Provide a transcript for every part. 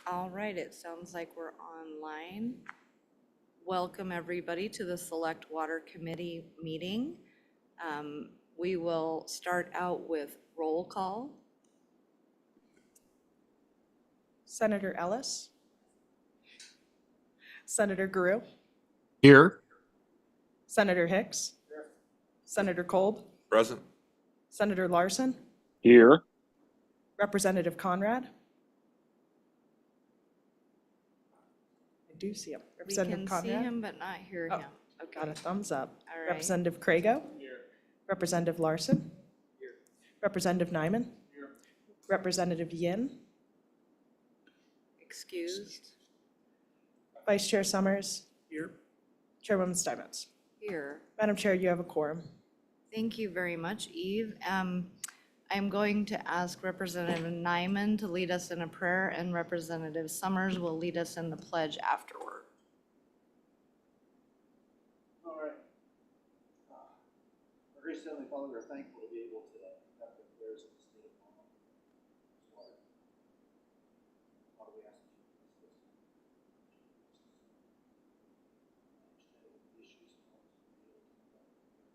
All right, it sounds like we're online. Welcome, everybody, to the Select Water Committee meeting. We will start out with roll call. Senator Ellis. Senator Guru. Here. Senator Hicks. Here. Senator Kolb. Present. Senator Larson. Here. Representative Conrad. I do see him. We Representative can Conrad. see him, but not hear him. Okay. Got a thumbs up. All right. Representative Crago. Here. Representative Larson. Here. Representative Nyman. Here. Representative Yin. Excused. Vice Chair Summers. Here. Chairwoman Steinmetz. Here. Madam Chair, you have a quorum. Thank you very much, Eve. I'm going to ask Representative Nyman to lead us in a prayer, and Representative Summers will lead us in the pledge afterward. All right. Our gracious Heavenly Father, we're thankful to be able to have the prayers of the state of Oklahoma. Father, we ask that you bless this. Understand the issues and how to be able to conduct affairs.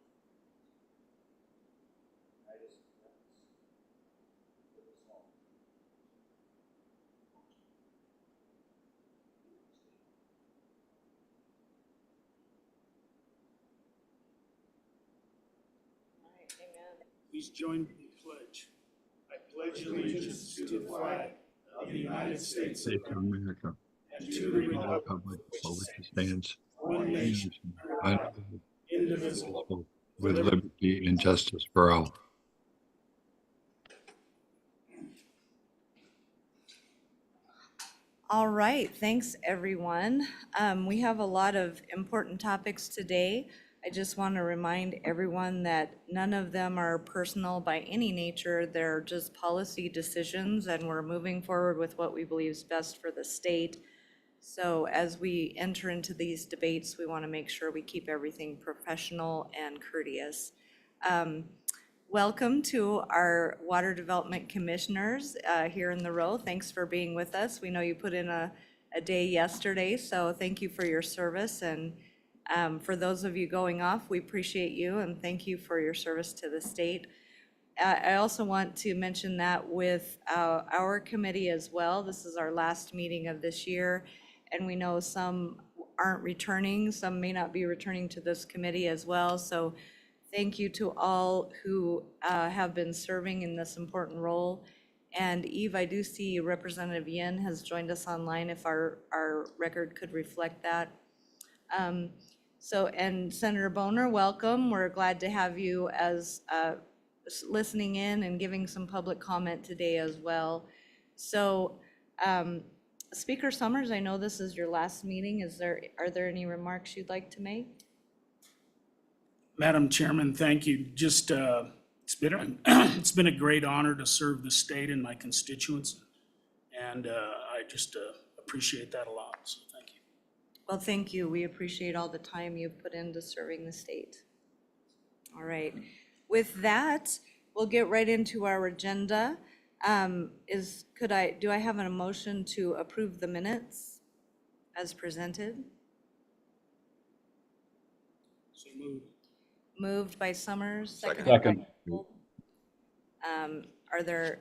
Guide us and direct us with us all. All right, amen. Please join me in the pledge. I pledge allegiance to the flag of the United States of America. and to the republic For which it stands, one nation, indivisible, with liberty and justice for all. All right, thanks everyone. We have a lot of important topics today. I just want to remind everyone that none of them are personal by any nature. They're just policy decisions, and we're moving forward with what we believe is best for the state. So as we enter into these debates, we want to make sure we keep everything professional and courteous. Welcome to our Water Development Commissioners here in the row. Thanks for being with us. We know you put in a day yesterday, so thank you for your service. And for those of you going off, we appreciate you and thank you for your service to the state. I also want to mention that with our committee as well. This is our last meeting of this year, and we know some aren't returning. Some may not be returning to this committee as well. So thank you to all who have been serving in this important role. And Eve, I do see Representative Yin has joined us online, if our record could reflect that. And Senator Boner, welcome. We're glad to have you as listening in and giving some public comment today as well. So Speaker Summers, I know this is your last meeting. Are there any remarks you'd like to make? Madam Chairman, thank you. Just it's been a great honor to serve the state and my constituents, and I just appreciate that a lot. So thank you. Well, thank you. We appreciate all the time you've put into serving the state. All right. With that, we'll get right into our agenda. Do I have a motion to approve the minutes as presented? So moved. Moved by Summers, seconded Second. by Kolb. Are there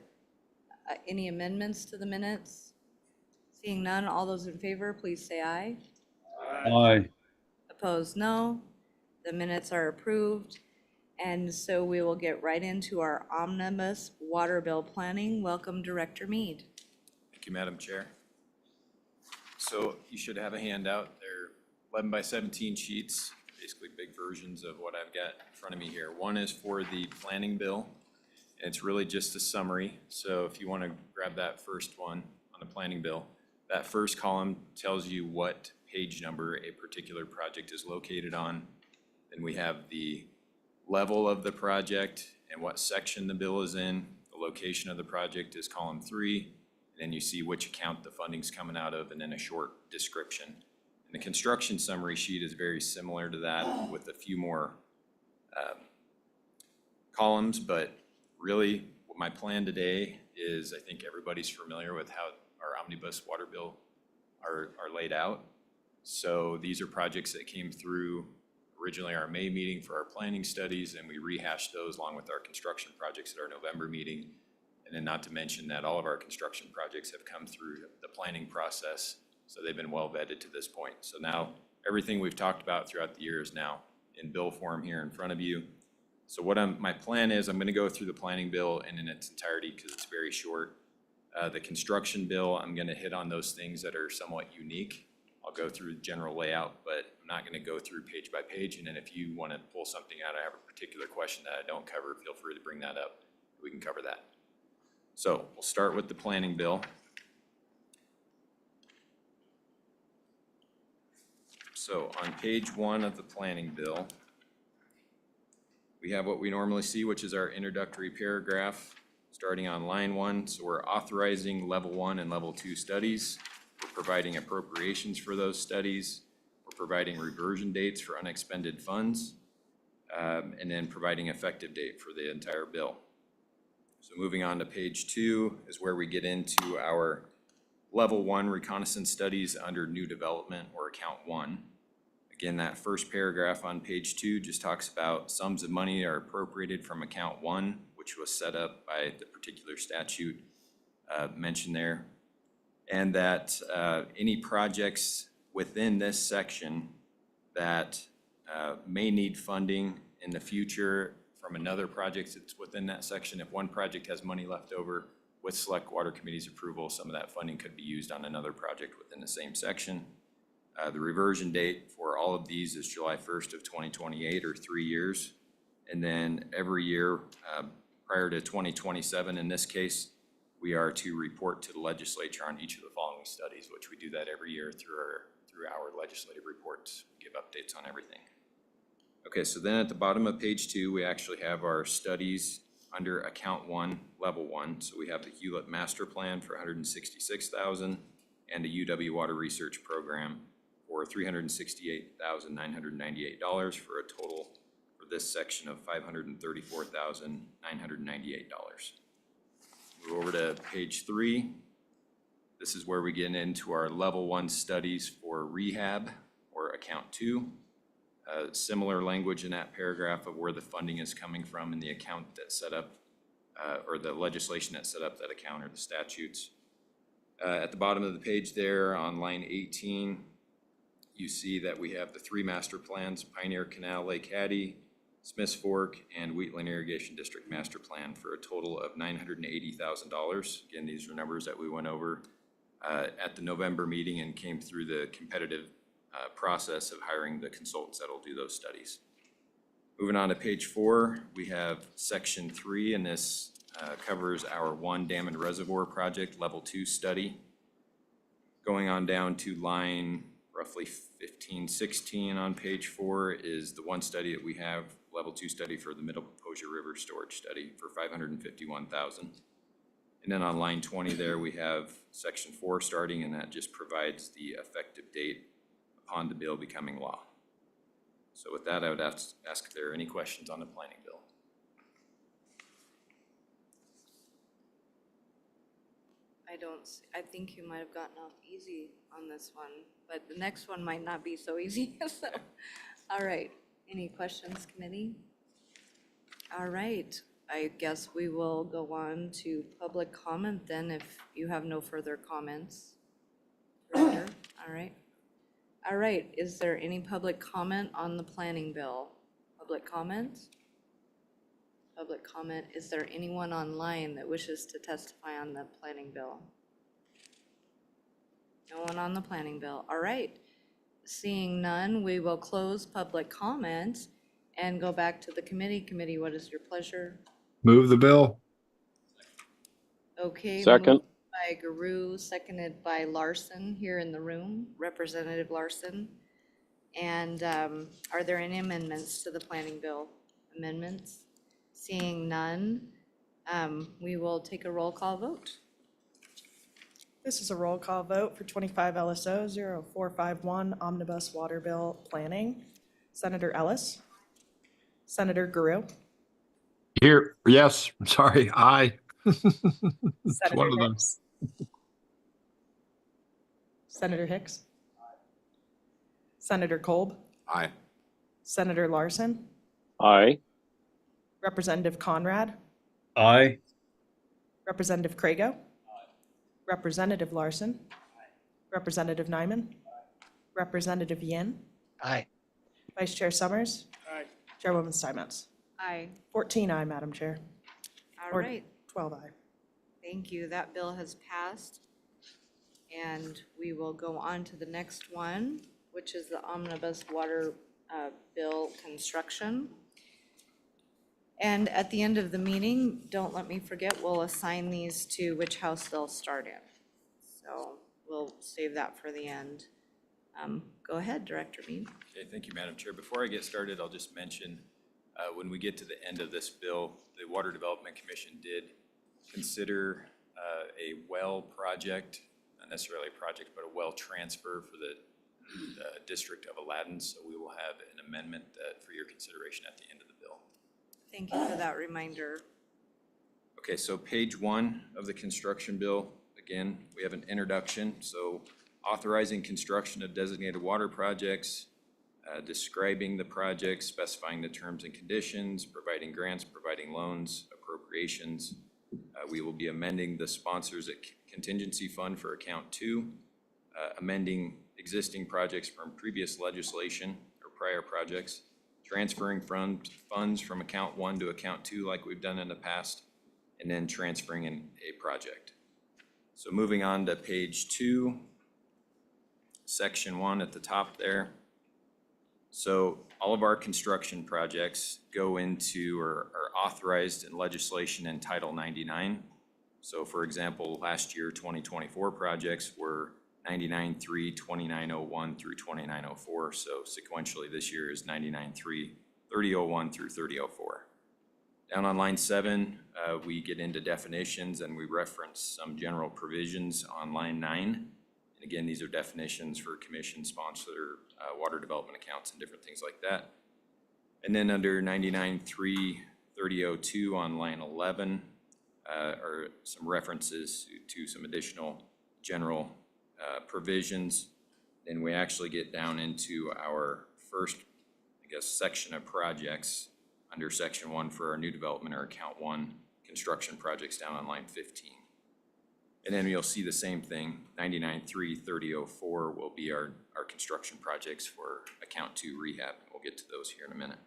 any amendments to the minutes? Seeing none, all those in favor, please say aye. Aye. Opposed, no. The minutes are approved. And so we will get right into our Omnibus water bill planning. Welcome, Director Mead. Thank you, Madam Chair. So you should have a handout. They're 11 by 17 sheets, basically big versions of what I've got in front of me here. One is for the planning bill, and it's really just a summary. So if you want to grab that first one on the planning bill, that first column tells you what page number a particular project is located on. Then we have the level of the project and what section the bill is in. The location of the project is column 3. And then you see which account the funding's coming out of, and then a short description. And the construction summary sheet is very similar to that with a few more columns, but really what my plan today is, I think everybody's familiar with how our omnibus water bill are laid out. So these are projects that came through originally our May meeting for our planning studies, and we rehashed those along with our construction projects at our November meeting. And then not to mention that all of our construction projects have come through the planning process, so they've been well vetted to this point. So now everything we've talked about throughout the year is now in bill form here in front of you. So my plan is I'm gonna go through the planning bill in its entirety because it's very short. The construction bill, I'm gonna hit on those things that are somewhat unique. I'll go through the general layout, but I'm not gonna go through page by page. And then if you wanna pull something out, I have a particular question that I don't cover, feel free to bring that up. We can cover that. So we'll start with the planning bill. So on page 1 of the planning bill, we have what we normally see, which is our introductory paragraph, starting on line 1. So we're authorizing level 1 and level 2 studies. We're providing appropriations for those studies. We're providing reversion dates for unexpended funds, and then providing effective date for the entire bill. So moving on to page 2 is where we get into our level 1 reconnaissance studies under new development or account 1. Again, that first paragraph on page 2 just talks about sums of money are appropriated from account 1, which was set up by the particular statute mentioned there. And that any projects within this section that may need funding in the future from another project that's within that section, if one project has money left over with Select Water Committee's approval, some of that funding could be used on another project within the same section. The reversion date for all of these is July 1st of 2028 or 3 years. And then every year prior to 2027, in this case, we are to report to the legislature on each of the following studies, which we do that every year through our legislative reports. We give updates on everything. Okay, so then at the bottom of page 2, we actually have our studies under account 1, level 1. So we have the Hewlett Master Plan for $166,000 and a UW Water Research Program for $368,998 for a total for this section of $534,998. Move over to page 3. This is where we get into our level 1 studies for rehab or account 2. Similar language in that paragraph of where the funding is coming from in the account that set up, or the legislation that set up that account or the statutes. At the bottom of the page there on line 18, you see that we have the 3 master plans, Pioneer Canal, Lake Hattie, Smiths Fork, and Wheatland Irrigation District Master Plan for a total of $980,000. Again, these are numbers that we went over at the November meeting and came through the competitive process of hiring the consultants that will do those studies. Moving on to page 4, we have section 3, and this covers our 1 Dam and Reservoir Project level 2 study. Going on down to line roughly 15, 16 on page 4 is the 1 study that we have, level 2 study for the Middle Posher River Storage Study for $551,000. And then on line 20 there, we have section 4 starting, and that just provides the effective date upon the bill becoming law. So with that, I would ask if there are any questions on the planning bill. I think you might have gotten off easy on this one, but the next one might not be so easy, so. All right, any questions, committee? All right, I guess we will go on to public comment then if you have no further comments. Director, all right. All right, is there any public comment on the planning bill? Public comment? Public comment, is there anyone online that wishes to testify on the planning bill? No one on the planning bill, all right. Seeing none, we will close public comment and go back to the committee. Committee, what is your pleasure? Move the bill. Okay. Second. Moved by Guru, seconded by Larson here in the room, Representative Larson. And are there any amendments to the planning bill? Amendments? Seeing none, we will take a roll call vote. This is a roll call vote for 25 LSO 0451 Omnibus Water Bill Planning. Senator Ellis. Senator Guru. Here, yes, sorry, aye. It's Senator one of them. Nix. Senator Hicks. Senator Kolb. Aye. Senator Larson. Aye. Representative Conrad. Aye. Representative Crago. Representative Larson. Representative Nyman. Representative Yin. Aye. Vice Chair Summers. Aye. Chairwoman Steinmetz. Aye. 14 aye, Madam Chair. All Or right. 12 aye. Thank you. That bill has passed. And we will go on to the next one, which is the omnibus water bill construction. And at the end of the meeting, don't let me forget, we'll assign these to which house they'll start in. So we'll save that for the end. Go ahead, Director Bean. Okay, thank you, Madam Chair. Before I get started, I'll just mention, when we get to the end of this bill, the Water Development Commission did consider a well project, not necessarily a project, but a well transfer for the district of Aladdin. So we will have an amendment for your consideration at the end of the bill. Thank you for that reminder. Okay, so page 1 of the construction bill, again, we have an introduction. So authorizing construction of designated water projects, describing the project, specifying the terms and conditions, providing grants, providing loans, appropriations. We will be amending the sponsors contingency fund for account 2, amending existing projects from previous legislation or prior projects, transferring funds from account 1 to account 2 like we've done in the past, and then transferring in a project. So moving on to page 2, section 1 at the top there. So all of our construction projects go into or are authorized in legislation in Title 99. So for example, last year, 2024 projects were 99-3, 2901 through 2904. So sequentially this year is 99-3, 3001 through 3004. Down on line 7, we get into definitions and we reference some general provisions on line 9. And again, these are definitions for commission-sponsored water development accounts and different things like that. And then under 99-3, 3002 on line 11 are some references to some additional general provisions. Then we actually get down into our first, section of projects under section 1 for our new development or account 1 construction projects down on line 15. And then you'll see the same thing, 99-3, 3004 will be our construction projects for account 2 rehab. We'll get to those here in a minute.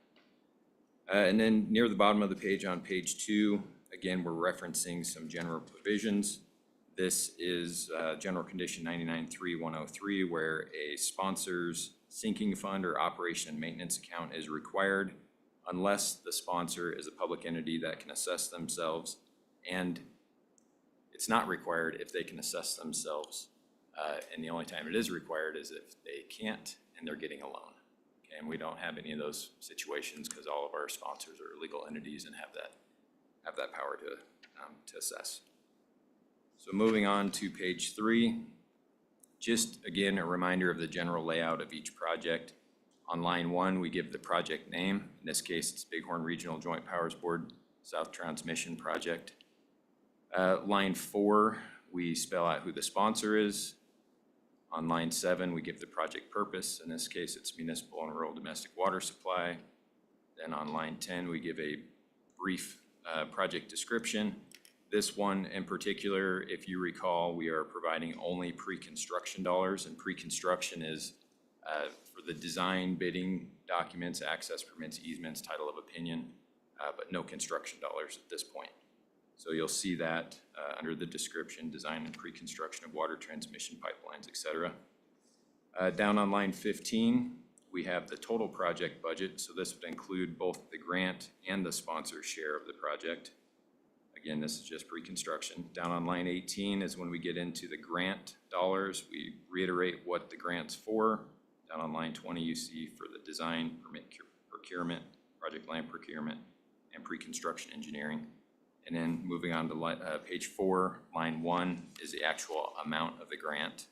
And then near the bottom of the page on page 2, again, we're referencing some general provisions. This is General Condition 99-3-103, where a sponsor's sinking fund or operation and maintenance account is required unless the sponsor is a public entity that can assess themselves, and it's not required if they can assess themselves. And the only time it is required is if they can't and they're getting a loan. Okay, and we don't have any of those situations because all of our sponsors are legal entities and have that power to assess. So moving on to page 3, just again, a reminder of the general layout of each project. On line 1, we give the project name. In this case, it's Bighorn Regional Joint Powers Board South Transmission Project. Line 4, we spell out who the sponsor is. On line 7, we give the project purpose. In this case, it's municipal and rural domestic water supply. Then on line 10, we give a brief project description. This one in particular, if you recall, we are providing only pre-construction dollars, and pre-construction is for the design, bidding, documents, access permits, easements, title of opinion, but no construction dollars at this point. So you'll see that under the description, design and pre-construction of water transmission pipelines, et cetera. Down on line 15, we have the total project budget. So this would include both the grant and the sponsor share of the project. Again, this is just pre-construction. Down on line 18 is when we get into the grant dollars. We reiterate what the grant's for. Down on line 20, you see for the design, permit procurement, project land procurement, and pre-construction engineering. And then moving on to page 4, line 1 is the actual amount of the grant.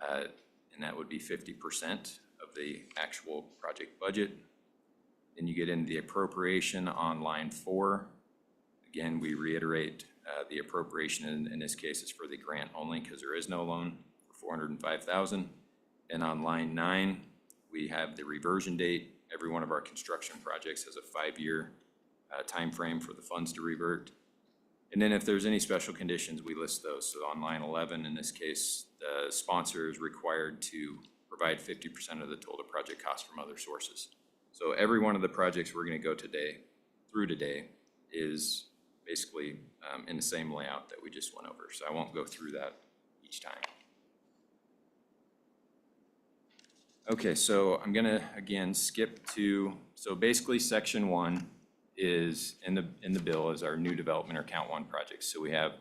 And that would be 50% of the actual project budget. Then you get into the appropriation on line 4. Again, we reiterate the appropriation in this case is for the grant only because there is no loan $405,000. And on line 9, we have the reversion date. Every one of our construction projects has a 5-year time frame for the funds to revert. And then if there's any special conditions, we list those. So on line 11, in this case, the sponsor is required to provide 50% of the total project cost from other sources. So every one of the projects we're gonna go through today is basically in the same layout that we just went over. So I won't go through that each time. Okay, so I'm gonna, again, skip to, so basically section 1 is, in the bill, is our new development or count 1 projects. So we have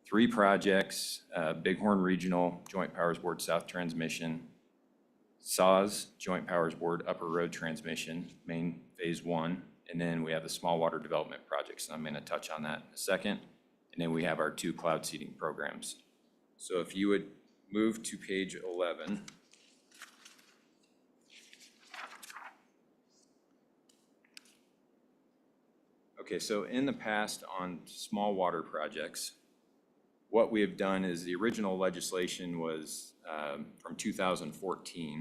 3 projects, Bighorn Regional, Joint Powers Board South Transmission, SAW Joint Powers Board Upper Road Transmission, main phase 1, and then we have the small water development projects, and I'm gonna touch on that in a second. And then we have our 2 cloud seeding programs. So if you would move to page 11. Okay, so in the past on small water projects, what we have done is the original legislation was from 2014,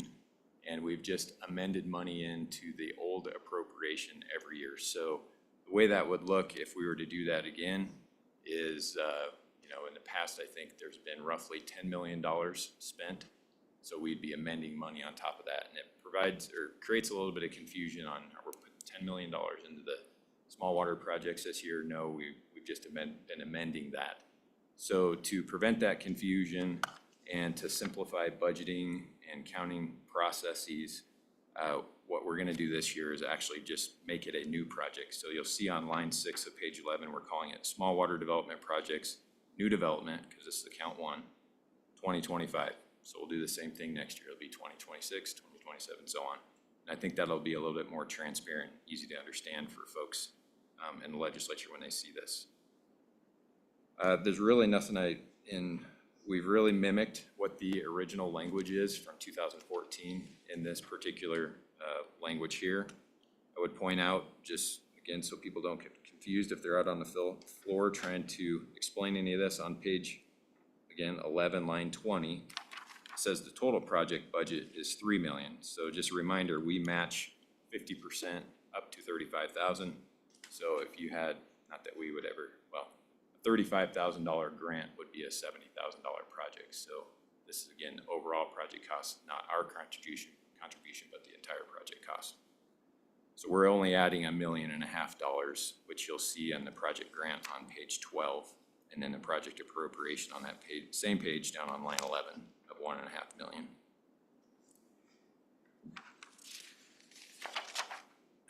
and we've just amended money into the old appropriation every year. So the way that would look if we were to do that again is, in the past, I think there's been roughly $10 million spent. So we'd be amending money on top of that, and it provides or creates a little bit of confusion on, we're putting $10 million into the small water projects this year. No, we've just been amending that. So to prevent that confusion and to simplify budgeting and counting processes, what we're gonna do this year is actually just make it a new project. So you'll see on line 6 of page 11, we're calling it small water development projects, new development, because this is the count 1, 2025. So we'll do the same thing next year. It'll be 2026, 2027, so on. And I think that'll be a little bit more transparent, easy to understand for folks in the legislature when they see this. There's really nothing we've really mimicked what the original language is from 2014 in this particular language here. I would point out, just again, so people don't get confused if they're out on the floor trying to explain any of this, on page, again, 11, line 20, it says the total project budget is $3 million. So just a reminder, we match 50% up to $35,000. So if you had, not that we would ever, well, a $35,000 grant would be a $70,000 project. So this is, again, overall project cost, not our contribution, but the entire project cost. So we're only adding $1.5 million, which you'll see on the project grant on page 12, and then the project appropriation on that page, same page down on line 11 of $1.5 million.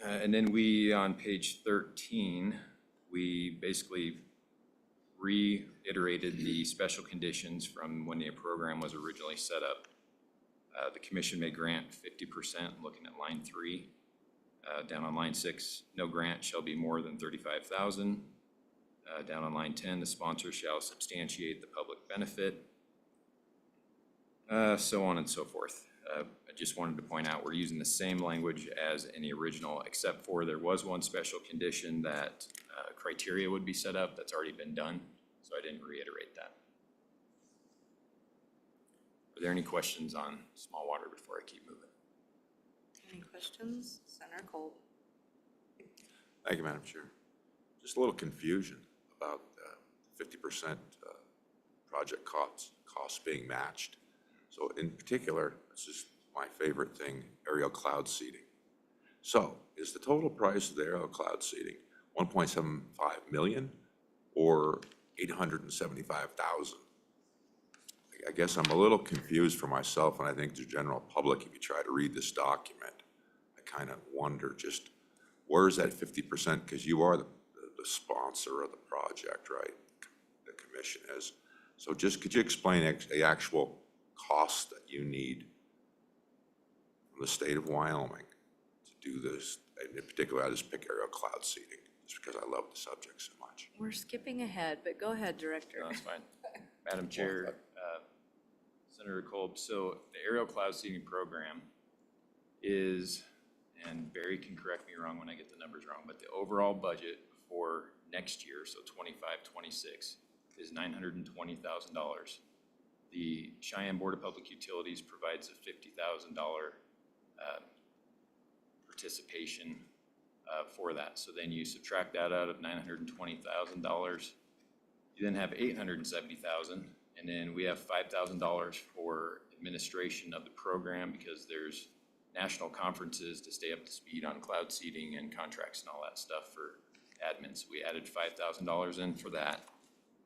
And then we, on page 13, we basically reiterated the special conditions from when the program was originally set up. The commission may grant 50%, looking at line 3. Down on line 6, no grant shall be more than $35,000. Down on line 10, the sponsor shall substantiate the public benefit. So on and so forth. I just wanted to point out we're using the same language as in the original, except for there was one special condition that criteria would be set up. That's already been done, so I didn't reiterate that. Are there any questions on small water before I keep moving? Any questions? Senator Cole. Thank you, Madam Chair. Just a little confusion about 50% project costs being matched. So in particular, this is my favorite thing, aerial cloud seeding. So is the total price of the aerial cloud seeding 1.75 million or 875,000? I guess I'm a little confused for myself, and I think the general public, if you try to read this document, I kind of wonder just where's that 50%? Because you are the sponsor of the project, right? The commission is. So just could you explain the actual cost that you need from the state of Wyoming to do this? And in particular, I just pick aerial cloud seeding just because I love the subject so much. We're skipping ahead, but go ahead, Director. No, that's fine. Madam Chair, Senator Kolb, so the aerial cloud seeding program is, and Barry can correct me wrong when I get the numbers wrong, but the overall budget for next year, so 25-26, is $920,000. The Cheyenne Board of Public Utilities provides a $50,000 participation for that. So then you subtract that out of $920,000. You then have $870,000, and then we have $5,000 for administration of the program because there's national conferences to stay up to speed on cloud seeding and contracts and all that stuff for admins. We added $5,000 in for that.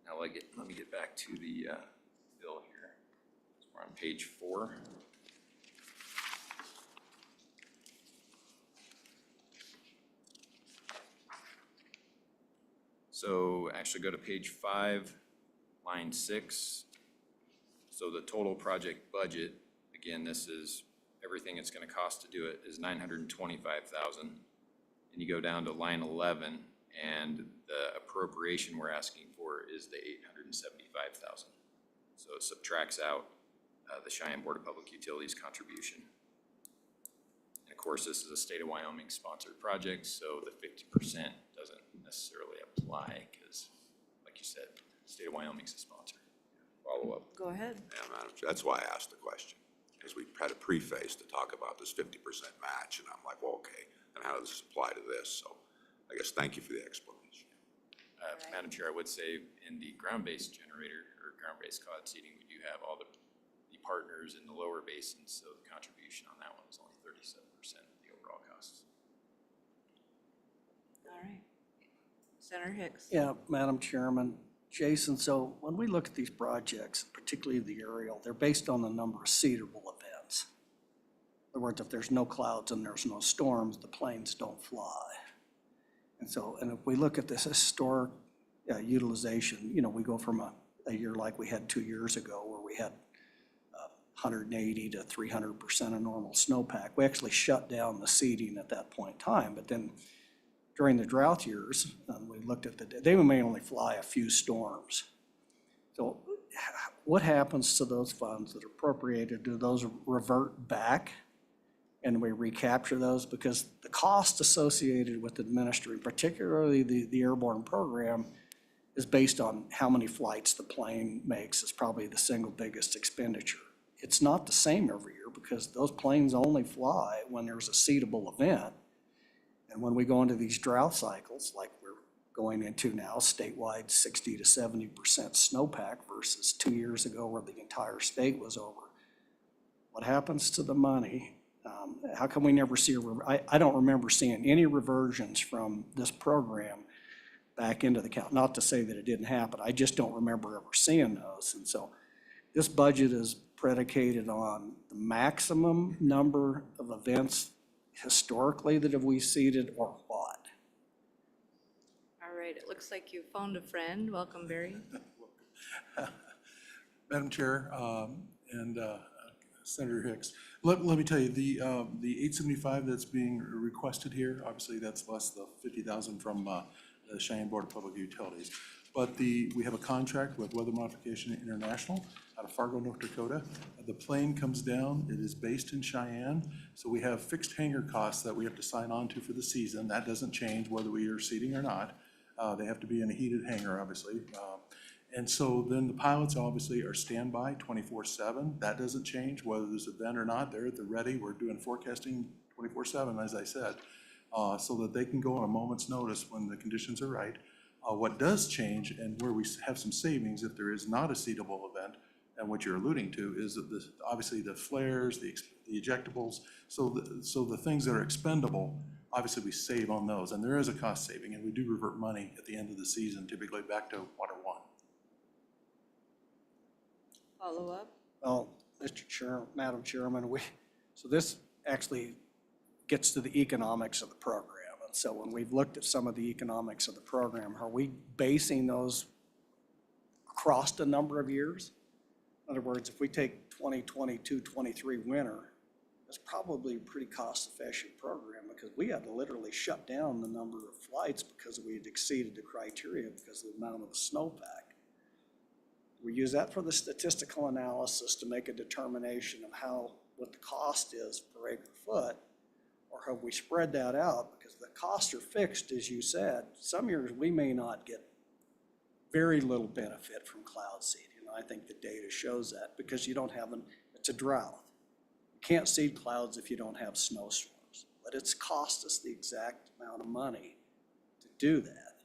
Now let me get back to the bill here. So we're on page 4. So actually go to page 5, line 6. So the total project budget, again, this is everything it's gonna cost to do it, is $925,000. And you go down to line 11, and the appropriation we're asking for is the $875,000. So it subtracts out the Cheyenne Board of Public Utilities contribution. And of course, this is a state of Wyoming sponsored project, so the 50% doesn't necessarily apply because, like you said, state of Wyoming's a sponsor. Follow up. Go ahead. Yeah, Madam Chair, that's why I asked the question, because we had a preface to talk about this 50% match, and I'm like, well, okay, and how does this apply to this? So I guess thank you for the explanation. Madam Chair, I would say in the ground-based generator or ground-based cloud seeding, we do have all the partners in the lower basins, so the contribution on that one was only 37% of the overall costs. All right. Senator Hicks. Yeah, Madam Chairman, Jason, so when we look at these projects, particularly the aerial, they're based on the number of seedable events. In other words, if there's no clouds and there's no storms, the planes don't fly. And so, and if we look at this historic utilization, you know, we go from a year like we had 2 years ago where we had 180 to 300% of normal snowpack. We actually shut down the seeding at that point in time, but then during the drought years, we looked at they may only fly a few storms. So what happens to those funds that are appropriated? Do those revert back and we recapture those? Because the cost associated with administering, particularly the airborne program, is based on how many flights the plane makes. Is probably the single biggest expenditure. It's not the same every year because those planes only fly when there's a seedable event. And when we go into these drought cycles, like we're going into now, statewide 60 to 70% snowpack versus 2 years ago where the entire state was over. What happens to the money? How come we never see I don't remember seeing any reversions from this program back into the count. Not to say that it didn't happen. I just don't remember ever seeing those. And so this budget is predicated on the maximum number of events historically that have we seeded or what? All right, it looks like you phoned a friend. Welcome, Barry. Madam Chair, and Senator Hicks, let me tell you, the 875 that's being requested here, obviously that's less the 50,000 from the Cheyenne Board of Public Utilities. But we have a contract with Weather Modification International out of Fargo, North Dakota. The plane comes down, it is based in Cheyenne, so we have fixed hangar costs that we have to sign on to for the season. That doesn't change whether we are seating or not. They have to be in a heated hangar, obviously. And so then the pilots obviously are standby 24/7. That doesn't change whether there's an event or not. They're at the ready. We're doing forecasting 24/7, as I said, so that they can go on a moment's notice when the conditions are right. What does change and where we have some savings if there is not a seatable event, and what you're alluding to is that obviously the flares, the ejectables, so the things that are expendable, obviously we save on those, and there is a cost saving, and we do revert money at the end of the season, typically back to Water One. Follow up. Well, Mr. Chair, Madam Chairman, so this actually gets to the economics of the program. And so when we've looked at some of the economics of the program, are we basing those across a number of years? In other words, if we take 2022-23 winter, it's probably a pretty cost-efficient program because we had to literally shut down the number of flights because we had exceeded the criteria because of the amount of the snowpack. We use that for the statistical analysis to make a determination of what the cost is per acre foot, or have we spread that out? Because the costs are fixed, as you said. Some years we may not get very little benefit from cloud seeding. I think the data shows that, because you don't have it's a drought. You can't seed clouds if you don't have snowstorms, but it's cost us the exact amount of money to do that.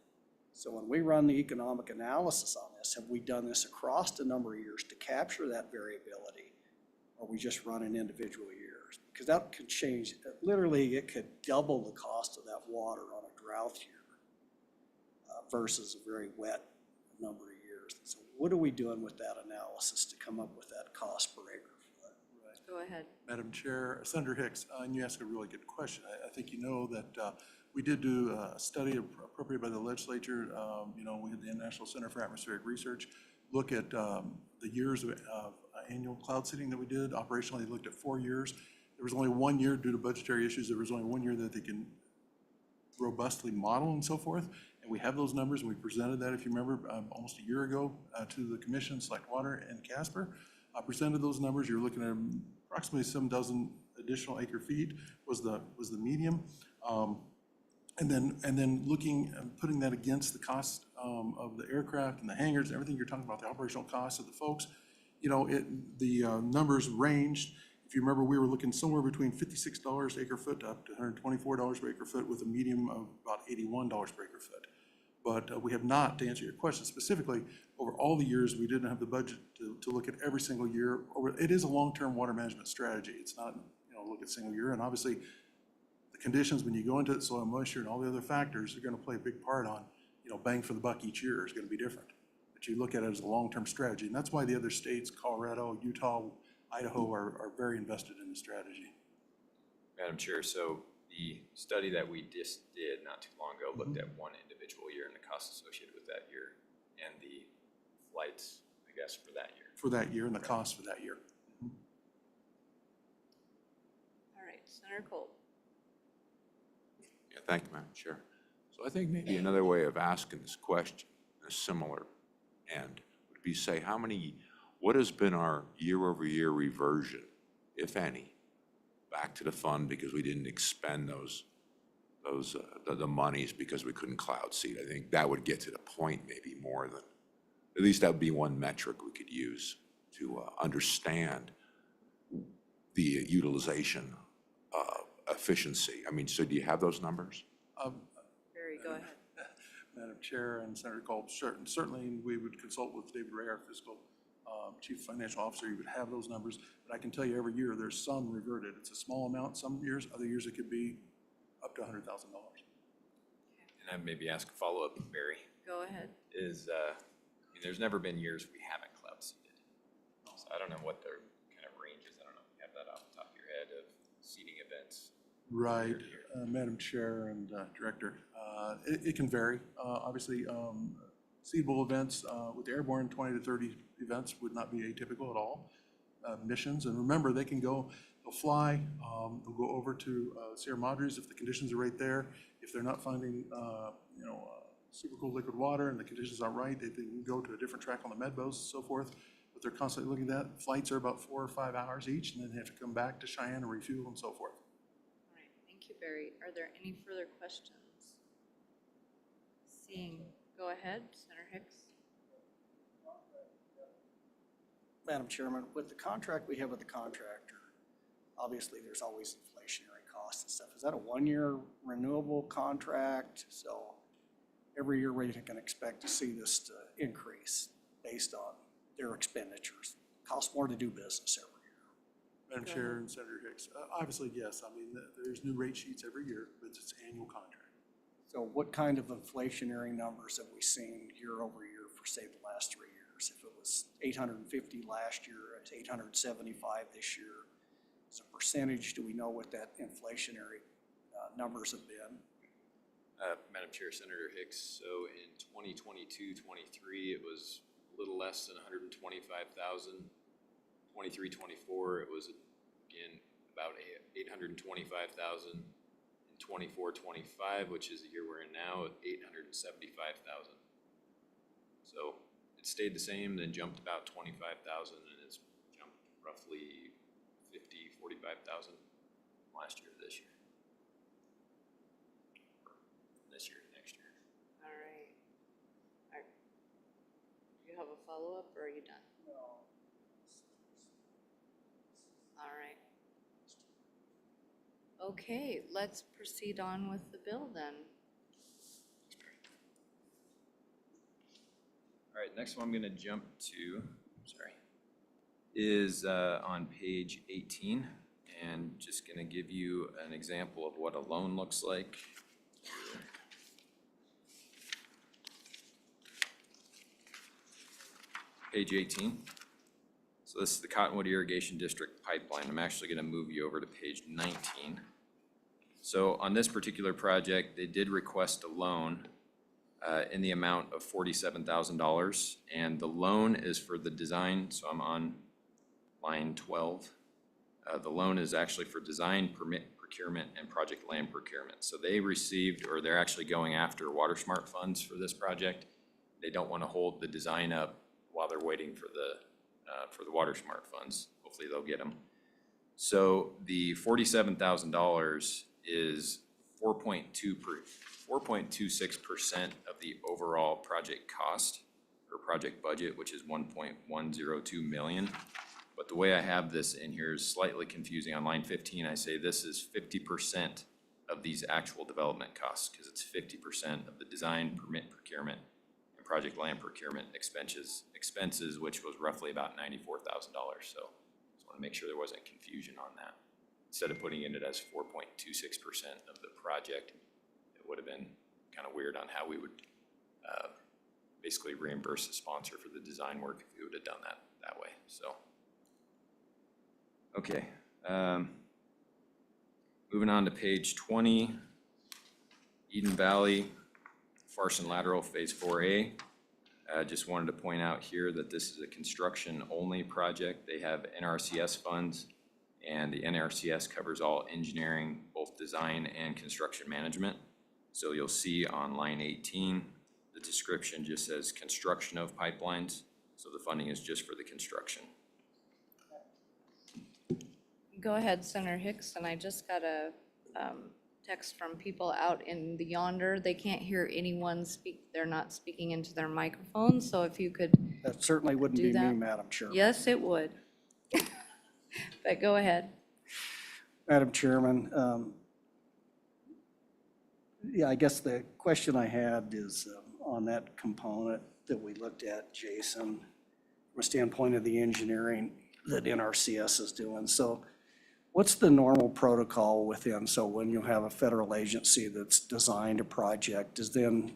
So when we run the economic analysis on this, have we done this across a number of years to capture that variability? Or we just run in individual years? Because that could change, literally it could double the cost of that water on a drought year versus a very wet number of years. So what are we doing with that analysis to come up with that cost per acre foot? Go ahead. Madam Chair, Senator Hicks, and you asked a really good question. I think you know that we did do a study appropriated by the legislature. We had the National Center for Atmospheric Research look at the years of annual cloud seeding that we did. Operationally, they looked at 4 years. There was only 1 year due to budgetary issues. There was only 1 year that they can robustly model and so forth. And we have those numbers, and we presented that, if you remember, almost a year ago to the commission, Select Water and Casper. Presented those numbers. You're looking at approximately 7 dozen additional acre feet was the medium. And then looking and putting that against the cost of the aircraft and the hangars, everything you're talking about, the operational costs of the folks, the numbers ranged. If you remember, we were looking somewhere between $56 acre foot up to $124 per acre foot, with a medium of about $81 per acre foot. But we have not, to answer your question specifically, over all the years, we didn't have the budget to look at every single year. It is a long-term water management strategy. It's not, look at single year. And obviously, the conditions when you go into it, soil moisture and all the other factors are going to play a big part on, bang for the buck each year is going to be different. But you look at it as a long-term strategy. And that's why the other states, Colorado, Utah, Idaho, are very invested in the strategy. Madam Chair, so the study that we just did not too long ago looked at one individual year and the costs associated with that year and the flights, I guess, for that year. For that year and the cost for that year. All right, Senator Cole. Yeah, thank you, Madam Chair. So I think maybe another way of asking this question, a similar end, would be say what has been our year-over-year reversion, if any, back to the fund because we didn't expend the monies because we couldn't cloud seed. I think that would get to the point maybe more than, at least that would be one metric we could use to understand the utilization efficiency. I mean, so do you have those numbers? Barry, go ahead. Madam Chair and Senator Kolb, certainly we would consult with David Ray, our fiscal Chief Financial Officer. You would have those numbers, but I can tell you every year there's some reverted. It's a small amount some years, other years it could be up to $100,000. And I maybe ask a follow-up, Barry, Go ahead. there's never been years we haven't cloud seeded. So I don't know what the kind of range is. I don't know if you have that off the top of your head of seeding events. Right, Madam Chair and Director. It can vary. Obviously, seedable events with airborne 20 to 30 events would not be atypical at all. Missions, and remember, they'll fly, they'll go over to Sierra Madres if the conditions are right there. If they're not finding, super cool liquid water and the conditions aren't right, they can go to a different track on the med boats and so forth. But they're constantly looking at that. Flights are about 4 or 5 hours each, and then they have to come back to Cheyenne and refuel and so forth. All right, thank you, Barry. Are there any further questions? Seeing, go ahead, Senator Hicks. Madam Chairman, with the contract we have with the contractor, obviously there's always inflationary costs and stuff. Is that a 1-year renewable contract? So every year we can expect to see this to increase based on their expenditures. Costs more to do business every year. Madam Chair and Senator Hicks, obviously, yes. I mean, there's new rate sheets every year, but it's an annual contract. So what kind of inflationary numbers have we seen year over year for, say, the last 3 years? If it was 850 last year, it's 875 this year. As a percentage, do we know what that inflationary numbers have been? Madam Chair, Senator Hicks, so in 2022-23, it was a little less than 125,000. 23-24, it was again about 825,000. 24-25, which is the year we're in now, at 875,000. So it stayed the same, then jumped about 25,000, and it's jumped roughly 45,000 last year to this year. This year to next year. All right. Do you have a follow-up, or are you done? Okay, let's proceed on with the bill then. All right, next one I'm gonna jump to, sorry, is on page 18, and just gonna give you an example of what a loan looks like. Page 18. So this is the Cottonwood Irrigation District pipeline. I'm actually gonna move you over to page 19. So on this particular project, they did request a loan in the amount of $47,000, and the loan is for the design, so I'm on line 12. The loan is actually for design, permit procurement, and project land procurement. So they received, or they're actually going after Water Smart funds for this project. They don't want to hold the design up while they're waiting for the Water Smart funds. Hopefully they'll get them. So the $47,000 is 4.26% of the overall project cost or project budget, which is 1.102 million. But the way I have this in here is slightly confusing. On line 15, I say this is 50% of these actual development costs, because it's 50% of the design, permit procurement, and project land procurement expenses, which was roughly about $94,000. So just want to make sure there wasn't confusion on that. Instead of putting it as 4.26% of the project, it would have been kind of weird on how we would basically reimburse the sponsor for the design work if we would have done that way. So, okay. Moving on to page 20, Eden Valley, Farson Lateral Phase 4A. Just wanted to point out here that this is a construction-only project. They have NRCS funds, and the NRCS covers all engineering, both design and construction management. So you'll see on line 18, the description just says construction of pipelines. So the funding is just for the construction. Go ahead, Senator Hicks, and I just got a text from people out in the yonder. They can't hear anyone speak. They're not speaking into their microphone, so if you could, That certainly wouldn't Do be me, that. Madam Chair. yes, it would. But go ahead. Madam Chairman, yeah, I guess the question I had is on that component that we looked at, Jason, from a standpoint of the engineering that NRCS is doing. So what's the normal protocol within? So when you have a federal agency that's designed a project, is then,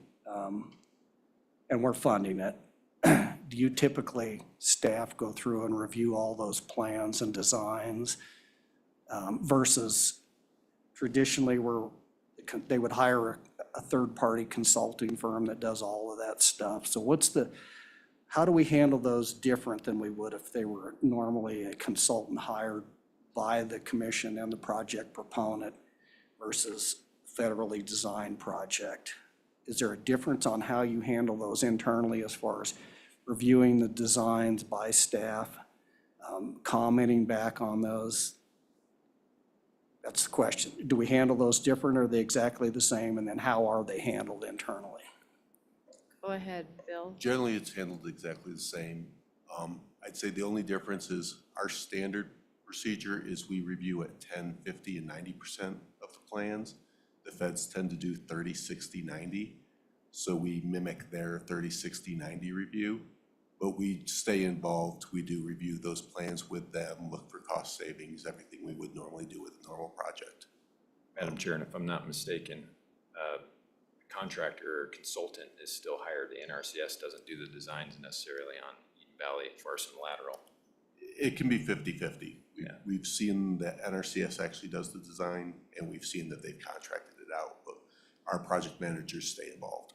and we're funding it, do you typically, staff, go through and review all those plans and designs versus traditionally where they would hire a third-party consulting firm that does all of that stuff? So how do we handle those different than we would if they were normally a consultant hired by the commission and the project proponent versus federally designed project? Is there a difference on how you handle those internally as far as reviewing the designs by staff, commenting back on those? That's the question. Do we handle those different, or are they exactly the same? And then how are they handled internally? Go ahead, Bill. Generally, it's handled exactly the same. I'd say the only difference is our standard procedure is we review at 10, 50, and 90% of the plans. The feds tend to do 30, 60, 90. So we mimic their 30, 60, 90 review, but we stay involved. We do review those plans with them, look for cost savings, everything we would normally do with a normal project. Madam Chair, and if I'm not mistaken, contractor or consultant is still hired. The NRCS doesn't do the designs necessarily on Eden Valley, Farson Lateral. It can be 50-50. Yeah. We've seen that NRCS actually does the design, and we've seen that they've contracted it out, but our project managers stay involved.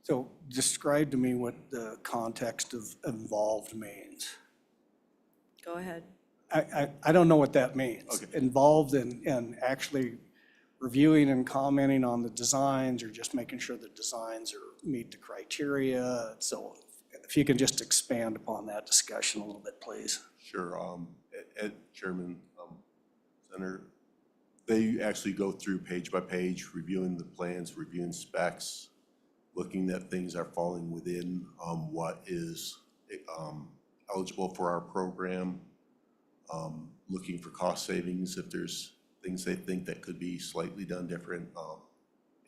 So describe to me what the context of involved means. Go ahead. I don't know what that means. Okay. Involved in actually reviewing and commenting on the designs, or just making sure the designs meet the criteria. So if you can just expand upon that discussion a little bit, please. Sure. Ed Chairman, Senator, they actually go through page by page, reviewing the plans, reviewing specs, looking that things are falling within what is eligible for our program, looking for cost savings if there's things they think that could be slightly done different,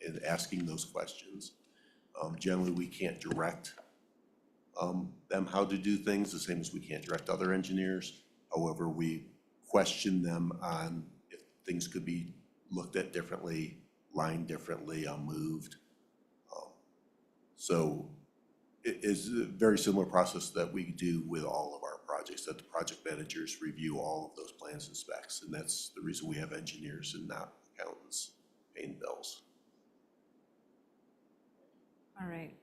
and asking those questions. Generally, we can't direct them how to do things, the same as we can't direct other engineers. However, we question them on if things could be looked at differently, lined differently, moved. So it is a very similar process that we do with all of our projects, that the project managers review all of those plans and specs. And that's the reason we have engineers and not accountants paying bills. All right.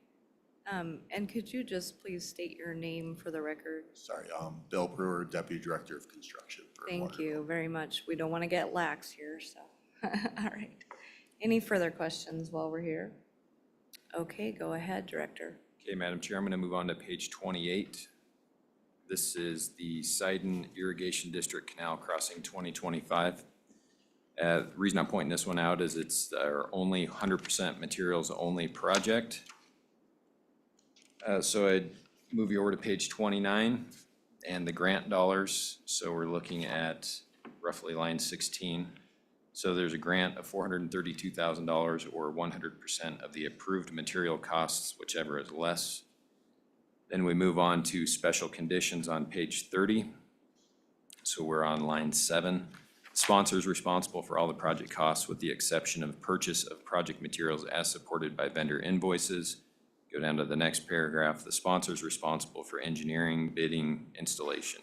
And could you just please state your name for the record? Sorry, Bill Brewer, Deputy Director of Construction. for Thank Water. you very much. We don't want to get lax here, so. All right. Any further questions while we're here? Okay, go ahead, Director. Okay, Madam Chair, I'm going to move on to page 28. This is the Sidon Irrigation District Canal Crossing 2025. The reason I'm pointing this one out is it's our only 100% materials only project. So I'd move you over to page 29 and the grant dollars. So we're looking at roughly line 16. So there's a grant of $432,000 or 100% of the approved material costs, whichever is less. Then we move on to special conditions on page 30. So we're on line 7. The sponsor is responsible for all the project costs with the exception of purchase of project materials as supported by vendor invoices. Go down to the next paragraph. The sponsor is responsible for engineering, bidding, installation.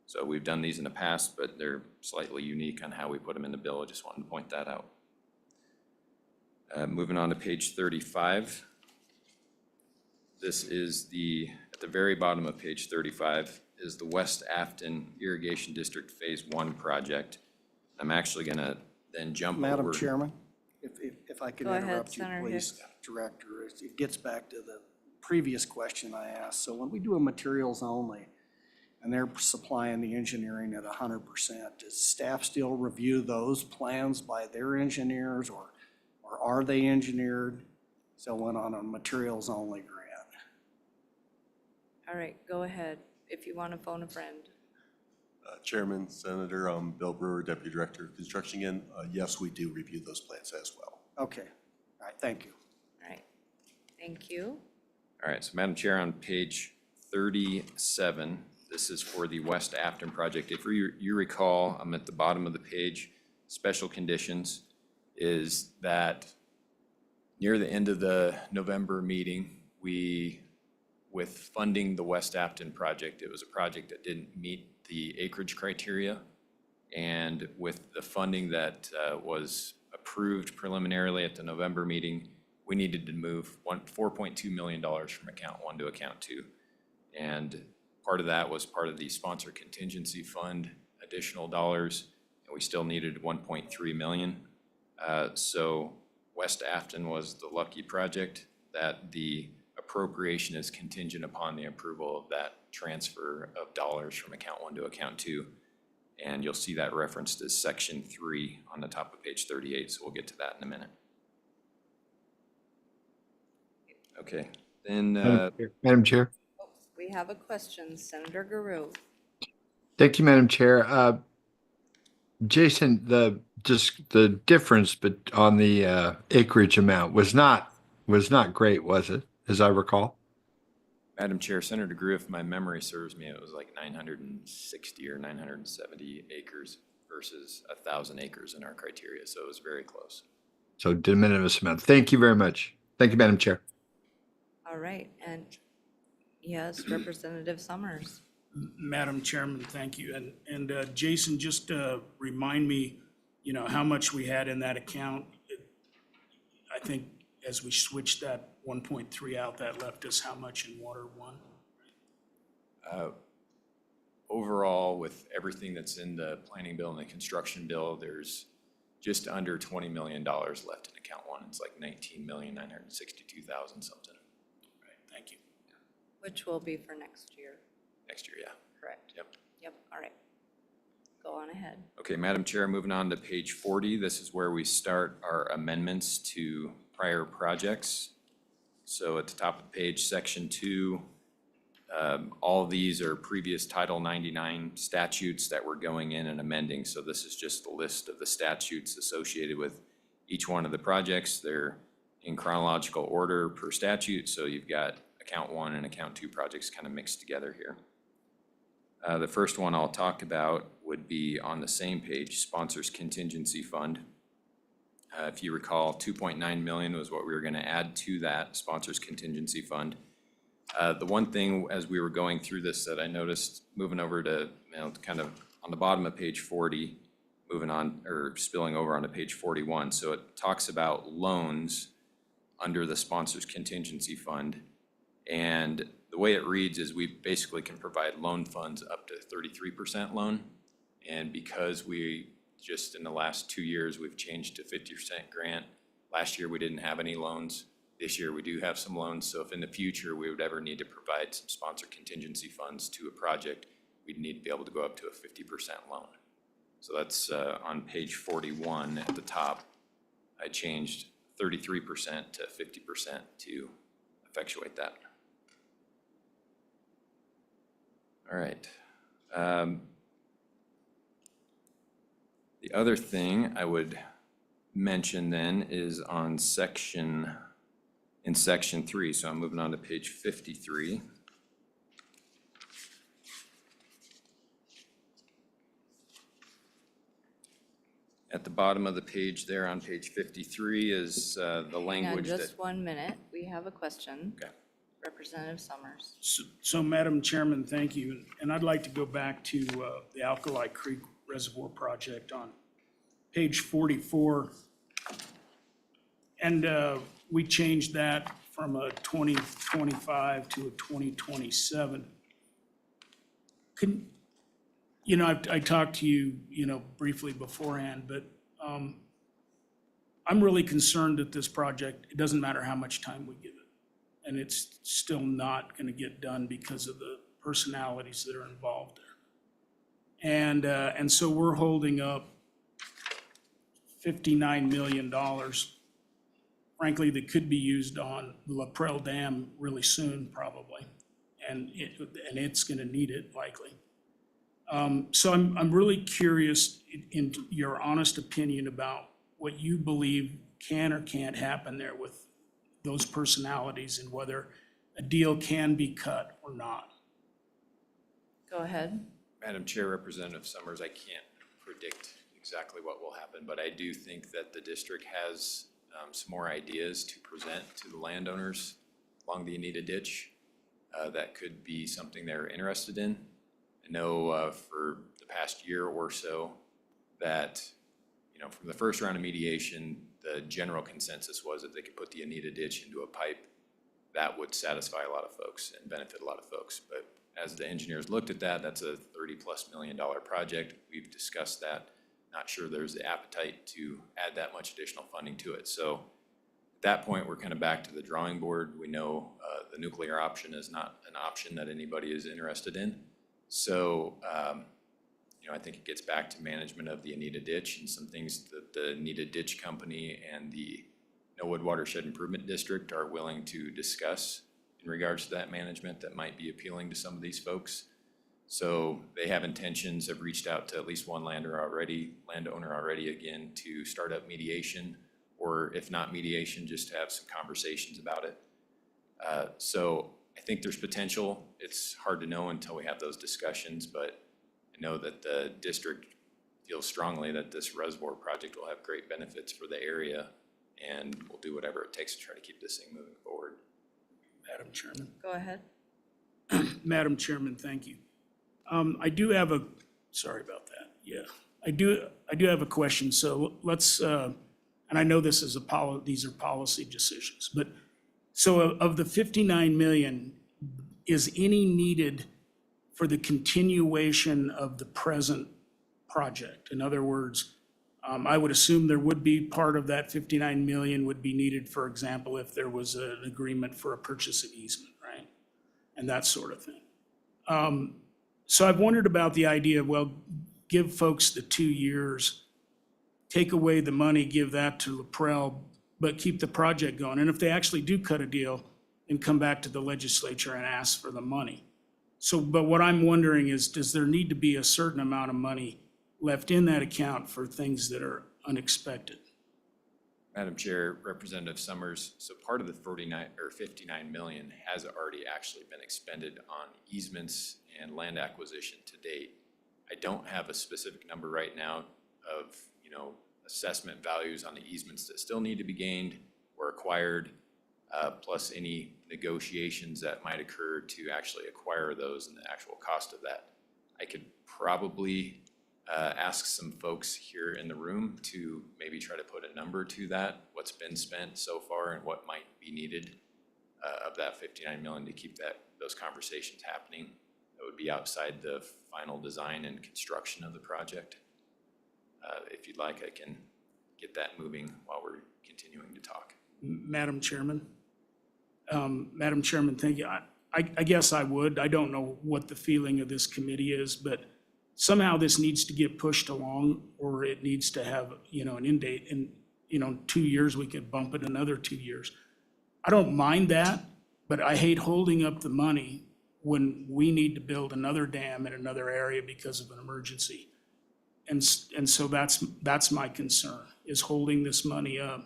So we've done these in the past, but they're slightly unique on how we put them in the bill. I just wanted to point that out. Moving on to page 35. This is at the very bottom of page 35 is the West Afton Irrigation District Phase 1 project. I'm actually gonna then jump over. Madam Chairman, if I could Go ahead, interrupt you, Senator please, Hicks. Director. It gets back to the previous question I asked. So when we do a materials only, and they're supplying the engineering at 100%, does staff still review those plans by their engineers, or are they engineered? So when on a materials only grant. All right, go ahead, if you want to phone a friend. Chairman, Senator, Bill Brewer, Deputy Director of Construction again. Yes, we do review those plans as well. Okay, all right, thank you. All right, thank you. All right, so Madam Chair, on page 37, this is for the West Afton project. If you recall, I'm at the bottom of the page. Special conditions is that near the end of the November meeting, with funding the West Afton project, it was a project that didn't meet the acreage criteria. And with the funding that was approved preliminarily at the November meeting, we needed to move $4.2 million from account 1 to account 2. And part of that was part of the sponsor contingency fund, additional dollars, and we still needed 1.3 million. So West Afton was the lucky project that the appropriation is contingent upon the approval of that transfer of dollars from account 1 to account 2. And you'll see that referenced as section 3 on the top of page 38, so we'll get to that in a minute. Okay, then Madam Chair. We have a question, Senator Guru. Thank you, Madam Chair. Jason, the difference on the acreage amount was not great, was it, as I recall? Madam Chair, Senator Grew, if my memory serves me, it was like 960 or 970 acres versus 1,000 acres in our criteria, so it was very close. So de minimis amount. Thank you very much. Thank you, Madam Chair. All right, and yes, Representative Summers. Madam Chairman, thank you. And Jason, just remind me, how much we had in that account. I think as we switched that 1.3 out, that left us how much in Water 1? Overall, with everything that's in the planning bill and the construction bill, there's just under $20 million left in account 1. It's like 19,962,000 something. Right, thank you. Which will be for next year, Next year, yeah. correct? Yep. Yep, all right. Go on ahead. Okay, Madam Chair, moving on to page 40. This is where we start our amendments to prior projects. So at the top of the page, section 2, All of these are previous Title 99 statutes that we're going in and amending. So this is just the list of the statutes associated with each one of the projects. They're in chronological order per statute. So you've got Account 1 and Account 2 projects kind of mixed together here. The first one I'll talk about would be on the same page, Sponsors Contingency Fund. If you recall, 2.9 million was what we were going to add to that Sponsors Contingency Fund. The one thing as we were going through this that I noticed moving over to, kind of on the bottom of page 40, moving on or spilling over onto page 41. So it talks about loans under the Sponsors Contingency Fund. And the way it reads is we basically can provide loan funds up to 33% loan. And because we just in the last 2 years, we've changed to 50% grant. Last year, we didn't have any loans. This year, we do have some loans. So if in the future, we would ever need to provide some sponsor contingency funds to a project, we'd need to be able to go up to a 50% loan. So that's on page 41 at the top. I changed 33% to 50% to effectuate that. All right. The other thing I would mention then is on section 3. So I'm moving on to page 53. At the bottom of the page there on page 53 is the Hang on language that. just 1 minute. We have a question. Okay. Representative Summers. So Madam Chairman, thank you. And I'd like to go back to the Alkali Creek Reservoir Project on page 44. And we changed that from a 2025 to a 2027. I talked to you, briefly beforehand, but I'm really concerned that this project, it doesn't matter how much time we give it. And it's still not going to get done because of the personalities that are involved there. And so we're holding up $59 million, frankly, that could be used on the La Prelle Dam really soon, probably. And it's going to need it likely. So I'm really curious in your honest opinion about what you believe can or can't happen there with those personalities and whether a deal can be cut or not. Go ahead. Madam Chair, Representative Summers, I can't predict exactly what will happen, but I do think that the district has some more ideas to present to the landowners along the Anita Ditch. That could be something they're interested in. I know for the past year or so that, from the first round of mediation, the general consensus was that they could put the Anita Ditch into a pipe. That would satisfy a lot of folks and benefit a lot of folks. But as the engineers looked at that, that's a $30+ million project. We've discussed that. Not sure there's the appetite to add that much additional funding to it. So at that point, we're kind of back to the drawing board. We know the nuclear option is not an option that anybody is interested in. So, I think it gets back to management of the Anita Ditch and some things that the Anita Ditch Company and the Millwood Watershed Improvement District are willing to discuss in regards to that management that might be appealing to some of these folks. So they have intentions, have reached out to at least one landowner already again to start up mediation, or if not mediation, just to have some conversations about it. So I think there's potential. It's hard to know until we have those discussions, but I know that the district feels strongly that this reservoir project will have great benefits for the area, and we'll do whatever it takes to try to keep this thing moving forward. Madam Chairman. Go ahead. Madam Chairman, thank you. I do have sorry about that. Yeah, I do have a question. So let's, and I know this is these are policy decisions, but so of the 59 million, is any needed for the continuation of the present project? In other words, I would assume there would be part of that 59 million would be needed, for example, if there was an agreement for a purchase of easement, right? And that sort of thing. So I've wondered about the idea of, well, give folks the 2 years, take away the money, give that to La Prelle, but keep the project going. And if they actually do cut a deal and come back to the legislature and ask for the money, So, but what I'm wondering is, does there need to be a certain amount of money left in that account for things that are unexpected? Madam Chair, Representative Summers, so part of the 49 or 59 million has already actually been expended on easements and land acquisition to date. I don't have a specific number right now of, assessment values on the easements that still need to be gained or acquired, plus any negotiations that might occur to actually acquire those and the actual cost of that. I could probably ask some folks here in the room to maybe try to put a number to that, what's been spent so far and what might be needed of that 59 million to keep those conversations happening. That would be outside the final design and construction of the project. If you'd like, I can get that moving while we're continuing to talk. Madam Chairman? Madam Chairman, thank you. I guess I would. I don't know what the feeling of this committee is, but somehow this needs to get pushed along, or it needs to have, an end date. In, 2 years, we could bump it another 2 years. I don't mind that, but I hate holding up the money when we need to build another dam in another area because of an emergency. And so that's my concern, is holding this money up.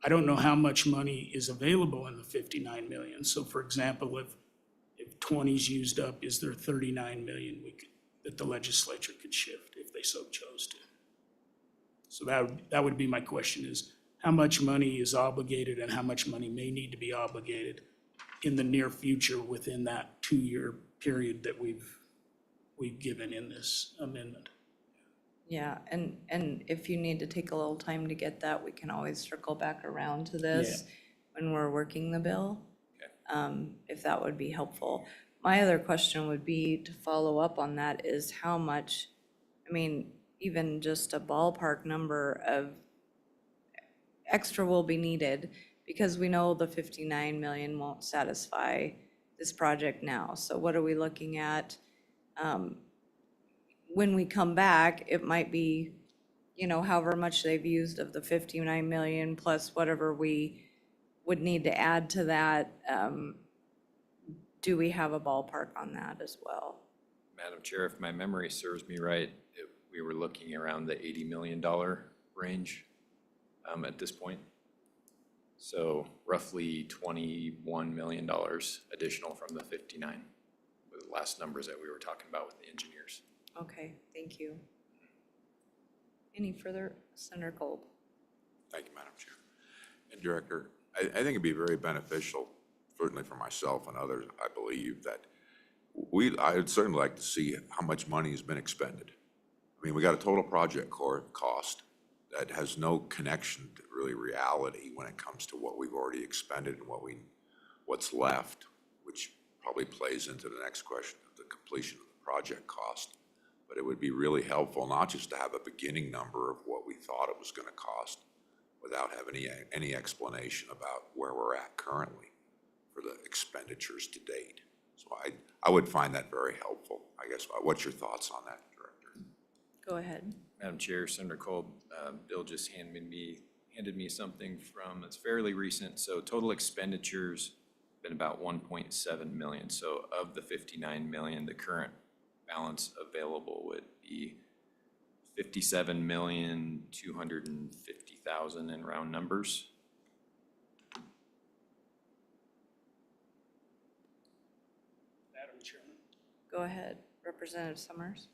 I don't know how much money is available in the 59 million. So for example, if 20 is used up, is there 39 million that the legislature could shift if they so chose to? So that would be my question, is how much money is obligated and how much money may need to be obligated in the near future within that 2-year period that we've given in this amendment? Yeah, and if you need to take a little time to get that, we can always circle back around to this when we're working the bill, if that would be helpful. My other question would be, to follow up on that, is how much, even just a ballpark number of extra will be needed, because we know the 59 million won't satisfy this project now. So what are we looking at? When we come back, it might be, however much they've used of the 59 million plus whatever we would need to add to that. Do we have a ballpark on that as well? Madam Chair, if my memory serves me right, we were looking around the $80 million range at this point. So roughly $21 million additional from the 59, were the last numbers that we were talking about with the engineers. Okay, thank you. Any further? Senator Kolb. Thank you, Madam Chair. And Director, I think it'd be very beneficial, certainly for myself and others, I believe, that I would certainly like to see how much money has been expended. We got a total project cost that has no connection to really reality when it comes to what we've already expended and what's left, which probably plays into the next question of the completion of the project cost. But it would be really helpful not just to have a beginning number of what we thought it was going to cost without having any explanation about where we're at currently for the expenditures to date. So I would find that very helpful. I guess, what's your thoughts on that, Director? Go ahead. Madam Chair, Senator Kolb, Bill just handed me something that's fairly recent. So total expenditures been about 1.7 million. So of the 59 million, the current balance available would be 57,250,000 in round numbers. Madam Chairman. Go ahead, Representative Summers.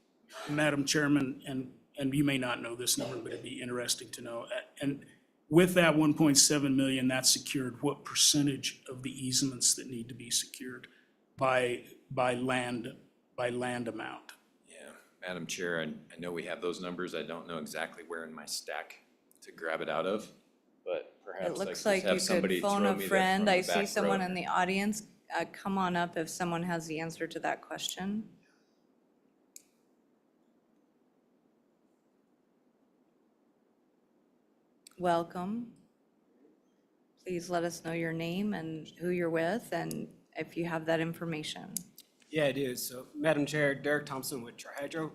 Madam Chairman, and you may not know this number, but it'd be interesting to know. And with that 1.7 million, that's secured, what percentage of the easements that need to be secured by land amount? Yeah, Madam Chair, I know we have those numbers. I don't know exactly where in my stack to grab it out of, but perhaps It I looks could like have you somebody could throw phone me a that friend. from I the see back someone row. in the audience. Come on up if someone has the answer to that question. Welcome. Please let us know your name and who you're with, and if you have that information. Yeah, it is. So, Madam Chair, Derek Thompson with Trihydro.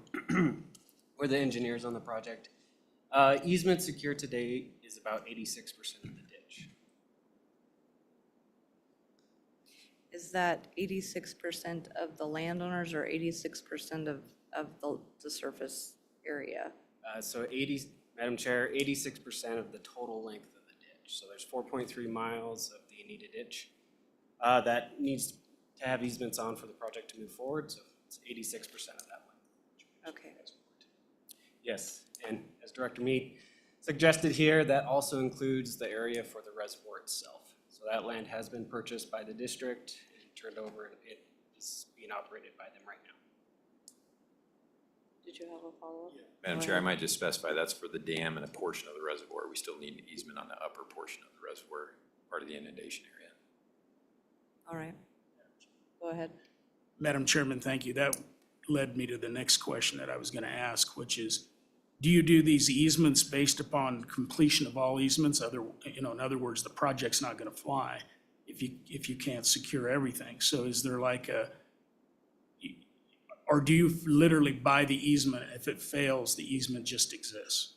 We're the engineers on the project. Easement secured to date is about 86% of the ditch. Is that 86% of the landowners or 86% of the surface area? So 80, Madam Chair, 86% of the total length of the ditch. So there's 4.3 miles of the Anita ditch that needs to have easements on for the project to move forward. So it's 86% of that length. Okay. Yes, and as Director Mead suggested here, that also includes the area for the reservoir itself. So that land has been purchased by the district and turned over, and it is being operated by them right now. Did you have a follow-up? Madam Chair, I might just specify that's for the dam and a portion of the reservoir. We still need an easement on the upper portion of the reservoir, part of the inundation area. All right. Go ahead. Madam Chairman, thank you. That led me to the next question that I was going to ask, which is, do you do these easements based upon completion of all easements? In other words, the project's not going to fly if you can't secure everything. So is there like or do you literally buy the easement? If it fails, the easement just exists?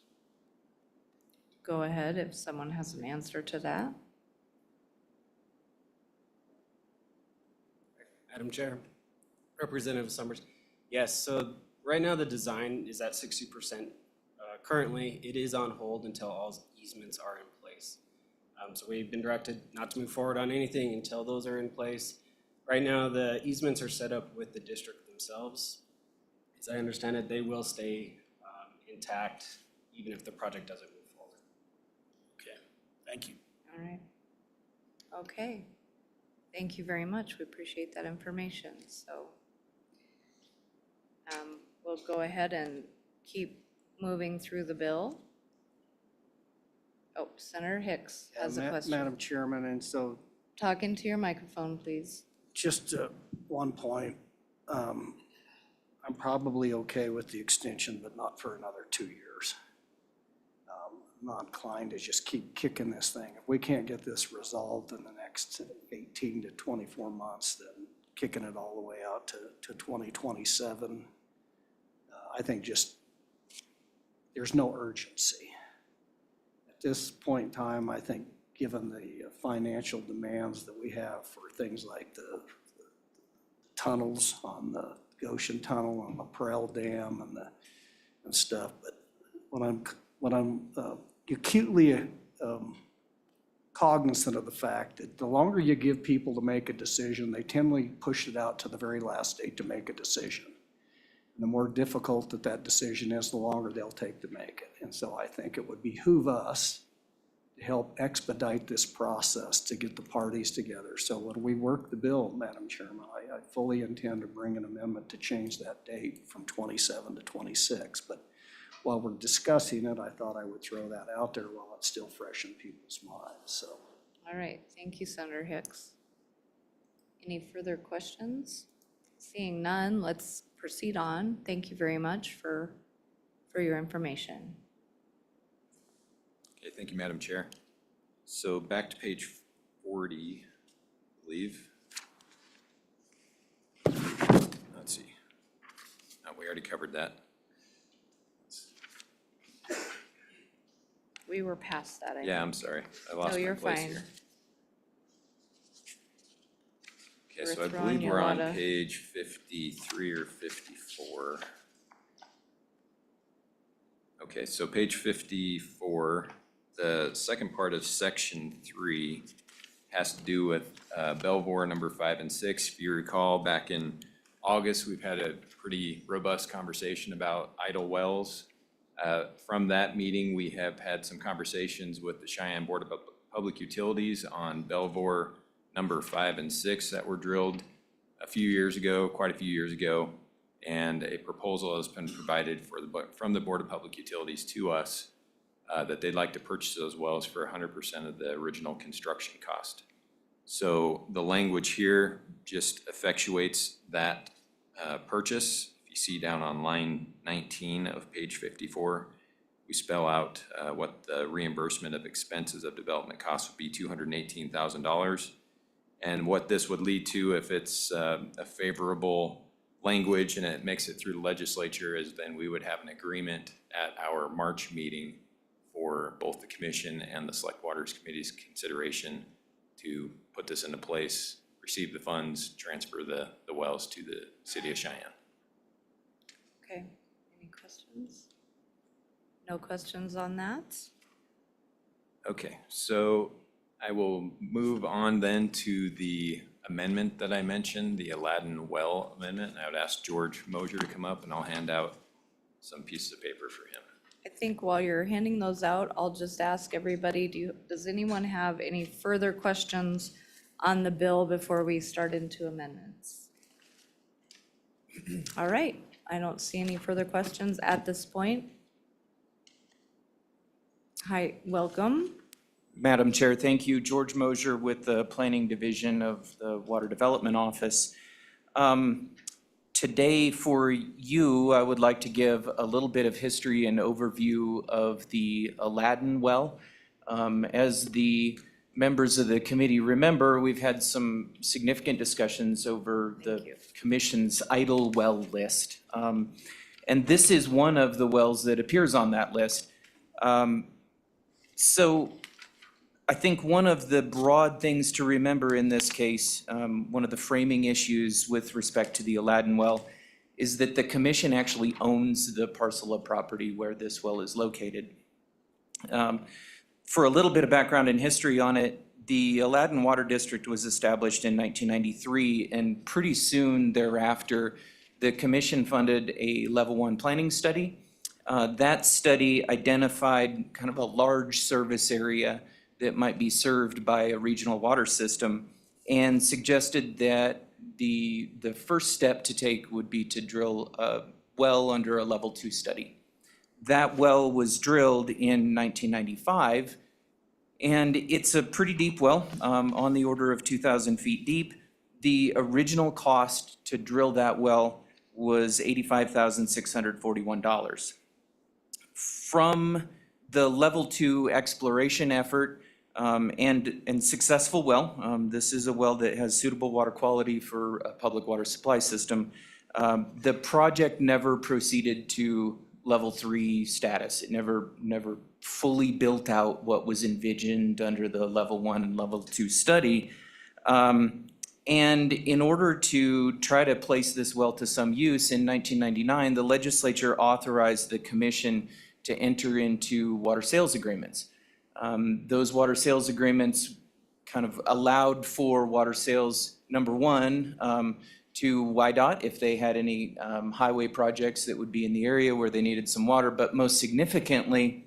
Go ahead if someone has an answer to that. Madam Chair, Representative Summers. Yes, so right now the design is at 60%. Currently, it is on hold until all easements are in place. So we've been directed not to move forward on anything until those are in place. Right now, the easements are set up with the district themselves. As I understand it, they will stay intact even if the project doesn't move forward. Okay, thank you. All right. Okay. Thank you very much. We appreciate that information. So we'll go ahead and keep moving through the bill. Oh, Senator Hicks has a question. Madam Chairman, and so Talk into your microphone, please. just one point, I'm probably okay with the extension, but not for another 2 years. I'm not inclined to just keep kicking this thing. If we can't get this resolved in the next 18 to 24 months, then kicking it all the way out to 2027, I think just, there's no urgency. At this point in time, I think, given the financial demands that we have for things like the tunnels on the Goshen Tunnel, on the Perel Dam and stuff, but when I'm acutely cognizant of the fact that the longer you give people to make a decision, they tend to push it out to the very last day to make a decision. And the more difficult that decision is, the longer they'll take to make it. And so I think it would behoove us to help expedite this process to get the parties together. So when we work the bill, Madam Chairman, I fully intend to bring an amendment to change that date from 27 to 26. But while we're discussing it, I thought I would throw that out there while it's still fresh in people's minds, so. All right. Thank you, Senator Hicks. Any further questions? Seeing none, let's proceed on. Thank you very much for your information. Okay, thank you, Madam Chair. So back to page 40, I believe. Let's see. Oh, we already covered that. We were past that, I Yeah, think. I'm sorry. I lost No, my you're place fine. here. Okay, We're so I throwing believe you we're a on lot of- page 53 or 54. Okay, so page 54, the second part of section 3 has to do with Belvoir number 5 and 6. If you recall, back in August, we've had a pretty robust conversation about idle wells. From that meeting, we have had some conversations with the Cheyenne Board of Public Utilities on Belvoir number 5 and 6 that were drilled a few years ago, quite a few years ago. And a proposal has been provided from the Board of Public Utilities to us that they'd like to purchase those wells for 100% of the original construction cost. So the language here just effectuates that purchase. If you see down on line 19 of page 54, we spell out what the reimbursement of expenses of development costs would be, $218,000. And what this would lead to if it's a favorable language and it makes it through the legislature is then we would have an agreement at our March meeting for both the commission and the Select Waters Committee's consideration to put this into place, receive the funds, transfer the wells to the city of Cheyenne. Okay, any questions? No questions on that? Okay, so I will move on then to the amendment that I mentioned, the Aladdin well amendment. I would ask George Mosier to come up and I'll hand out some pieces of paper for him. I think while you're handing those out, I'll just ask everybody, does anyone have any further questions on the bill before we start into amendments? All right, I don't see any further questions at this point. Hi, welcome. Madam Chair, thank you. George Mosier with the Planning Division of the Water Development Office. Today for you, I would like to give a little bit of history and overview of the Aladdin well. As the members of the committee remember, we've had some significant discussions over the commission's idle well list. And this is one of the wells that appears on that list. So I think one of the broad things to remember in this case, one of the framing issues with respect to the Aladdin well, is that the commission actually owns the parcel of property where this well is located. For a little bit of background and history on it, the Aladdin Water District was established in 1993, and pretty soon thereafter, the commission funded a level 1 planning study. That study identified kind of a large service area that might be served by a regional water system and suggested that the first step to take would be to drill a well under a level 2 study. That well was drilled in 1995, and it's a pretty deep well, on the order of 2,000 feet deep. The original cost to drill that well was $85,641. From the level 2 exploration effort and successful well, this is a well that has suitable water quality for a public water supply system. The project never proceeded to level 3 status. It never fully built out what was envisioned under the level 1 and level 2 study. And in order to try to place this well to some use, in 1999, the legislature authorized the commission to enter into water sales agreements. Those water sales agreements kind of allowed for water sales, number one, to YDOT if they had any highway projects that would be in the area where they needed some water, but most significantly,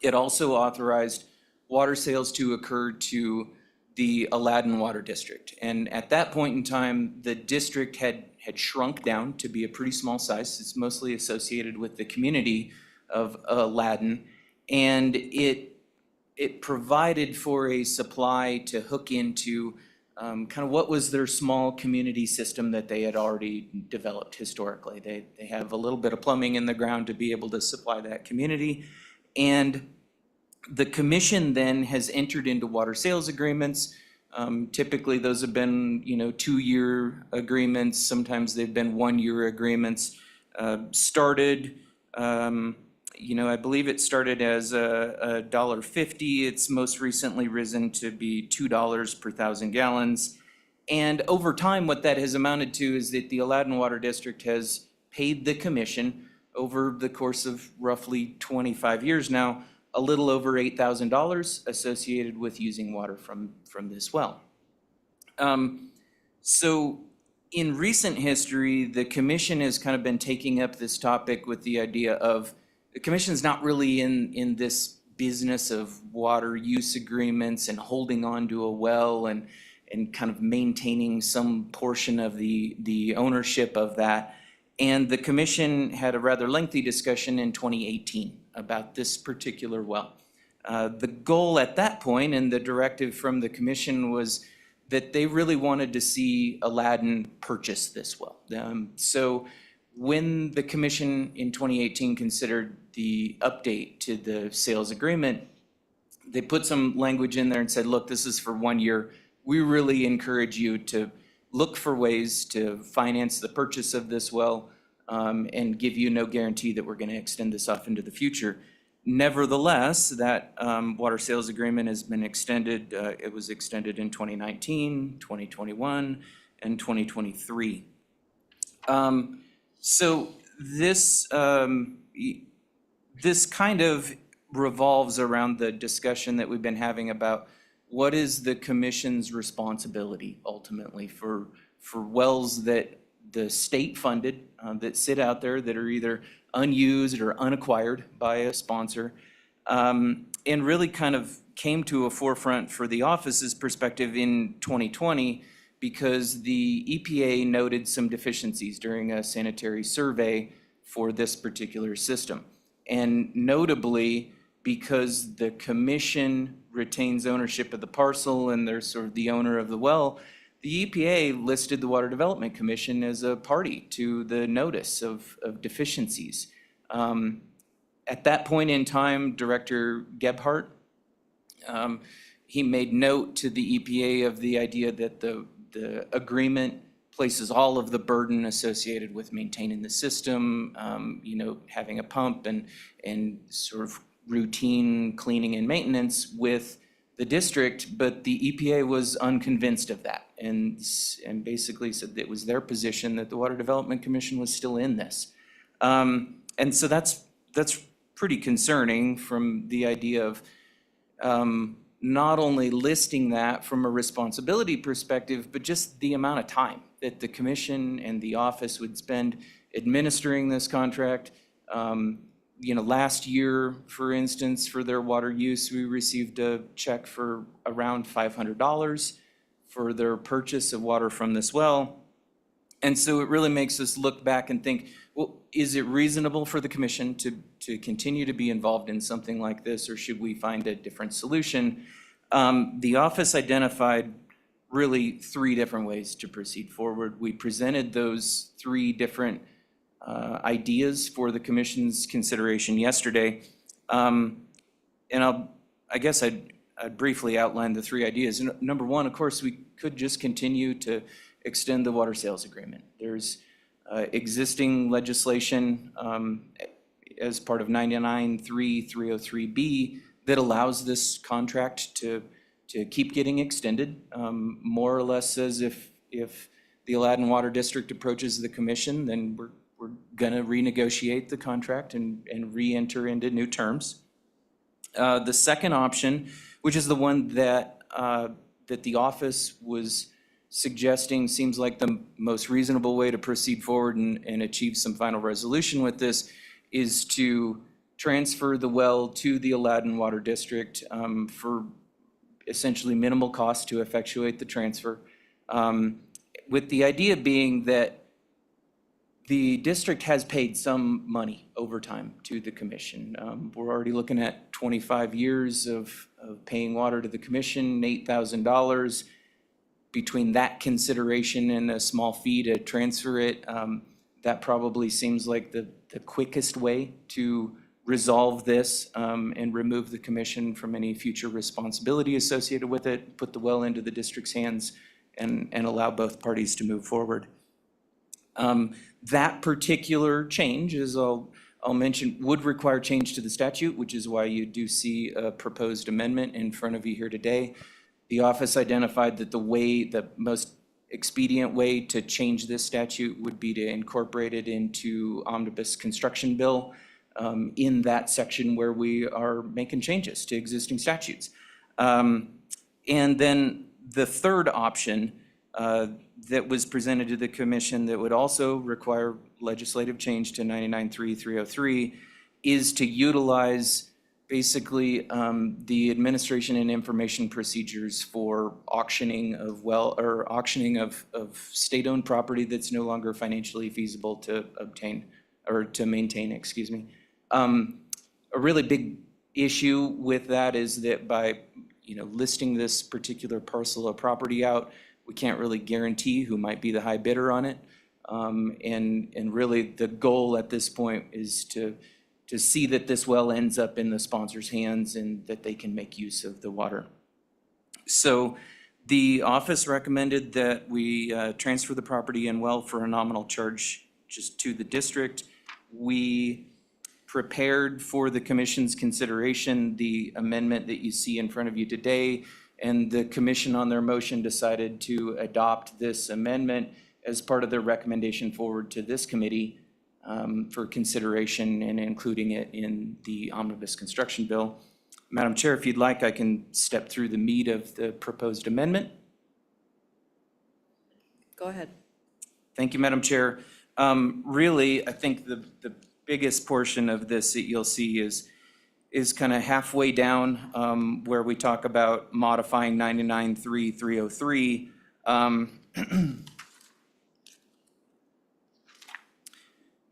it also authorized water sales to occur to the Aladdin Water District. And at that point in time, the district had shrunk down to be a pretty small size. It's mostly associated with the community of Aladdin, and it provided for a supply to hook into kind of what was their small community system that they had already developed historically. They have a little bit of plumbing in the ground to be able to supply that community. And the commission then has entered into water sales agreements. Typically those have been, 2-year agreements. Sometimes they've been 1-year agreements. I believe it started as a $1.50. It's most recently risen to be $2 per 1,000 gallons. And over time, what that has amounted to is that the Aladdin Water District has paid the commission over the course of roughly 25 years now, a little over $8,000 associated with using water from this well. So in recent history, the commission has kind of been taking up this topic with the idea of the commission's not really in this business of water use agreements and holding on to a well and kind of maintaining some portion of the ownership of that. And the commission had a rather lengthy discussion in 2018 about this particular well. The goal at that point and the directive from the commission was that they really wanted to see Aladdin purchase this well. So when the commission in 2018 considered the update to the sales agreement, they put some language in there and said, look, this is for 1 year. We really encourage you to look for ways to finance the purchase of this well and give you no guarantee that we're going to extend this off into the future. Nevertheless, that water sales agreement has been extended. It was extended in 2019, 2021, and 2023. So this this kind of revolves around the discussion that we've been having about what is the commission's responsibility ultimately for wells that the state funded, that sit out there that are either unused or unacquired by a sponsor, and really kind of came to a forefront for the office's perspective in 2020 because the EPA noted some deficiencies during a sanitary survey for this particular system. And notably, because the commission retains ownership of the parcel and they're sort of the owner of the well, the EPA listed the Water Development Commission as a party to the notice of deficiencies. At that point in time, Director Gebhardt, he made note to the EPA of the idea that the agreement places all of the burden associated with maintaining the system, having a pump and sort of routine cleaning and maintenance with the district, but the EPA was unconvinced of that and basically said that it was their position that the Water Development Commission was still in this. And so that's pretty concerning from the idea of not only listing that from a responsibility perspective, but just the amount of time that the commission and the office would spend administering this contract. Last year, for instance, for their water use, we received a check for around $500 for their purchase of water from this well. And so it really makes us look back and think, well, is it reasonable for the commission to continue to be involved in something like this, or should we find a different solution? The office identified really 3 different ways to proceed forward. We presented those 3 different ideas for the commission's consideration yesterday. And I guess I'd briefly outline the 3 ideas. Number 1, of course, we could just continue to extend the water sales agreement. There's existing legislation as part of 99.3.303B that allows this contract to keep getting extended, more or less says if the Aladdin Water District approaches the commission, then we're gonna renegotiate the contract and re-enter into new terms. The second option, which is the one that the office was suggesting seems like the most reasonable way to proceed forward and achieve some final resolution with this, is to transfer the well to the Aladdin Water District for essentially minimal cost to effectuate the transfer, with the idea being that the district has paid some money over time to the commission. We're already looking at 25 years of paying water to the commission, $8,000. Between that consideration and a small fee to transfer it, that probably seems like the quickest way to resolve this and remove the commission from any future responsibility associated with it, put the well into the district's hands, and allow both parties to move forward. That particular change, as I'll mention, would require change to the statute, which is why you do see a proposed amendment in front of you here today. The office identified that the most expedient way to change this statute would be to incorporate it into Omnibus construction bill in that section where we are making changes to existing statutes. And then the third option that was presented to the commission that would also require legislative change to 99.3.303 is to utilize basically the administration and information procedures for auctioning of state-owned property that's no longer financially feasible to obtain or to maintain, excuse me. A really big issue with that is that by listing this particular parcel of property out, we can't really guarantee who might be the high bidder on it. And really the goal at this point is to see that this well ends up in the sponsor's hands and that they can make use of the water. So the office recommended that we transfer the property and well for a nominal charge just to the district. We prepared for the commission's consideration the amendment that you see in front of you today, and the commission on their motion decided to adopt this amendment as part of their recommendation forward to this committee for consideration and including it in the omnibus construction bill. Madam Chair, if you'd like, I can step through the meat of the proposed amendment. Go ahead. Thank you, Madam Chair. Really, I think the biggest portion of this that you'll see is kind of halfway down where we talk about modifying 99.3.303.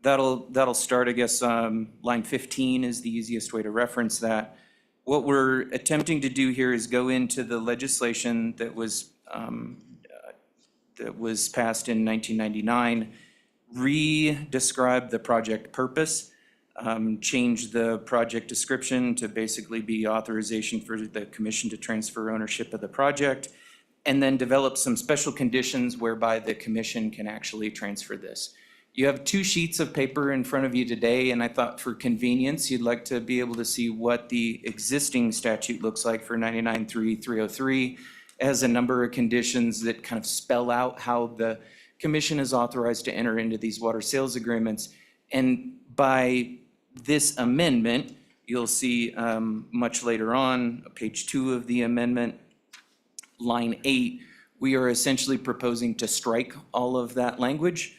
That'll start, I guess, line 15 is the easiest way to reference that. What we're attempting to do here is go into the legislation that was passed in 1999, re-describe the project purpose, change the project description to basically be authorization for the commission to transfer ownership of the project, and then develop some special conditions whereby the commission can actually transfer this. You have 2 sheets of paper in front of you today, and I thought for convenience, you'd like to be able to see what the existing statute looks like for 99.3.303. It has a number of conditions that kind of spell out how the commission is authorized to enter into these water sales agreements. And by this amendment, you'll see much later on, page 2 of the amendment, line 8, we are essentially proposing to strike all of that language.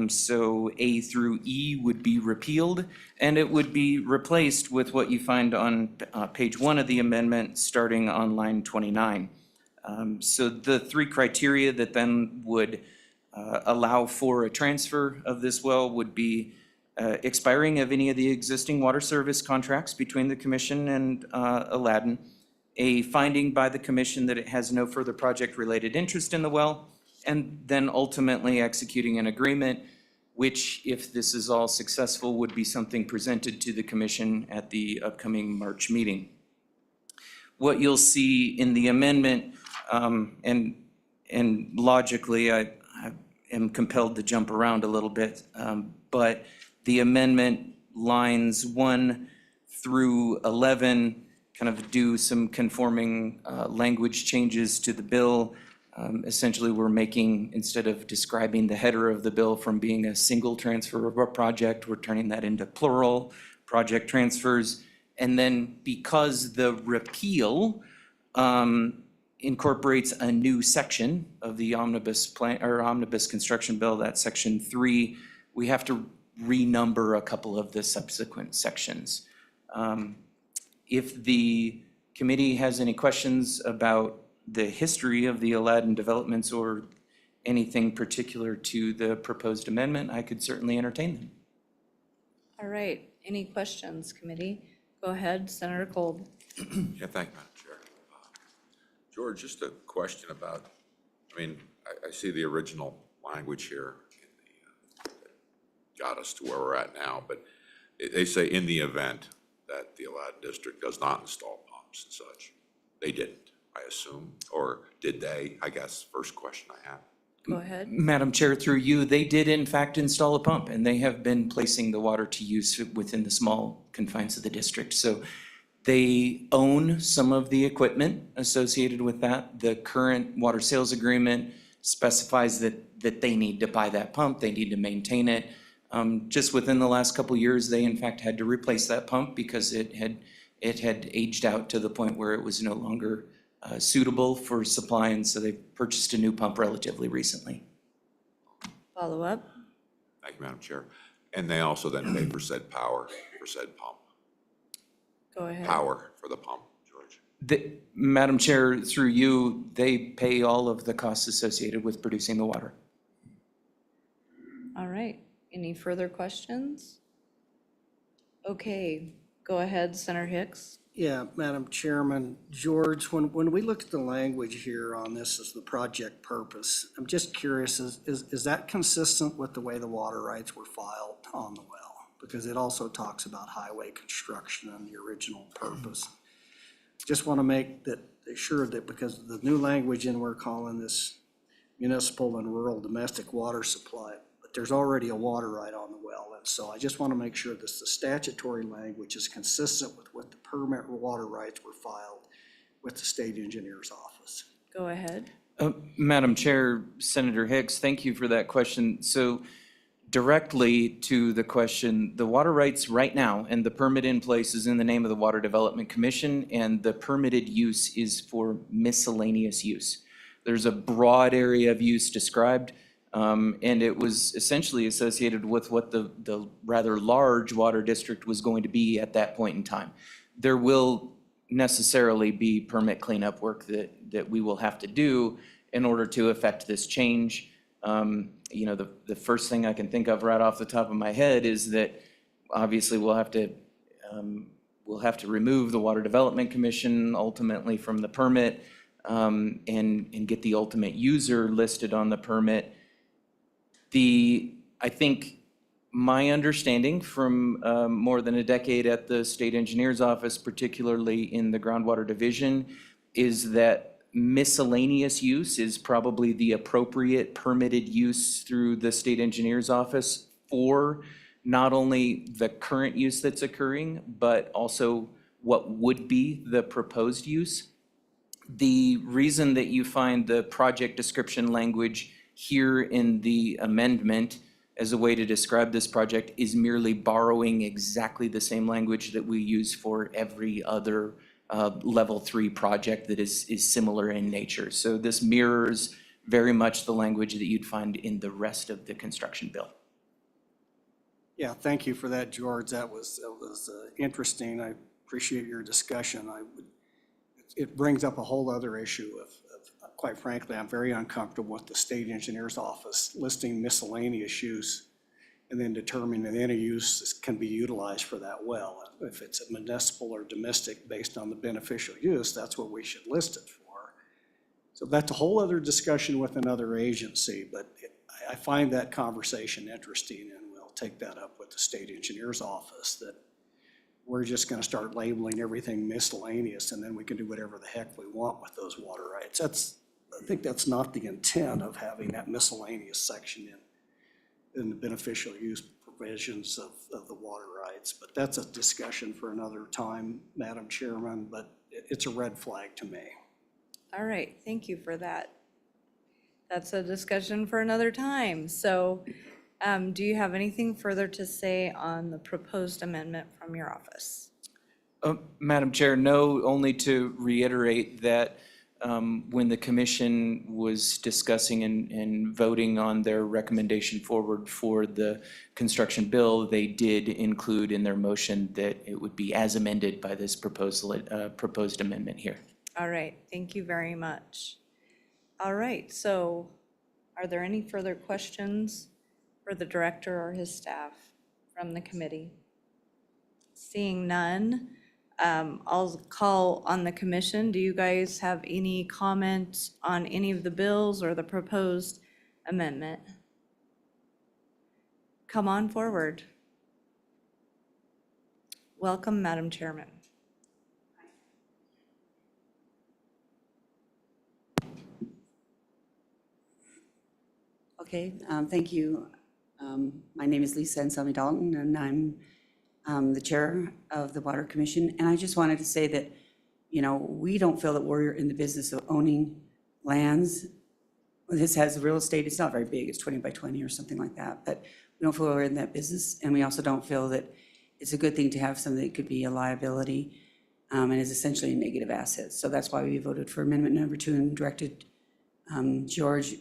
So A through E would be repealed, and it would be replaced with what you find on page 1 of the amendment, starting on line 29. So the 3 criteria that then would allow for a transfer of this well would be expiring of any of the existing water service contracts between the commission and Aladdin, a finding by the commission that it has no further project-related interest in the well, and then ultimately executing an agreement, which, if this is all successful, would be something presented to the commission at the upcoming March meeting. What you'll see in the amendment, and logically, I am compelled to jump around a little bit, but the amendment lines 1 through 11 kind of do some conforming language changes to the bill. Essentially, we're making, instead of describing the header of the bill from being a single transfer of a project, we're turning that into plural project transfers. And then because the repeal incorporates a new section of the omnibus plan or omnibus construction bill, that's section 3, we have to renumber a couple of the subsequent sections. If the committee has any questions about the history of the Aladdin developments or anything particular to the proposed amendment, I could certainly entertain them. All right, any questions, committee? Go ahead, Senator Kolb. Yeah, thank you, Madam Chair. George, just a question about, I mean, I see the original language here in the, that got us to where we're at now, but they say in the event that the Aladdin district does not install pumps and such. They didn't, I assume, or did they? I guess first question I have. Go ahead. Madam Chair, through you, they did in fact install a pump, and they have been placing the water to use within the small confines of the district. So they own some of the equipment associated with that. The current water sales agreement specifies that they need to buy that pump, they need to maintain it. Just within the last couple of years, they in fact had to replace that pump because it had aged out to the point where it was no longer suitable for supply, and so they purchased a new pump relatively recently. Follow up. Thank you, Madam Chair. And they also then pay for said power, for said pump. Go ahead. Power for the pump, George. Madam Chair, through you, they pay all of the costs associated with producing the water. All right, any further questions? Okay, go ahead, Senator Hicks. Yeah, Madam Chairman, George, when we look at the language here on this as the project purpose, I'm just curious, is that consistent with the way the water rights were filed on the well? Because it also talks about highway construction and the original purpose. Just want to make that sure that, because the new language in, we're calling this municipal and rural domestic water supply, but but there's already a water right on the well. And so I just want to make sure that the statutory language is consistent with what the permit water rights were filed with the state engineer's office. Go ahead. Madam Chair, Senator Hicks, thank you for that question. So directly to the question, the water rights right now and the permit in place is in the name of the Water Development Commission, and the permitted use is for miscellaneous use. There's a broad area of use described, and it was essentially associated with what the rather large water district was going to be at that point in time. There will necessarily be permit cleanup work that we will have to do in order to effect this change. You know, the first thing I can think of right off the top of my head is that obviously we'll have to remove the Water Development Commission ultimately from the permit, and get the ultimate user listed on the permit. I think my understanding from more than a decade at the state engineer's office, particularly in the groundwater division, is that miscellaneous use is probably the appropriate permitted use through the state engineer's office for not only the current use that's occurring, but also what would be the proposed use. The reason that you find the project description language here in the amendment as a way to describe this project is merely borrowing exactly the same language that we use for every other level 3 project that is similar in nature. So this mirrors very much the language that you'd find in the rest of the construction bill. Yeah, thank you for that, George. That was interesting. I appreciate your discussion. It brings up a whole other issue of quite frankly, I'm very uncomfortable with the state engineer's office listing miscellaneous use and then determining that any use can be utilized for that well. If it's a municipal or domestic based on the beneficial use, that's what we should list it for. So that's a whole other discussion with another agency, but I find that conversation interesting, and we'll take that up with the state engineer's office, that we're just going to start labeling everything miscellaneous and then we can do whatever the heck we want with those water rights. I think that's not the intent of having that miscellaneous section in the beneficial use provisions of the water rights. But that's a discussion for another time, Madam Chairman, but it's a red flag to me. All right, thank you for that. That's a discussion for another time. So do you have anything further to say on the proposed amendment from your office? Madam Chair, no, only to reiterate that when the commission was discussing and voting on their recommendation forward for the construction bill, they did include in their motion that it would be as amended by this proposed amendment here. All right, thank you very much. All right, so are there any further questions for the director or his staff from the committee? Seeing none, I'll call on the commission. Do you guys have any comments on any of the bills or the proposed amendment? Come on forward. Welcome, Madam Chairman. Okay, thank you. My name is Lisa Anselmi Dalton, and I'm the chair of the Water Commission. And I just wanted to say that, you know, we don't feel that we're in the business of owning lands. This has real estate, it's not very big, it's 20 by 20 or something like that, but we don't feel we're in that business. And we also don't feel that it's a good thing to have something that could be a liability and is essentially a negative asset. So that's why we voted for amendment number 2 and directed George.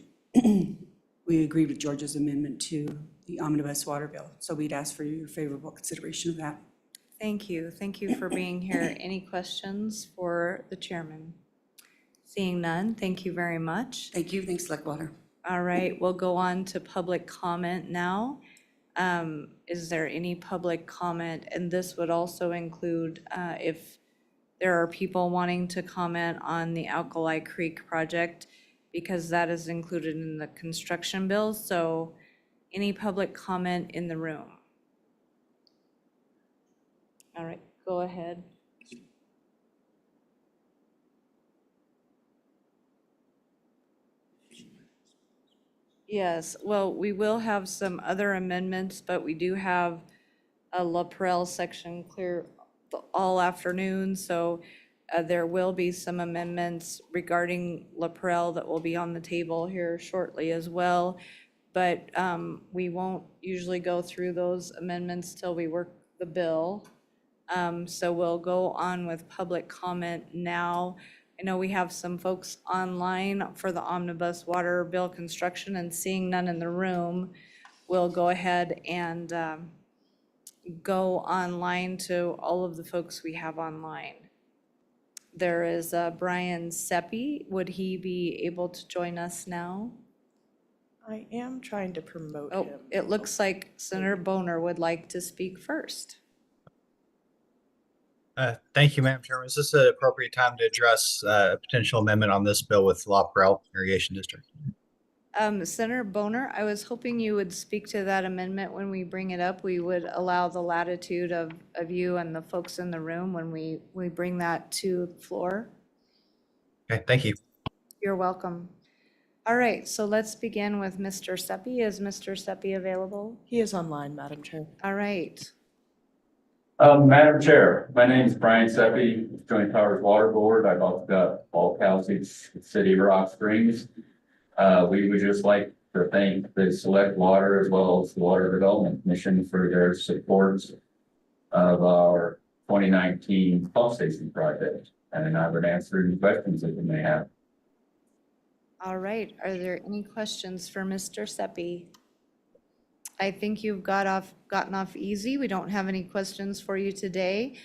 We agreed with George's amendment to the Omnibus water bill. So we'd ask for your favorable consideration of that. Thank you. Thank you for being here. Any questions for the chairman? Seeing none, thank you very much. Thank you. Thanks, Select Water. All right, we'll go on to public comment now. Is there any public comment? And this would also include if there are people wanting to comment on the Alkali Creek project, because that is included in the construction bill. So any public comment in the room? All right, go ahead. Yes, well, we will have some other amendments, but we do have a La Perelle section clear all afternoon, so there will be some amendments regarding La Perelle that will be on the table here shortly as well. But we won't usually go through those amendments till we work the bill. So we'll go on with public comment now. I know we have some folks online for the omnibus water bill construction, and seeing none in the room, we'll go ahead and go online to all of the folks we have online. There is Brian Seppi. Would he be able to join us now? I am trying to promote Oh, him. it looks like Senator Boner would like to speak first. Thank you, Madam Chairman. Is this an appropriate time to address a potential amendment on this bill with La Perelle Irrigation District? Senator Boner, I was hoping you would speak to that amendment when we bring it up. We would allow the latitude of you and the folks in the room when we bring that to the floor. Okay, thank you. You're welcome. All right, so let's begin with Mr. Seppi. Is Mr. Seppi available? He is online, Madam Chair. All right. Madam Chair, my name is Brian Seppi, Joint Powers Water Board. I've also got bulk housing, City of Rock Springs. We would just like to thank the Select Water as well as the Water Development Commission for their support of our 2019 pump station project. And I would answer any questions that you may have. All right, are there any questions for Mr. Seppi? I think you've gotten off easy. We don't have any questions for you today.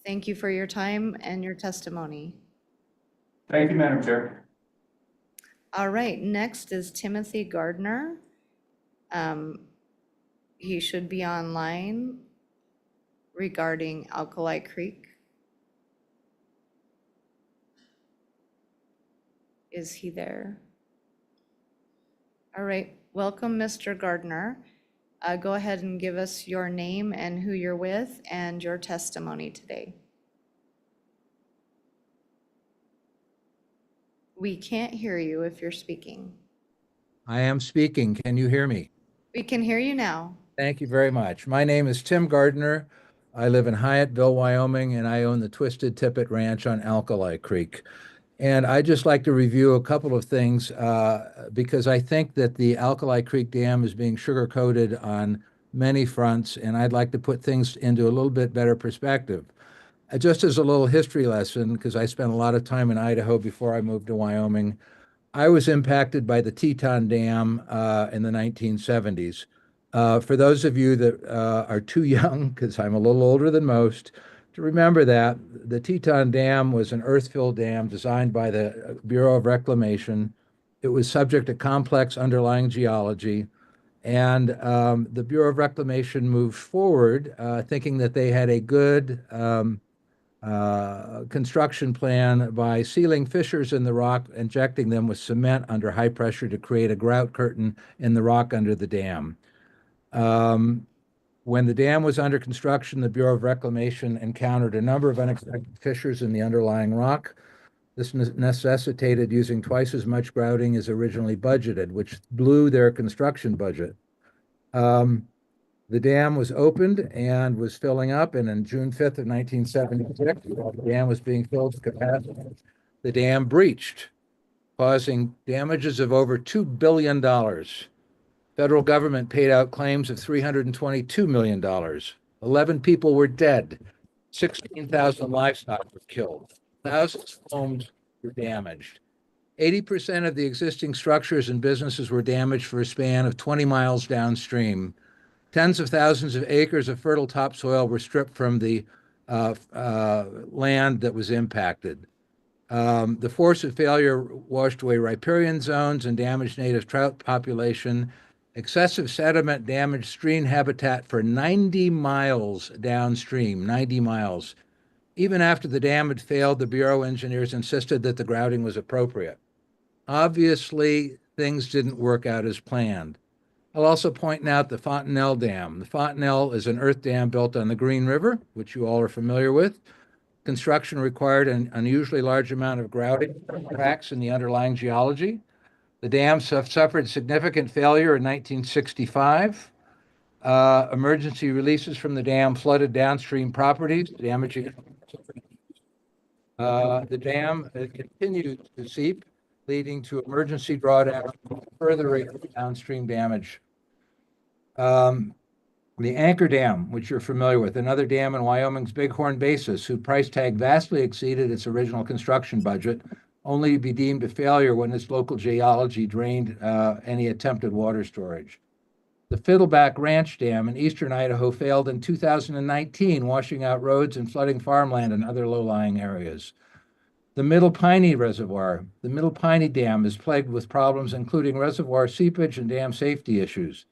Thank you for your time and your testimony. Thank you, Madam Chair. All right, next is Timothy Gardner. He should be online regarding Alkali Creek. Is he there? All right, welcome, Mr. Gardner. Go ahead and give us your name and who you're with and your testimony today. We can't hear you if you're speaking. I am speaking. Can you hear me? We can hear you now. Thank you very much. My name is Tim Gardner. I live in Hyattville, Wyoming, and I own the Twisted Tippet Ranch on Alkali Creek. And I'd just like to review a couple of things because I think that the Alkali Creek Dam is being sugar-coated on many fronts, and I'd like to put things into a little bit better perspective. Just as a little history lesson, because I spent a lot of time in Idaho before I moved to Wyoming, I was impacted by the Teton Dam in the 1970s. For those of you that are too young, because I'm a little older than most, to remember that the Teton Dam was an earth-filled dam designed by the Bureau of Reclamation. It was subject to complex underlying geology, and the Bureau of Reclamation moved forward thinking that they had a good construction plan by sealing fissures in the rock, injecting them with cement under high pressure to create a grout curtain in the rock under the dam. When the dam was under construction, the Bureau of Reclamation encountered a number of unexpected fissures in the underlying rock. This necessitated using twice as much grouting as originally budgeted, which blew their construction budget. The dam was opened and was filling up, and on June 5th of 1976, while the dam was being filled to capacity, the dam breached, causing damages of over $2 billion. Federal government paid out claims of $322 million. 11 people were dead. 16,000 livestock were killed. Thousands of homes were damaged. 80% of the existing structures and businesses were damaged for a span of 20 miles downstream. Tens of thousands of acres of fertile topsoil were stripped from the land that was impacted. The force of failure washed away riparian zones and damaged native trout population. Excessive sediment damaged stream habitat for 90 miles downstream, 90 miles. Even after the dam had failed, the Bureau engineers insisted that the grouting was appropriate. Obviously, things didn't work out as planned. I'll also point out the Fontenelle Dam. The Fontenelle is an earth dam built on the Green River, which you all are familiar with. Construction required an unusually large amount of grouting cracks in the underlying geology. The dams have suffered significant failure in 1965. Emergency releases from the dam flooded downstream properties, damaging. The dam continued to seep, leading to emergency drawdown, further downstream damage. The Anchor Dam, which you're familiar with, another dam in Wyoming's Bighorn Basin, whose price tag vastly exceeded its original construction budget, only to be deemed a failure when its local geology drained any attempted water storage. The Fiddleback Ranch Dam in eastern Idaho failed in 2019, washing out roads and flooding farmland and other low-lying areas. The Middle Piney Reservoir, the Middle Piney Dam, is plagued with problems including reservoir seepage and dam safety issues.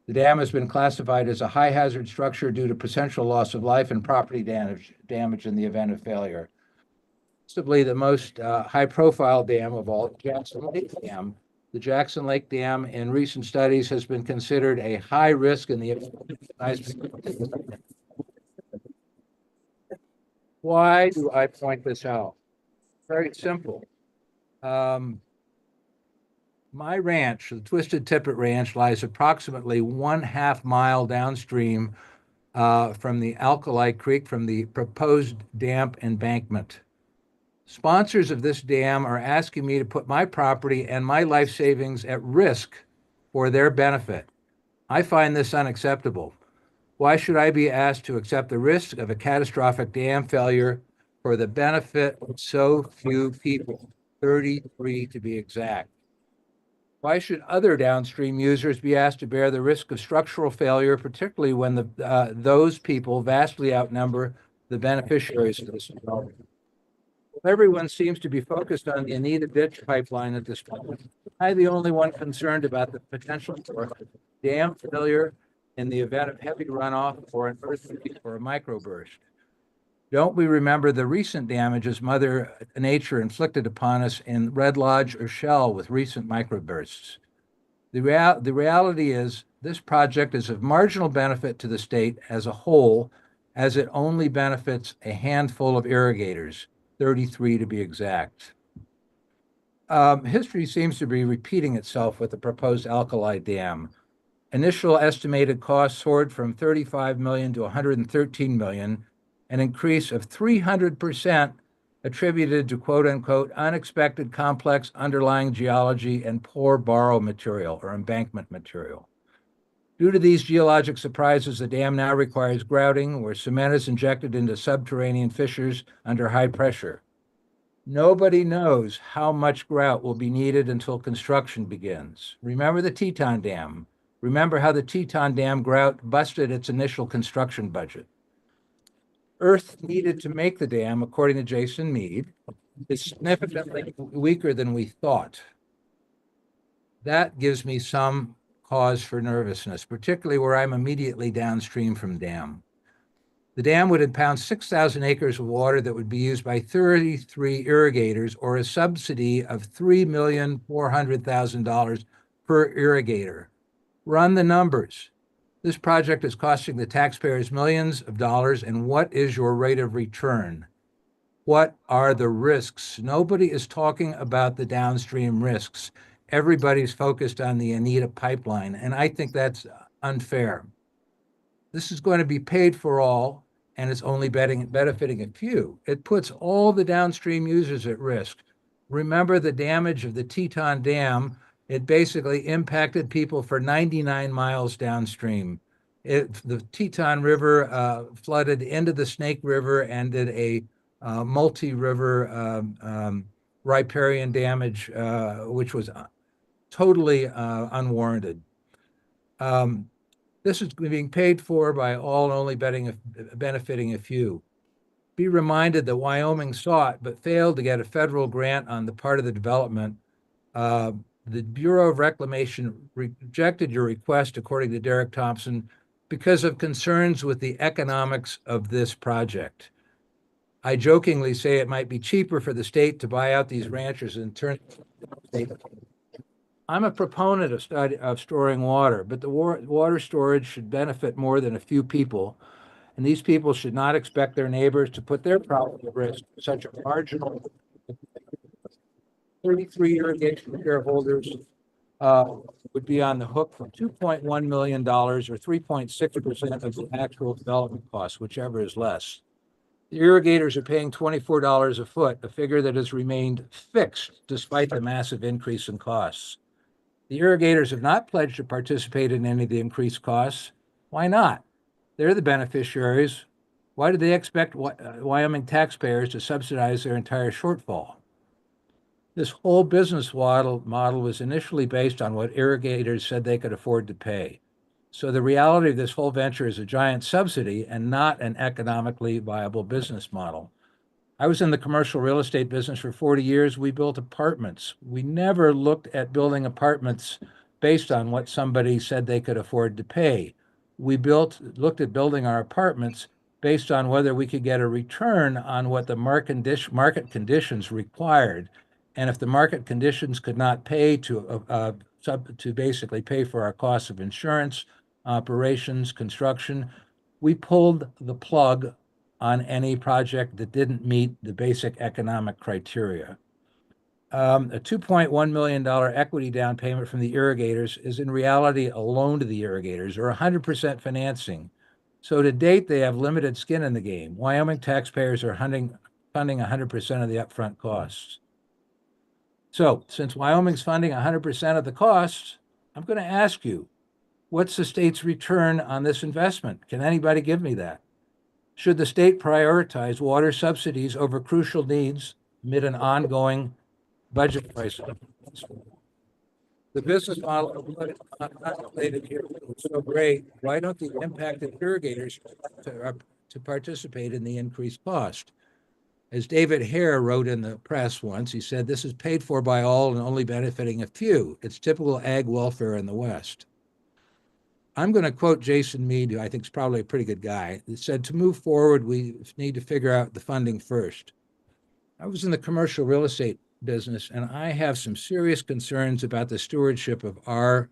The dam has been classified as a high-hazard structure due to potential loss of life and property damage in the event of failure. Possibly the most high-profile dam of all, Jackson Lake Dam. The Jackson Lake Dam, in recent studies, has been considered a high risk in the event of. Why do I point this out? Very simple. My ranch, the Twisted Tippet Ranch, lies approximately 1/2 mile downstream from the Alkali Creek, from the proposed dam embankment. Sponsors of this dam are asking me to put my property and my life savings at risk for their benefit. I find this unacceptable. Why should I be asked to accept the risk of a catastrophic dam failure for the benefit of so few people, 33 to be exact? Why should other downstream users be asked to bear the risk of structural failure, particularly when those people vastly outnumber the beneficiaries of this development? Everyone seems to be focused on the Anita Ditch pipeline at this point. I'm the only one concerned about the potential for dam failure in the event of heavy runoff or an earthquake or a microburst. Don't we remember the recent damages Mother Nature inflicted upon us in Red Lodge or Shell with recent microbursts? The reality is this project is of marginal benefit to the state as a whole, as it only benefits a handful of irrigators, 33 to be exact. History seems to be repeating itself with the proposed Alkali Dam. Initial estimated costs soared from $35 million to $113 million, an increase of 300% attributed to quote-unquote unexpected complex underlying geology and poor borrow material or embankment material. Due to these geologic surprises, the dam now requires grouting, where cement is injected into subterranean fissures under high pressure. Nobody knows how much grout will be needed until construction begins. Remember the Teton Dam. Remember how the Teton Dam grout busted its initial construction budget. Earth needed to make the dam, according to Jason Mead, is significantly weaker than we thought. That gives me some cause for nervousness, particularly where I'm immediately downstream from dam. The dam would impound 6,000 acres of water that would be used by 33 irrigators, or a subsidy of $3,400,000 per irrigator. Run the numbers. This project is costing the taxpayers millions of dollars, and what is your rate of return? What are the risks? Nobody is talking about the downstream risks. Everybody's focused on the Anita pipeline, and I think that's unfair. This is going to be paid for all, and it's only benefiting a few. It puts all the downstream users at risk. Remember the damage of the Teton Dam. It basically impacted people for 99 miles downstream. The Teton River flooded into the Snake River and did a multi-river riparian damage, which was totally unwarranted. This is being paid for by all, only benefiting a few. Be reminded that Wyoming sought but failed to get a federal grant on the part of the development. The Bureau of Reclamation rejected your request, according to Derek Thompson, because of concerns with the economics of this project. I jokingly say it might be cheaper for the state to buy out these ranchers and turn. I'm a proponent of storing water, but the water storage should benefit more than a few people, and these people should not expect their neighbors to put their property at risk for such a marginal. 33 irrigation shareholders would be on the hook for $2.1 million or 3.6% of the actual development cost, whichever is less. The irrigators are paying $24 a foot, a figure that has remained fixed despite the massive increase in costs. The irrigators have not pledged to participate in any of the increased costs. Why not? They're the beneficiaries. Why do they expect Wyoming taxpayers to subsidize their entire shortfall? This whole business model was initially based on what irrigators said they could afford to pay. So the reality of this whole venture is a giant subsidy and not an economically viable business model. I was in the commercial real estate business for 40 years. We built apartments. We never looked at building apartments based on what somebody said they could afford to pay. We looked at building our apartments based on whether we could get a return on what the market conditions required. And if the market conditions could not pay to basically pay for our costs of insurance, operations, construction, we pulled the plug on any project that didn't meet the basic economic criteria. A $2.1 million equity down payment from the irrigators is in reality a loan to the irrigators or 100% financing. So to date, they have limited skin in the game. Wyoming taxpayers are funding 100% of the upfront costs. So since Wyoming's funding 100% of the costs, I'm going to ask you, what's the state's return on this investment? Can anybody give me that? Should the state prioritize water subsidies over crucial needs amid an ongoing budget crisis? The business model of what is contemplated here is so great. Why don't the impacted irrigators to participate in the increased cost? As David Hare wrote in the press once, he said, "This is paid for by all and only benefiting a few. It's typical ag welfare in the West." I'm going to quote Jason Mead, who I think is probably a pretty good guy. He said, "To move forward, we need to figure out the funding first." I was in the commercial real estate business, and I have some serious concerns about the stewardship of our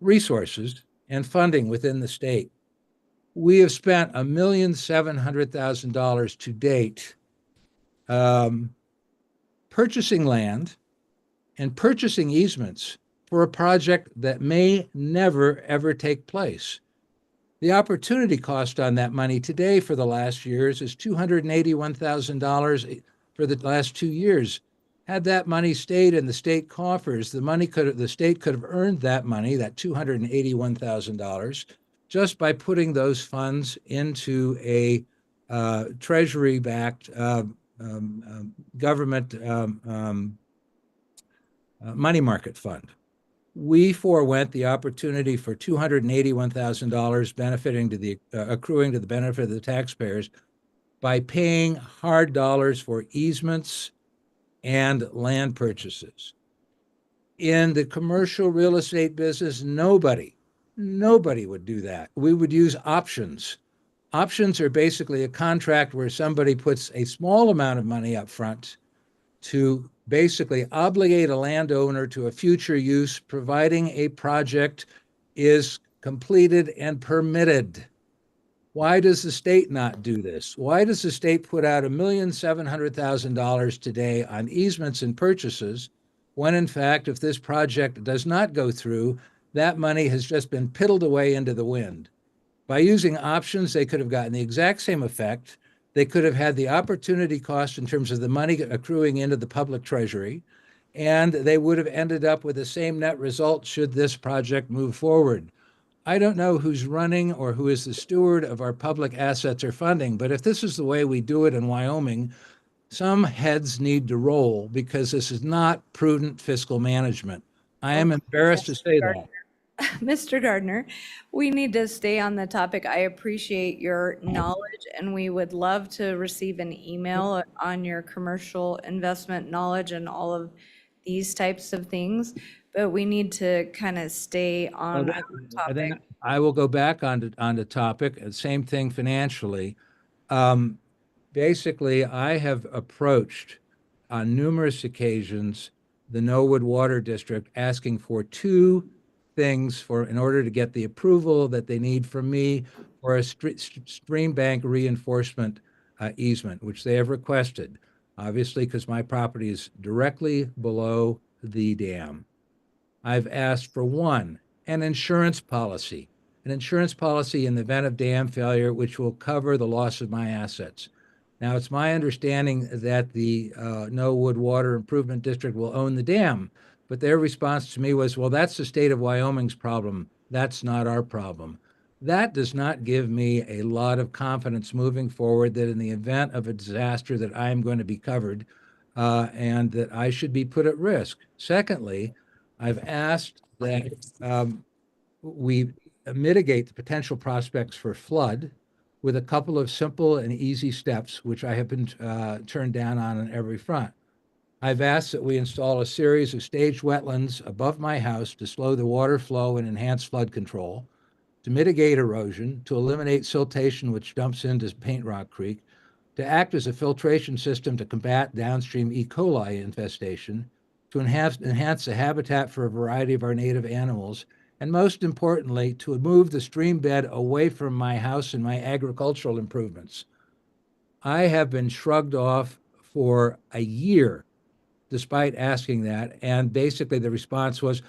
resources and funding within the state. We have spent $1,700,000 to date purchasing land and purchasing easements for a project that may never, ever take place. The opportunity cost on that money today for the last years is $281,000 for the last 2 years. Had that money stayed in the state coffers, the state could have earned that money, that $281,000, just by putting those funds into a treasury-backed government money market fund. We forewent the opportunity for $281,000 accruing to the benefit of the taxpayers by paying hard dollars for easements and land purchases. In the commercial real estate business, nobody would do that. We would use options. Options are basically a contract where somebody puts a small amount of money up front to basically obligate a landowner to a future use, providing a project is completed and permitted. Why does the state not do this? Why does the state put out $1,700,000 today on easements and purchases when, in fact, if this project does not go through, that money has just been piddled away into the wind? By using options, they could have gotten the exact same effect. They could have had the opportunity cost in terms of the money accruing into the public treasury, and they would have ended up with the same net result should this project move forward. I don't know who's running or who is the steward of our public assets or funding, but if this is the way we do it in Wyoming, some heads need to roll because this is not prudent fiscal management. I am embarrassed to say that. Mr. Gardner, we need to stay on the topic. I appreciate your knowledge, and we would love to receive an email on your commercial investment knowledge and all of these types of things, but we need to kind of stay on the topic. Then I will go back on the topic, same thing financially. Basically, I have approached on numerous occasions the Norwood Water District asking for two things in order to get the approval that they need from me for a stream bank reinforcement easement, which they have requested. obviously because my property is directly below the dam. I've asked for one, an insurance policy in the event of dam failure, which will cover the loss of my assets. Now, it's my understanding that the Norwood Water Improvement District will own the dam, but their response to me was, well, that's the state of Wyoming's problem. That's not our problem. That does not give me a lot of confidence moving forward that in the event of a disaster that I am going to be covered and that I should be put at risk. Secondly, I've asked that we mitigate the potential prospects for flood with a couple of simple and easy steps, which I have been turned down on every front. I've asked that we install a series of staged wetlands above my house to slow the water flow and enhance flood control, to mitigate erosion, to eliminate siltation, which dumps into Paint Rock Creek, to act as a filtration system to combat downstream E. coli infestation, to enhance the habitat for a variety of our native animals, and most importantly, to move the stream bed away from my house and my agricultural improvements. I have been shrugged off for a year despite asking that, and basically the response was,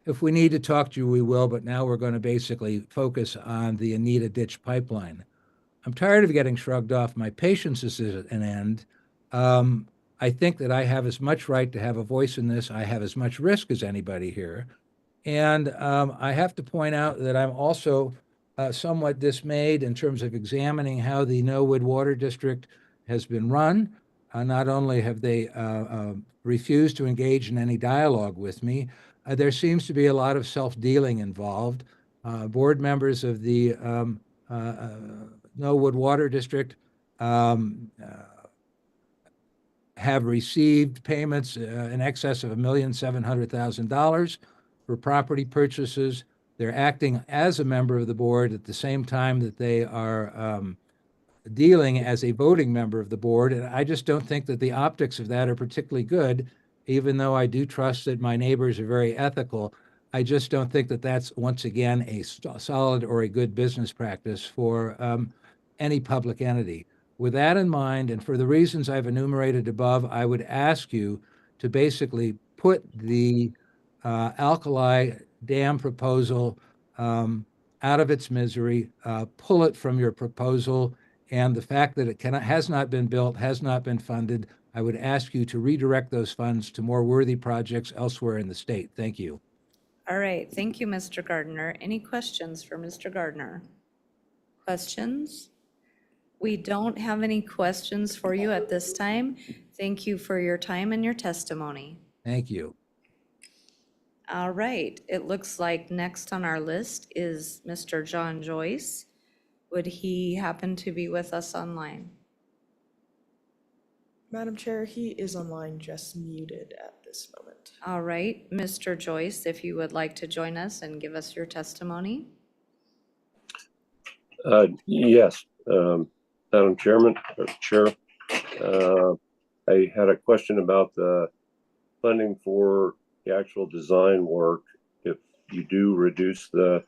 if we need to talk to you, we will, but now we're going to basically focus on the Anita Ditch pipeline. I'm tired of getting shrugged off. My patience is at an end. I think that I have as much right to have a voice in this. I have as much risk as anybody here. And I have to point out that I'm also somewhat dismayed in terms of examining how the Norwood Water District has been run. Not only have they refused to engage in any dialogue with me, there seems to be a lot of self-dealing involved. Board members of the Norwood Water District have received payments in excess of $1,700,000 for property purchases. They're acting as a member of the board at the same time that they are dealing as a voting member of the board. And I just don't think that the optics of that are particularly good, even though I do trust that my neighbors are very ethical. I just don't think that that's, once again, a solid or a good business practice for any public entity. With that in mind, and for the reasons I've enumerated above, I would ask you to basically put the alkali dam proposal out of its misery, pull it from your proposal, and the fact that it has not been built, has not been funded, I would ask you to redirect those funds to more worthy projects elsewhere in the state. Thank you. All right, thank you, Mr. Gardner. Any questions for Mr. Gardner? Questions? We don't have any questions for you at this time. Thank you for your time and your testimony. Thank you. All right, it looks like next on our list is Mr. John Joyce. Would he happen to be with us online? Madam Chair, he is online, just muted at this moment. All right, Mr. Joyce, if you would like to join us and give us your testimony. Yes, Madam Chairman, or Chair, I had a question about the funding for the actual design work. If you do reduce the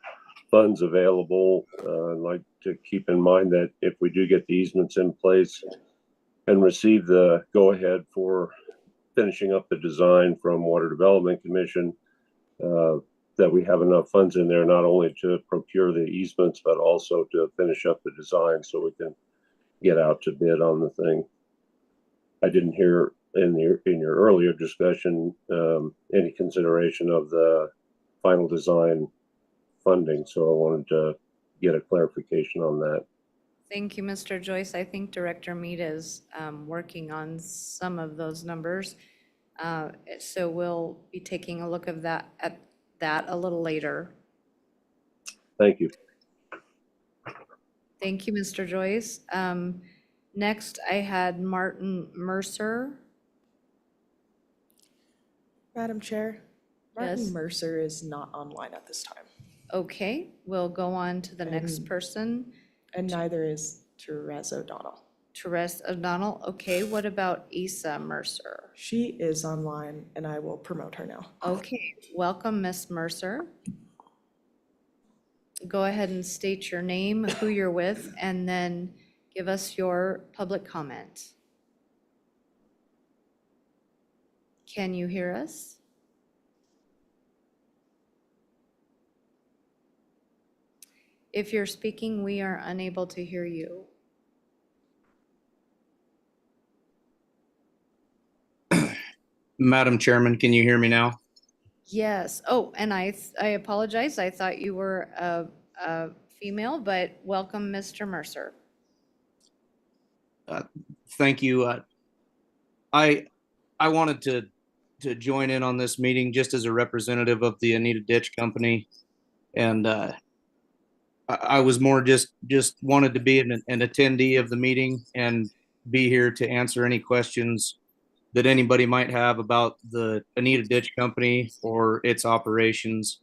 funds available, I'd like to keep in mind that if we do get the easements in place and receive the go-ahead for finishing up the design from Water Development Commission, that we have enough funds in there not only to procure the easements, but also to finish up the design so we can get out to bid on the thing. I didn't hear in your earlier discussion any consideration of the final design funding, so I wanted to get a clarification on that. Thank you, Mr. Joyce. I think Director Mead is working on some of those numbers. So we'll be taking a look at that a little later. Thank you. Thank you, Mr. Joyce. Next, I had Martin Mercer. Madam Chair, Martin Yes. Mercer is not online at this time. Okay, we'll go on to the next person. And neither is Therese O'Donnell. Therese O'Donnell. Okay, what about Issa Mercer? She is online, and I will promote her now. Okay, welcome, Miss Mercer. Go ahead and state your name, who you're with, and then give us your public comment. Can you hear us? If you're speaking, we are unable to hear you. Madam Chairman, can you hear me now? Yes. Oh, and I apologize. I thought you were a female, but welcome, Mr. Mercer. Thank you. I wanted to join in on this meeting just as a representative of the Anita Ditch Company. And I was more just wanted to be an attendee of the meeting and be here to answer any questions that anybody might have about the Anita Ditch Company or its operations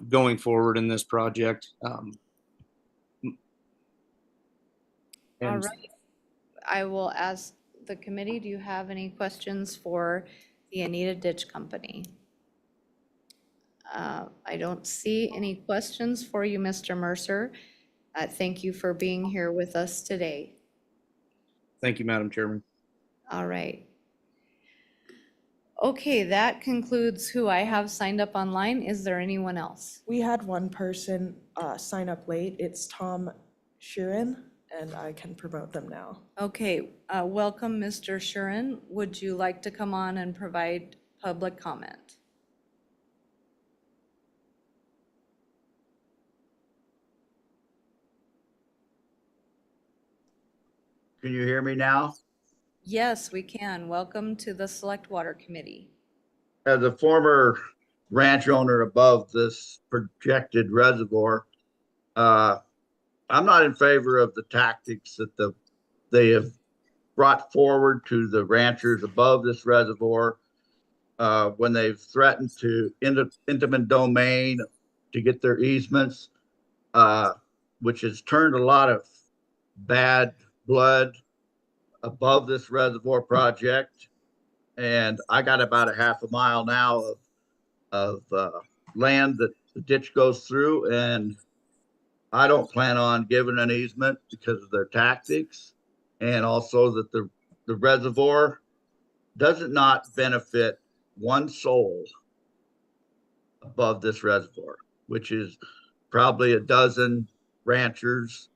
going forward in this project. All And right. I will ask the committee, do you have any questions for the Anita Ditch Company? I don't see any questions for you, Mr. Mercer. Thank you for being here with us today. thank you, Madam Chairman. All right. Okay, that concludes who I have signed up online. Is there anyone else? We had one person sign up late. It's Tom Sheeran, and I can promote them now. Okay, welcome, Mr. Shuren. Would you like to come on and provide public comment? Can you hear me now? Yes, we can. Welcome to the Select Water Committee. As a former ranch owner above this projected reservoir, I'm not in favor of the tactics that they have brought forward to the ranchers above this reservoir when they've threatened to intimate domain to get their easements, which has turned a lot of bad blood above this reservoir project. And I got about a half a mile now of land that the ditch goes through, and I don't plan on giving an easement because of their tactics, and also that the reservoir does not benefit one soul above this reservoir, which is probably a dozen ranchers.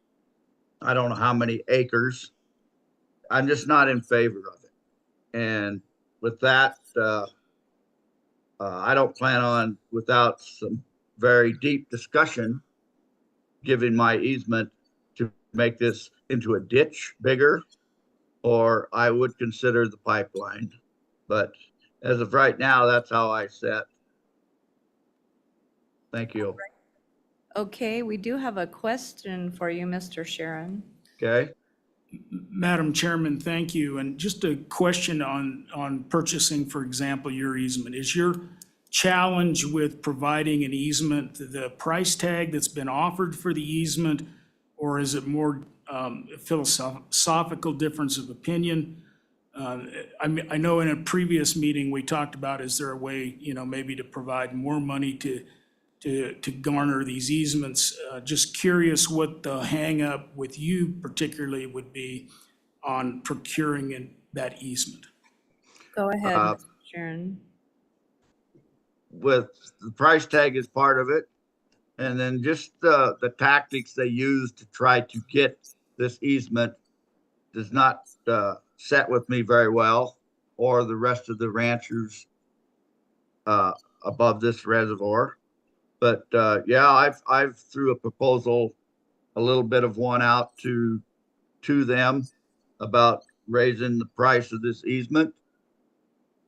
I don't know how many acres. I'm just not in favor of it. And with that, I don't plan on, without some very deep discussion, giving my easement to make this into a ditch bigger, or I would consider the pipeline. But as of right now, that's how I set. Thank you. Okay, we do have a question for you, Mr. Sharon. Okay. Madam Chairman, thank you. And just a question on purchasing, for example, your easement. Is your challenge with providing an easement the price tag that's been offered for the easement, or is it more philosophical difference of opinion? I know in a previous meeting, we talked about, is there a way, maybe to provide more money to garner these easements? Just curious what the hang up with you particularly would be on procuring that easement. Go ahead, Mr. Sharon. With the price tag is part of it. And then just the tactics they use to try to get this easement does not set with me very well, or the rest of the ranchers above this reservoir. But yeah, I've threw a proposal, a little bit of one out to them about raising the price of this easement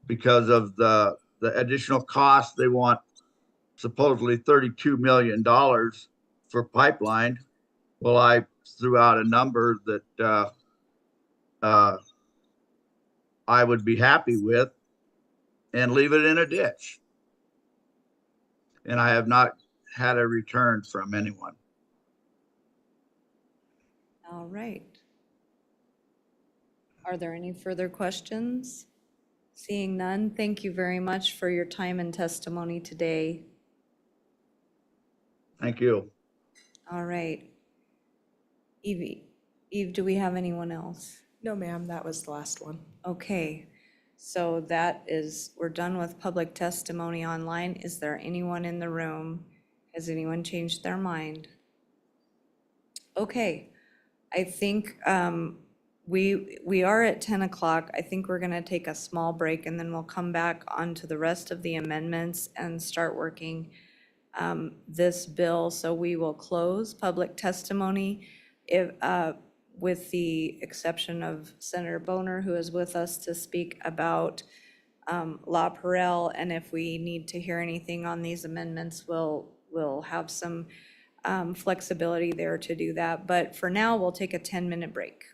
because of the additional cost. They want supposedly $32 million for pipeline. Well, I threw out a number that I would be happy with and leave it in a ditch. And I have not had a return from anyone. All right. Are there any further questions? Seeing none, thank you very much for your time and testimony today. Thank you. All right. Eve, do we have anyone else? No, ma'am, that was the last one. Okay. So that is, we're done with public testimony online. Is there anyone in the room? Has anyone changed their mind? Okay, I think we are at 10 o'clock. I think we're gonna take a small break and then we'll come back onto the rest of the amendments and start working this bill. So we will close public testimony if, with the exception of Senator Boner, who is with us to speak about La Perel. And if we need to hear anything on these amendments, we'll have some flexibility there to do that. But for now, we'll take a 10-minute break.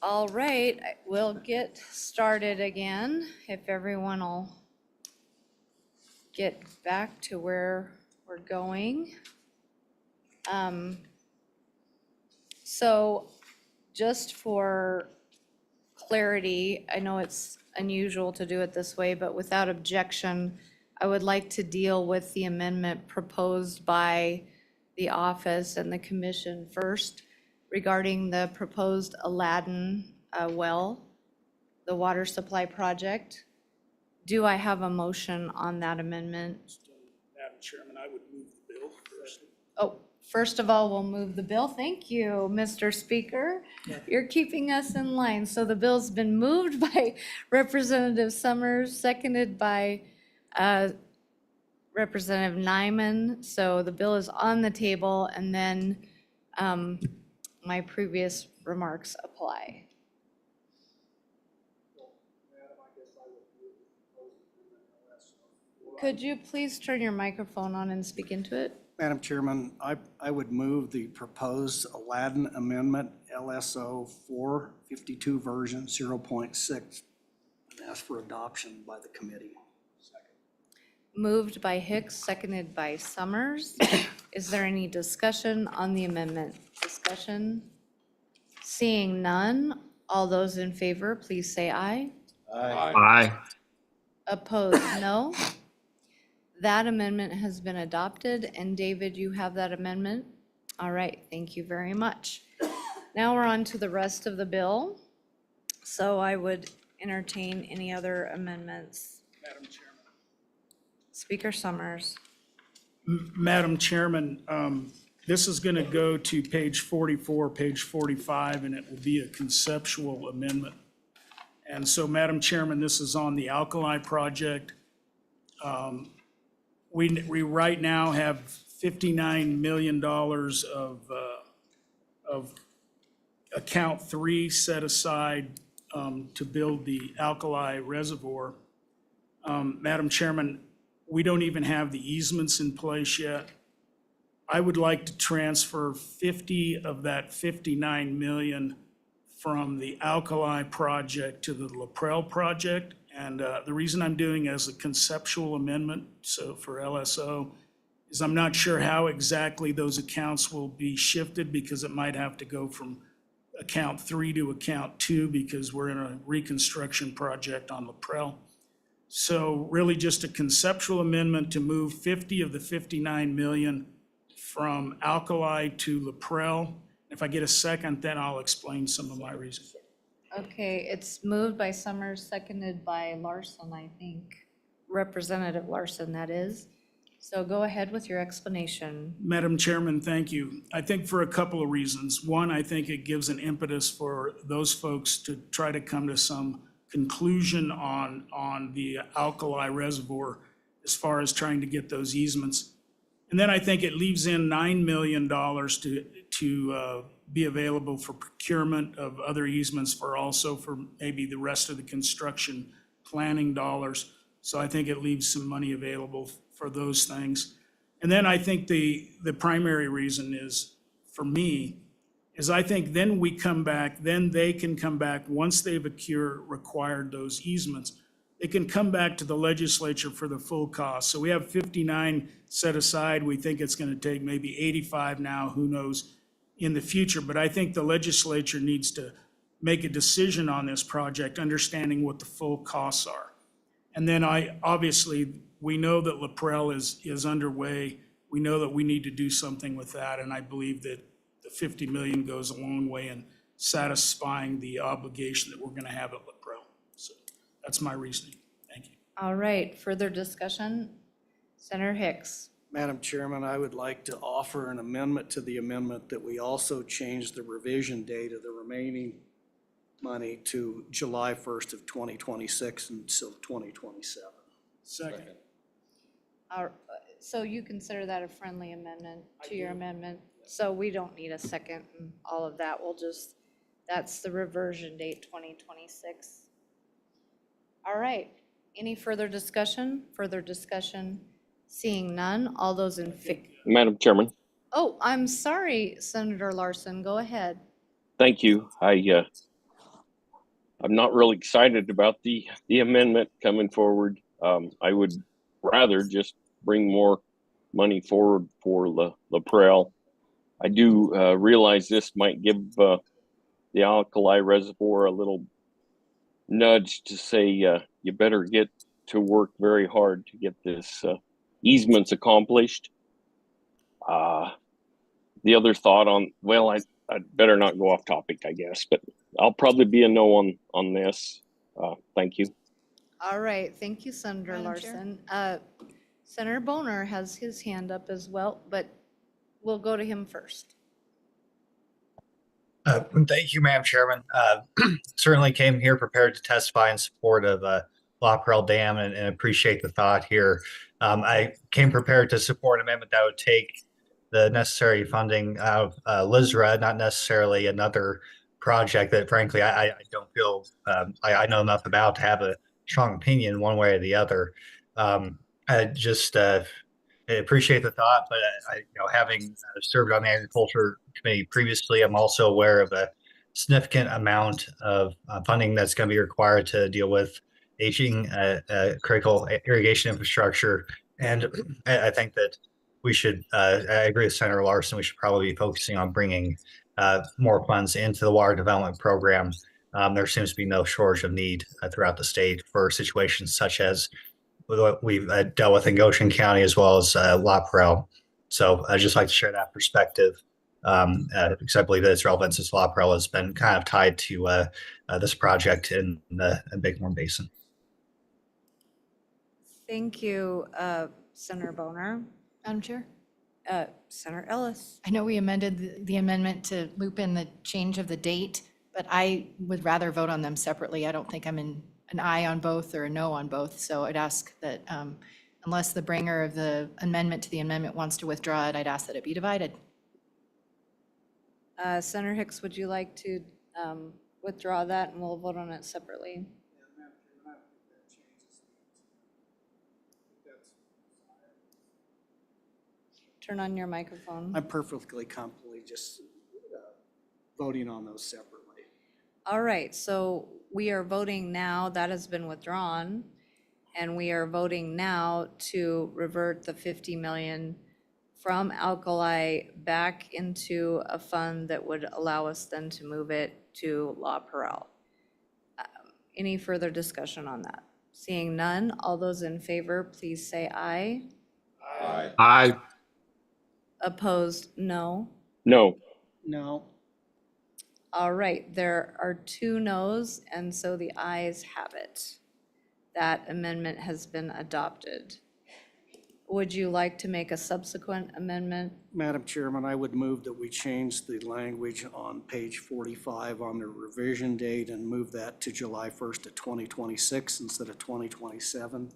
All right, we'll get started again if everyone will get back to where we're going. So just for clarity, I know it's unusual to do it this way, but without objection, I would like to deal with the amendment proposed by the office and the commission first regarding the proposed Aladdin well, the water supply project. Do I have a motion on that amendment? Madam Chairman, I would move the bill first. Oh, first of all, we'll move the bill. Thank you, Mr. Speaker. You're keeping us in line. So the bill's been moved by Representative Summers, seconded by Representative Nyman. So the bill is on the table, and then my previous remarks apply. Could you please turn your microphone on and speak into it? Madam Chairman, I would move the proposed Aladdin Amendment LSO 452 version 0.6 and ask for adoption by the committee. Moved by Hicks, seconded by Summers. Is there any discussion on the amendment? Discussion? Seeing none, all those in favor, please say aye. Aye. Opposed, no. That amendment has been adopted, and David, you have that amendment? All right, thank you very much. Now we're on to the rest of the bill. So I would entertain any other amendments. Madam Chairman. Speaker Summers. Madam Chairman, this is going to go to page 44, page 45, and it will be a conceptual amendment. And so, Madam Chairman, this is on the Alkali project. We right now have $59 million of account 3 set aside to build the Alkali reservoir. Madam Chairman, we don't even have the easements in place yet. I would like to transfer 50 of that 59 million from the Alkali project to the LaPrelle project. And the reason I'm doing as a conceptual amendment, so for LSO, is I'm not sure how exactly those accounts will be shifted because it might have to go from account 3 to account 2 because we're in a reconstruction project on LaPrelle. So really just a conceptual amendment to move 50 of the 59 million from Alkali to LaPrelle. If I get a second, then I'll explain some of my reasons. Okay, it's moved by Summers, seconded by Larson, I think. Representative Larson, that is. So go ahead with your explanation. Madam Chairman, thank you. I think for a couple of reasons. One, I think it gives an impetus for those folks to try to come to some conclusion on the Alkali reservoir as far as trying to get those easements. And then I think it leaves in $9 million to be available for procurement of other easements for maybe the rest of the construction planning dollars. So I think it leaves some money available for those things. And then I think the primary reason is, for me, is I think then we come back, then they can come back, once they've acquired those easements, they can come back to the legislature for the full cost. So we have 59 set aside. We think it's going to take maybe 85 now, who knows, in the future. But I think the legislature needs to make a decision on this project, understanding what the full costs are. And then obviously, we know that LaPrelle is underway. We know that we need to do something with that. And I believe that the 50 million goes a long way in satisfying the obligation that we're going to have at LaPrelle. So that's my reasoning. Thank you. All right, further discussion? Senator Hicks. Madam Chairman, I would like to offer an amendment to the amendment that we also change the revision date of the remaining money to July 1st of 2026 until 2027. Second. So you consider that a friendly amendment to your amendment? So we don't need a second and all of that. That's the reversion date, 2026. All right, any further discussion? Further discussion? Seeing none, all those in favor? Madam Chairman, Oh, I'm sorry, Senator Larson, go ahead. thank you. I'm not really excited about the amendment coming forward. I would rather just bring more money forward for LaPrel. I do realize this might give the alkali reservoir a little nudge to say you better get to work very hard to get this easements accomplished. The other thought on, well, I'd better not go off topic, I guess, but I'll probably be a no on this. Thank you. All right, thank you, Senator Larson. Senator Boner has his hand up as well, but we'll go to him first. Thank you, Madam Chairman. Certainly came here prepared to testify in support of La Perle Dam and appreciate the thought here. I came prepared to support an amendment that would take the necessary funding out of LISRA, not necessarily another project that frankly I don't feel I know enough about to have a strong opinion one way or the other. I just I appreciate the thought, but having served on the Agriculture Committee previously, I'm also aware of a significant amount of funding that's going to be required to deal with aging critical irrigation infrastructure. And I think that we should, I agree with Senator Larson, we should probably be focusing on bringing more funds into the water development program. There seems to be no shortage of need throughout the state for situations such as what we've dealt with in Goshen County as well as La Perle. So I'd just like to share that perspective because I believe that it's relevant since La Perle has been kind of tied to this project in the Bighorn Basin. Thank you, Senator Boner. Madam Chair? Senator Ellis. I know we amended the amendment to loop in the change of the date, but I would rather vote on them separately. I don't think I'm in an aye on both or a no on both. So I'd ask that unless the bringer of the amendment to the amendment wants to withdraw it, I'd ask that it be divided. Senator Hicks, would you like to withdraw that and we'll vote on it separately? Turn on your microphone. I'm perfectly comfortably just voting on those separately. All right, so we are voting now, that has been withdrawn, and we are voting now to revert the 50 million from alkali back into a fund that would allow us then to move it to La Perle. Any further discussion on that? Seeing none, all those in favor, please say aye. Aye. Aye. Opposed, no. No. No. All right, there are 2 noes, and so the ayes have it. That amendment has been adopted. Would you like to make a subsequent amendment? Madam Chairman, I would move that we change the language on page 45 on the revision date and move that to July 1st of 2026 instead of 2027.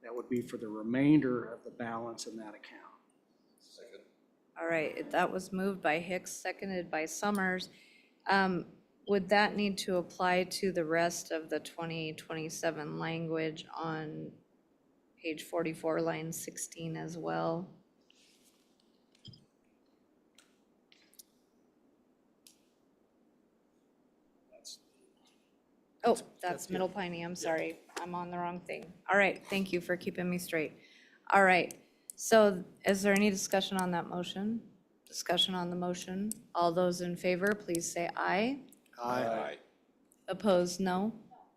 That would be for the remainder of the balance in that account. Second. All right, that was moved by Hicks, seconded by Summers. Would that need to apply to the rest of the 2027 language on page 44, line 16 as well? Oh, that's Middle Piney, I'm sorry, I'm on the wrong thing. All right, thank you for keeping me straight. All right, so is there any discussion on that motion? Discussion on the motion. All those in favor, please say aye. Aye. Opposed, no?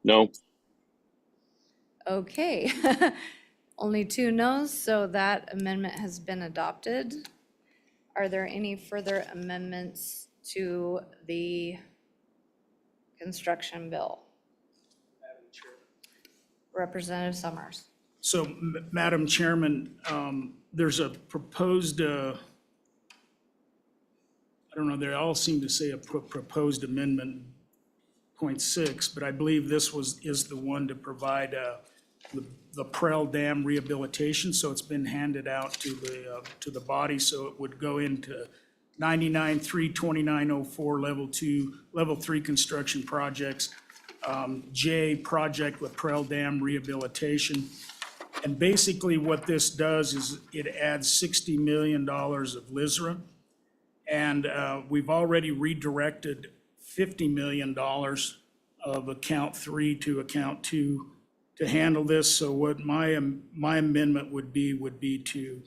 No. Okay. Only 2 noes, so that amendment has been adopted. Are there any further amendments to the construction bill? Representative Summers. So, Madam Chairman, there's a proposed, I don't know, they all seem to say a proposed amendment 0.6, but I believe this is the one to provide the Prel Dam rehabilitation. So it's been handed out to the body, so it would go into 99-3-2904 level 3 construction projects. J project with Prel Dam rehabilitation. And basically what this does is it adds $60 million of LISRA. And we've already redirected $50 million of account 3 to account 2 to handle this. So what my amendment would be to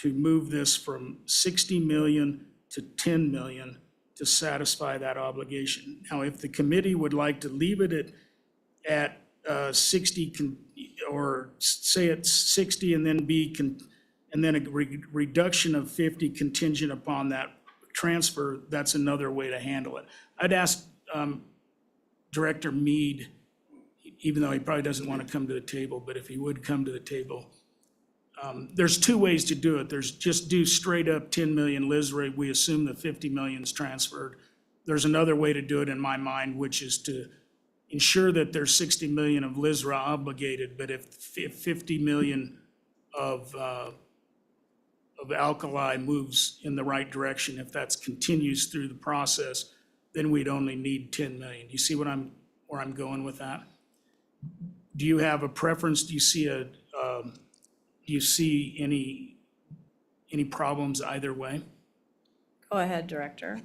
move this from 60 million to 10 million to satisfy that obligation. Now, if the committee would like to leave it at 60, or say it's 60 and then and then a reduction of 50 contingent upon that transfer, that's another way to handle it. I'd ask Director Mead, even though he probably doesn't want to come to the table, but if he would come to the table, there's two ways to do it. There's just do straight up 10 million LISRA. We assume the 50 million is transferred. There's another way to do it in my mind, which is to ensure that there's 60 million of LISRA obligated, but if 50 million of alkali moves in the right direction, if that continues through the process, then we'd only need 10 million. Do you see where I'm going with that? Do you have a preference? Do you see any problems either way? Go ahead, Director.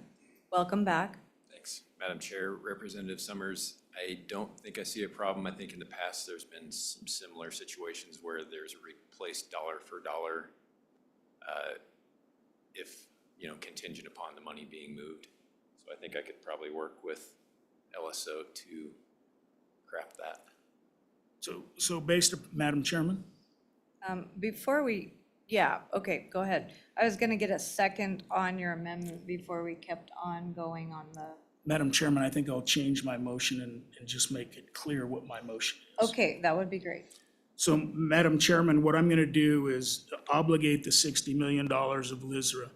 Welcome back. Thanks, Madam Chair. Representative Summers, I don't think I see a problem. I think in the past, there's been some similar situations where there's a replaced dollar for dollar if, contingent upon the money being moved. So I think I could probably work with LSO to craft that. So based, Madam Chairman? Okay, go ahead. I was gonna get a second on your amendment before we kept on going on the, Madam Chairman, I think I'll change my motion and just make it clear what my motion is. okay, that would be great. So, Madam Chairman, what I'm gonna do is obligate the $60 million of LISRA,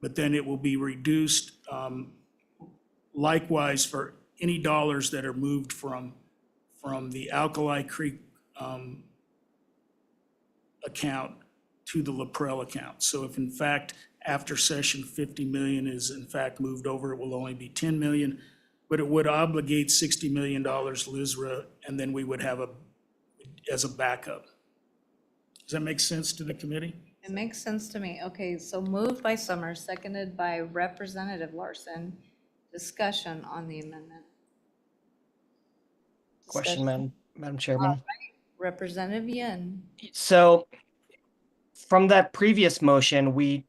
but then it will be reduced likewise for any dollars that are moved from the Alkali Creek account to the LaPrelle account. So if in fact, after session, 50 million is in fact moved over, it will only be 10 million, but it would obligate $60 million LISRA, and then we would have as a backup. Does that make sense to the committee? It makes sense to me. Okay, so moved by Summers, seconded by Representative Larson. Discussion on the amendment. Question, Discussion. Madam Chairman. Representative Yin. So from that previous motion, we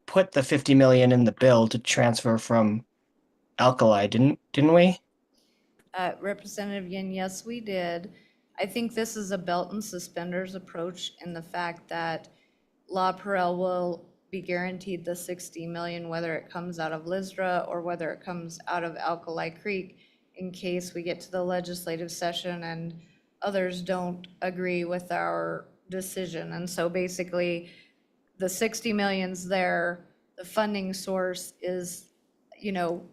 put the 50 million in the bill to transfer from Alkali, didn't we? Representative Yin, yes, we did. I think this is a belt and suspenders approach in the fact that La Perelle will be guaranteed the 60 million, whether it comes out of LISRA or whether it comes out of Alkali Creek, in case we get to the legislative session and others don't agree with our decision. And so basically, the 60 million's there, the funding source is,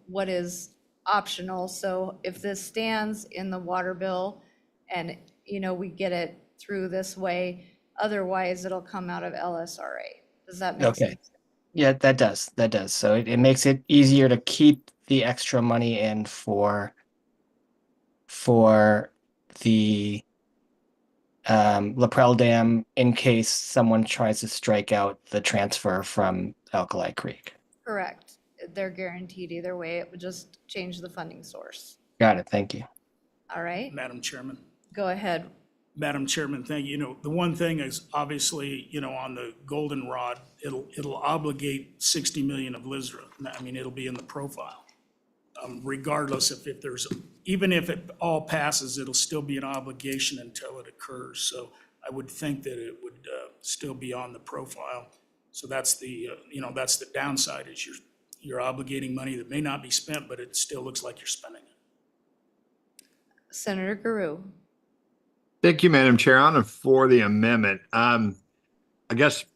what is optional. So if this stands in the water bill and, we get it through this way, otherwise it'll come out of LSRA. Does that make Okay. sense? Yeah, that does. So it makes it easier to keep the extra money in for the LaPrelle Dam in case someone tries to strike out the transfer from Alkali Creek. Correct. They're guaranteed either way. It would just change the funding source. Got it. Thank you. All right, Madam Chairman. go ahead. Madam Chairman, thank you. The one thing is obviously, on the goldenrod, it'll obligate 60 million of LISRA. I mean, it'll be in the profile. Regardless if there's, even if it all passes, it'll still be an obligation until it occurs. So I would think that it would still be on the profile. So that's the downside is you're obligating money that may not be spent, but it still looks like you're spending it. Senator Guru. Thank you, Madam Chair. On and for the amendment. I guess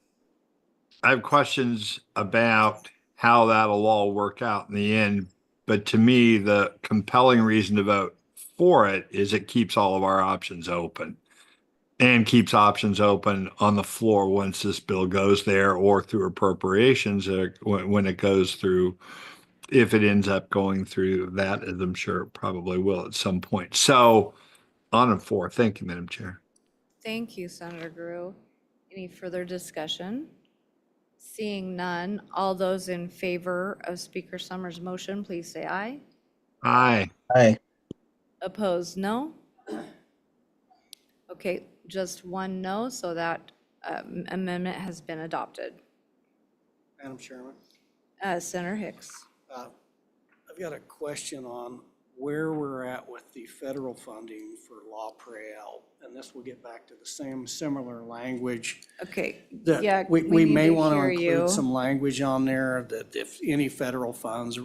I have questions about how that'll all work out in the end. But to me, the compelling reason to vote for it is it keeps all of our options open and keeps options open on the floor once this bill goes there or through appropriations when it goes through, if it ends up going through that, as I'm sure it probably will at some point. So on and for. Thank you, Madam Chair. Thank you, Senator Guru. Any further discussion? Seeing none, all those in favor of Speaker Summers' motion, please say aye. Aye. Aye. Opposed, no? Okay, just one no, so that amendment has been adopted. Madam Chairman, Senator Hicks. I've got a question on where we're at with the federal funding for La Prairie, and this will get back to the same similar language. Okay, That yeah, we need may to want to hear you. include some language on there that if any federal funds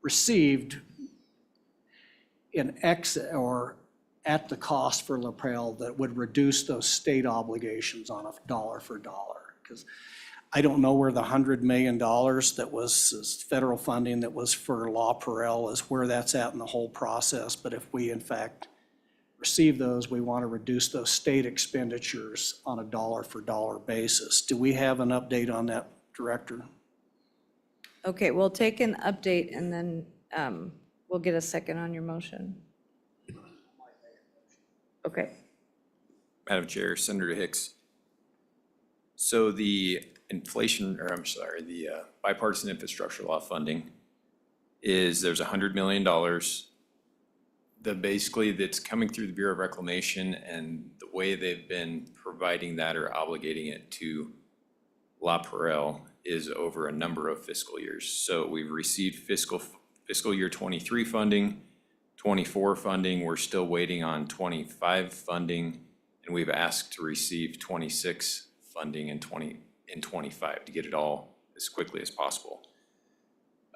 received in excess or at the cost for La Prairie, that would reduce those state obligations on a dollar for dollar. Because I don't know where the $100 million that was federal funding that was for La Prairie is, where that's at in the whole process. But if we in fact receive those, we want to reduce those state expenditures on a dollar for dollar basis. Do we have an update on that, Director? Okay, we'll take an update and then we'll get a second on your motion. Okay. Madam Chair, Senator Hicks. So the inflation, or I'm sorry, the bipartisan infrastructure law funding is, there's $100 million basically that's coming through the Bureau of Reclamation, and the way they've been providing that or obligating it to La Prairie is over a number of fiscal years. So we've received fiscal year 23 funding, 24 funding, we're still waiting on 25 funding, and we've asked to receive 26 funding in 25 to get it all as quickly as possible.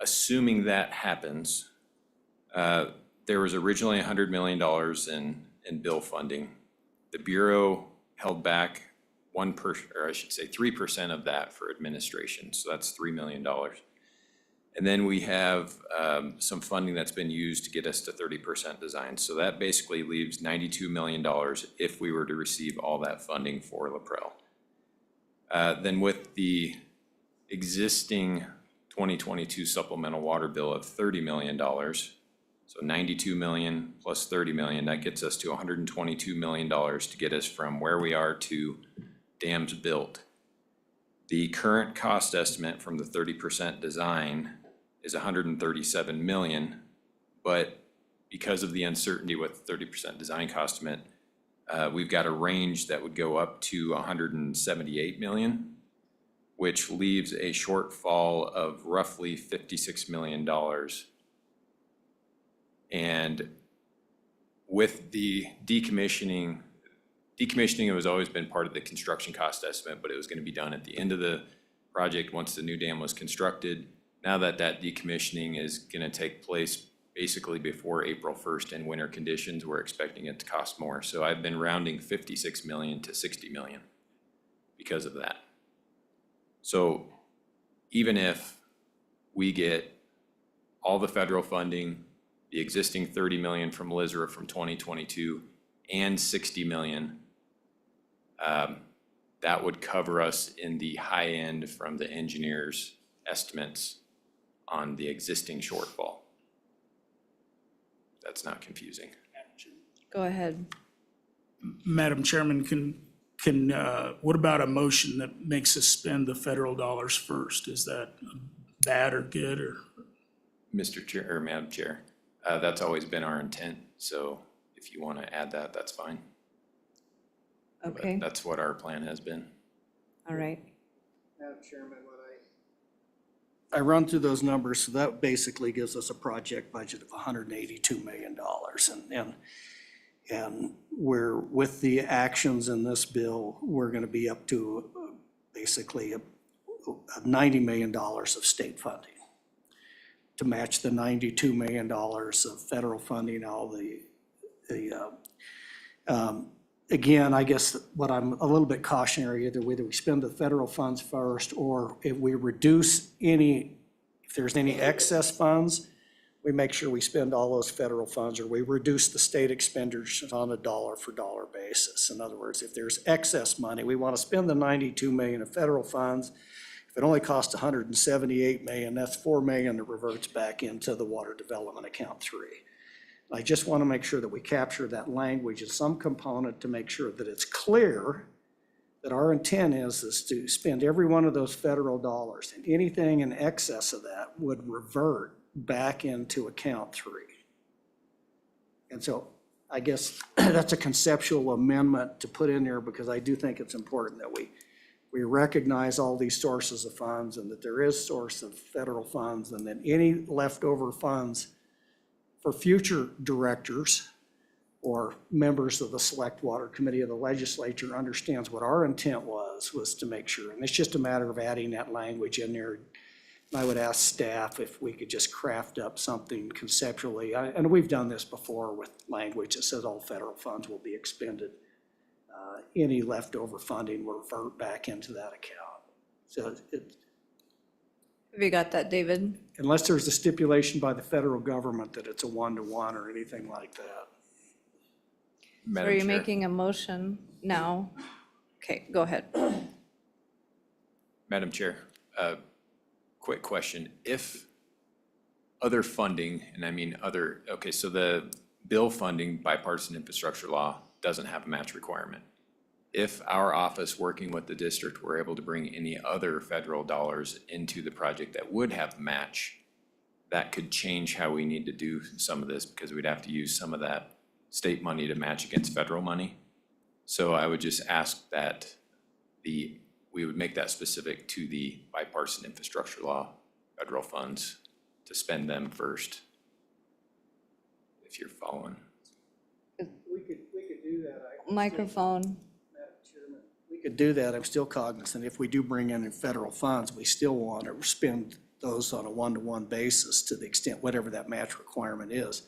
Assuming that happens, there was originally $100 million in bill funding. The Bureau held back 3% of that for administration, so that's $3 million. And then we have some funding that's been used to get us to 30% design. So that basically leaves $92 million if we were to receive all that funding for La Prairie. Then with the existing 2022 supplemental water bill of $30 million, so 92 million plus 30 million, that gets us to $122 million to get us from where we are to dams built. The current cost estimate from the 30% design is 137 million, but because of the uncertainty with 30% design cost estimate, we've got a range that would go up to 178 million, which leaves a shortfall of roughly $56 million. And with the decommissioning has always been part of the construction cost estimate, but it was going to be done at the end of the project once the new dam was constructed. Now that decommissioning is going to take place basically before April 1st in winter conditions, we're expecting it to cost more. So I've been rounding 56 million to 60 million because of that. So even if we get all the federal funding, the existing 30 million from LISRA from 2022 and 60 million, that would cover us in the high end from the engineers' estimates on the existing shortfall. That's not confusing. Go ahead. Madam Chairman, what about a motion that makes us spend the federal dollars first? Is that bad or good, or? Mr. Chair, or Madam Chair, that's always been our intent. So if you want to add that, that's fine. Okay. But that's what our plan has been. All right. Madam Chairman, I run through those numbers, so that basically gives us a project budget of $182 million. And we're, with the actions in this bill, we're going to be up to basically $90 million of state funding to match the $92 million of federal funding. Again, I guess what I'm a little bit cautionary, either whether we spend the federal funds first, or if we reduce if there's any excess funds, we make sure we spend all those federal funds, or we reduce the state expenditures on a dollar for dollar basis. In other words, if there's excess money, we want to spend the 92 million of federal funds. If it only costs 178 million, that's 4 million that reverts back into the Water Development Account 3. I just want to make sure that we capture that language as some component to make sure that it's clear that our intent is to spend every one of those federal dollars, and anything in excess of that would revert back into account 3. And so I guess that's a conceptual amendment to put in there because I do think it's important that we recognize all these sources of funds and that there is source of federal funds, and then any leftover funds for future directors or members of the Select Water Committee of the legislature understands what our intent was to make sure. And it's just a matter of adding that language in there. I would ask staff if we could just craft up something conceptually, and we've done this before with language that says all federal funds will be expended. Any leftover funding will revert back into that account. So Have you got that, David? unless there's a stipulation by the federal government that it's a one-to-one or anything like that. Are you making a motion now? Okay, go ahead. Madam Chair, quick question. If other funding, and I mean other, okay, so the bill funding bipartisan infrastructure law doesn't have a match requirement. If our office, working with the district, were able to bring any other federal dollars into the project that would have match, that could change how we need to do some of this because we'd have to use some of that state money to match against federal money. So I would just ask that we would make that specific to the bipartisan infrastructure law, federal funds, to spend them first, if you're following. We could do that. Microphone. Madam Chairman, we could do that. I'm still cognizant. If we do bring in federal funds, we still want to spend those on a one-to-one basis to the extent whatever that match requirement is.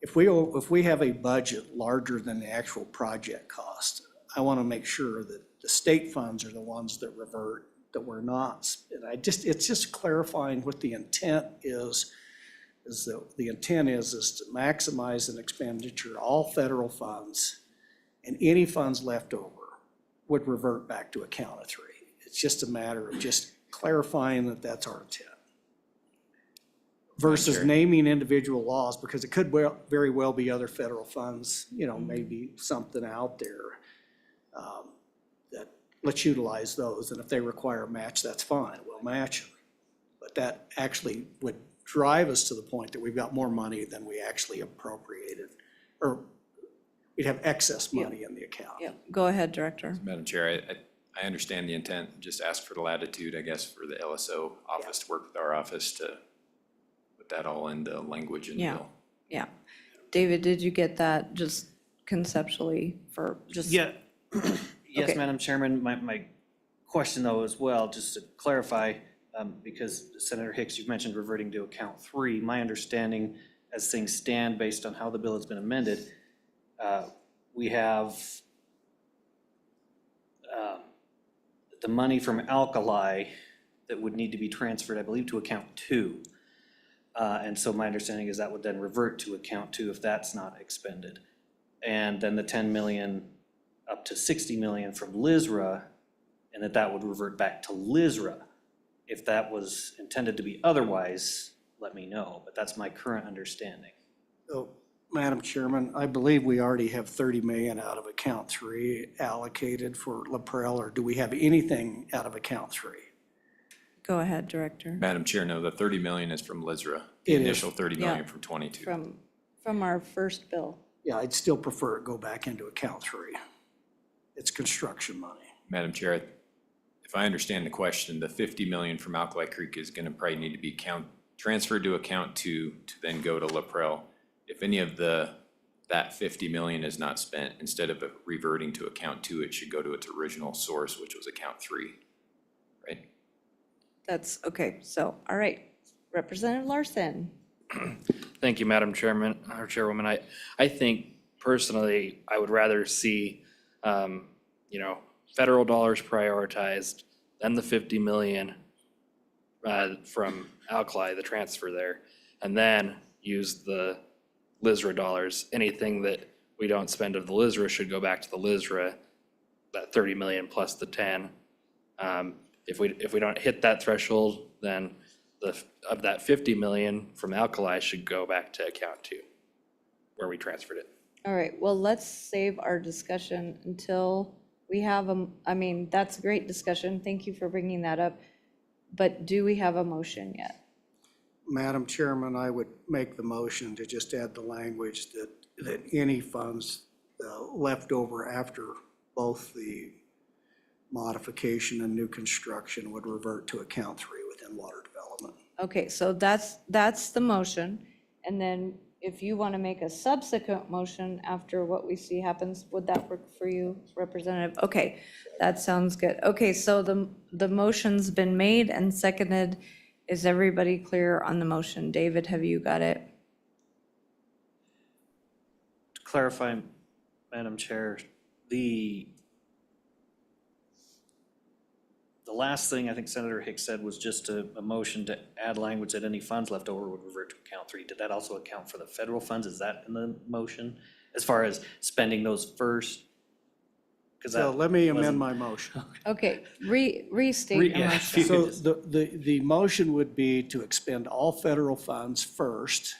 If we have a budget larger than the actual project cost, I want to make sure that the state funds are the ones that revert, that we're not. And it's just clarifying what the intent is that the intent is to maximize an expenditure, all federal funds, and any funds left over would revert back to account of three. It's just a matter of just clarifying that that's our intent. Versus Sure. naming individual laws, because it could very well be other federal funds, maybe something out there that let's utilize those. And if they require a match, that's fine, we'll match them. But that actually would drive us to the point that we've got more money than we actually appropriated, or we'd have excess money in the account. Yeah, go ahead, Director. Madam Chair, I understand the intent, just ask for the latitude, I guess, for the LSO office to work with our office to put that all into language in the Yeah. bill. Yeah. David, did you get that just conceptually for just? Yeah. Yes, Okay. Madam Chairman, my question though as well, just to clarify, because Senator Hicks, you've mentioned reverting to account three. My understanding as things stand based on how the bill has been amended, we have the money from Alkali that would need to be transferred, I believe, to account two. And so my understanding is that would then revert to account two if that's not expended. And then the 10 million up to 60 million from LISRA, and that would revert back to LISRA. If that was intended to be otherwise, let me know, but that's my current understanding. So, Madam Chairman, I believe we already have 30 million out of account three allocated for LaPrel, or do we have anything out of account three? Go ahead, Director. Madam Chair, no, the 30 million is from LISRA, the It is. initial 30 million Yeah. from 22. From our first bill. Yeah, I'd still prefer it go back into account three. It's construction money. Madam Chair, if I understand the question, the 50 million from Alkali Creek is gonna probably need to be transferred to account two to then go to LaPrel. If any of that 50 million is not spent, instead of it reverting to account two, it should go to its original source, which was account three, right? That's, okay, so, all right. Representative Larson. Thank you, Madam Chairman, or Chairwoman. I think personally, I would rather see, federal dollars prioritized, then the 50 million from Alkali, the transfer there, and then use the LISRA dollars. Anything that we don't spend of the LISRA should go back to the LISRA, that 30 million plus the 10. If we don't hit that threshold, then of that 50 million from Alkali should go back to account two, where we transferred it. All right, well, let's save our discussion until we have that's a great discussion. Thank you for bringing that up. But do we have a motion yet? Madam Chairman, I would make the motion to just add the language that that any funds left over after both the modification and new construction would revert to account 3 within water development. Okay, so that's the motion. And then if you want to make a subsequent motion after what we see happens, would that work for you, Representative? Okay, that sounds good. Okay, so the motion's been made and seconded. Is everybody clear on the motion? David, have you got it? To clarify, Madam Chair, the last thing I think Senator Hicks said was just a motion to add language that any funds left over would revert to account 3. Did that also account for the federal funds? Is that in the motion as far as spending those first? So let me amend my motion. Okay, restate your motion. So the motion would be to expend all federal funds first.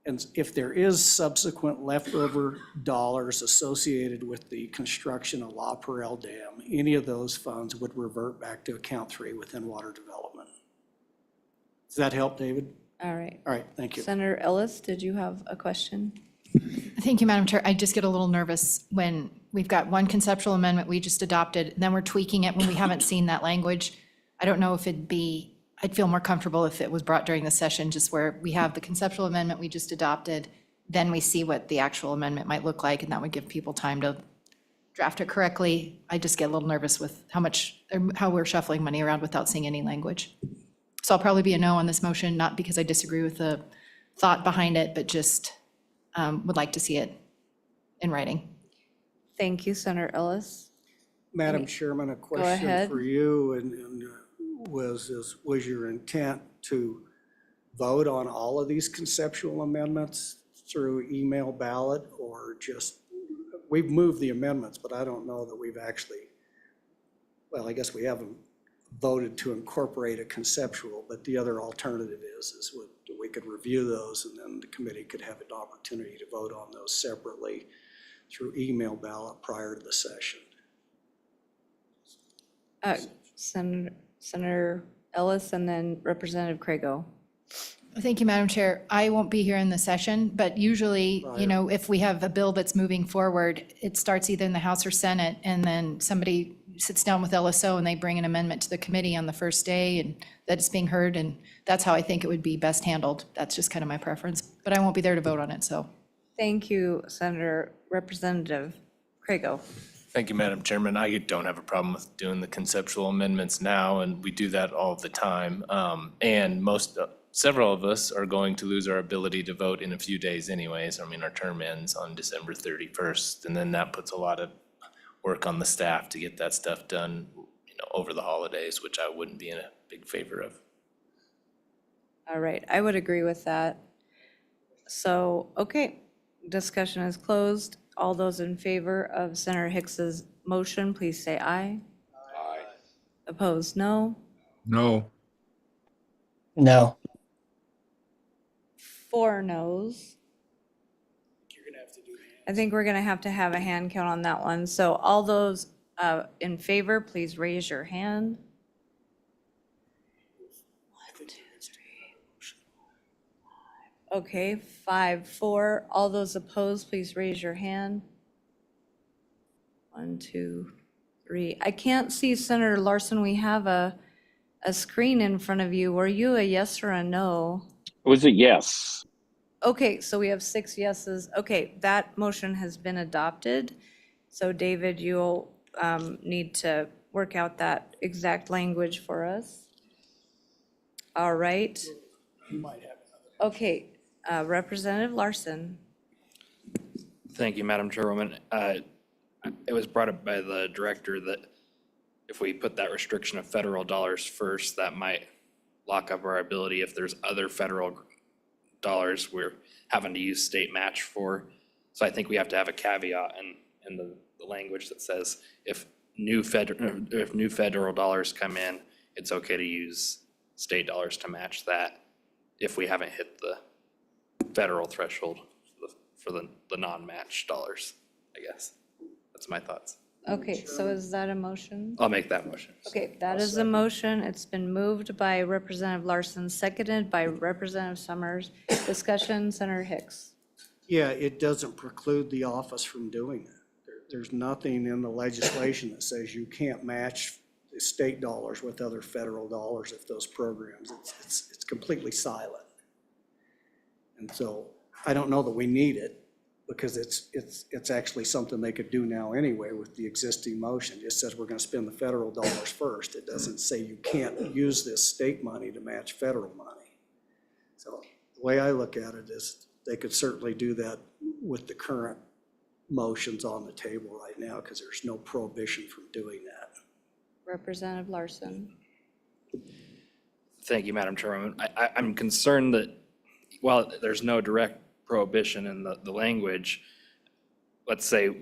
And if there is subsequent leftover dollars associated with the construction of La Perelle Dam, any of those funds would revert back to account 3 within water development. Does that help, David? All right. All right, thank you. Senator Ellis, did you have a question? Thank you, Madam Chair. I just get a little nervous when we've got one conceptual amendment we just adopted, and then we're tweaking it when we haven't seen that language. I don't know if I'd feel more comfortable if it was brought during the session, just where we have the conceptual amendment we just adopted, then we see what the actual amendment might look like, and that would give people time to draft it correctly. I just get a little nervous with how we're shuffling money around without seeing any language. So I'll probably be a no on this motion, not because I disagree with the thought behind it, but just would like to see it in writing. Thank you, Senator Ellis. Madam Chairman, a question ahead. for you, and was your intent to vote on all of these conceptual amendments through email ballot, or just, we've moved the amendments, but I don't know that we've actually, well, I guess we haven't voted to incorporate a conceptual, but the other alternative is we could review those, and then the committee could have an opportunity to vote on those separately through email ballot prior to the session. Senator Ellis and then Representative Craigo. Thank you, Madam Chair. I won't be here in the session, but usually, if we have a bill that's moving forward, it starts either in the House or Senate, and then somebody sits down with LSO and they bring an amendment to the committee on the first day, and that it's being heard, and that's how I think it would be best handled. That's just kind of my preference, but I won't be there to vote on it, so. Thank you, Senator. Representative Craigo. Thank you, Madam Chairman. I don't have a problem with doing the conceptual amendments now, and we do that all the time. And several of us are going to lose our ability to vote in a few days anyways. I mean, our term ends on December 31st, and then that puts a lot of work on the staff to get that stuff done, over the holidays, which I wouldn't be in a big favor of. All right, I would agree with that. So, okay, discussion is closed. All those in favor of Senator Hicks's motion, please say aye. Aye. Opposed, no. No. No. 4 noes. I think we're gonna have to have a hand count on that one. So all those in favor, please raise your hand. 1, 2, 3. Okay, 5, 4. All those opposed, please raise your hand. 1, 2, 3. I can't see Senator Larson. We have a screen in front of you. Were you a yes or a no? It was a yes. Okay, so we have 6 yeses. Okay, that motion has been adopted. So David, you'll need to work out that exact language for us. All right. Okay, Representative Larson. Thank you, Madam Chairwoman. It was brought up by the director that if we put that restriction of federal dollars first, that might lock up our ability if there's other federal dollars we're having to use state match for. So I think we have to have a caveat in the language that says if new federal dollars come in, it's okay to use state dollars to match that if we haven't hit the federal threshold for the non-match dollars, I guess. That's my thoughts. Okay, so is that a motion? I'll make that motion. Okay, that is a motion. It's been moved by Representative Larson, seconded by Representative Summers. Discussion, Senator Hicks. Yeah, it doesn't preclude the office from doing that. There's nothing in the legislation that says you can't match the state dollars with other federal dollars if those programs, it's completely silent. And so I don't know that we need it because it's actually something they could do now anyway with the existing motion. It just says we're gonna spend the federal dollars first. It doesn't say you can't use this state money to match federal money. So the way I look at it is they could certainly do that with the current motions on the table right now because there's no prohibition from doing that. Representative Larson. Thank you, Madam Chairwoman. I'm concerned that while there's no direct prohibition in the language, let's say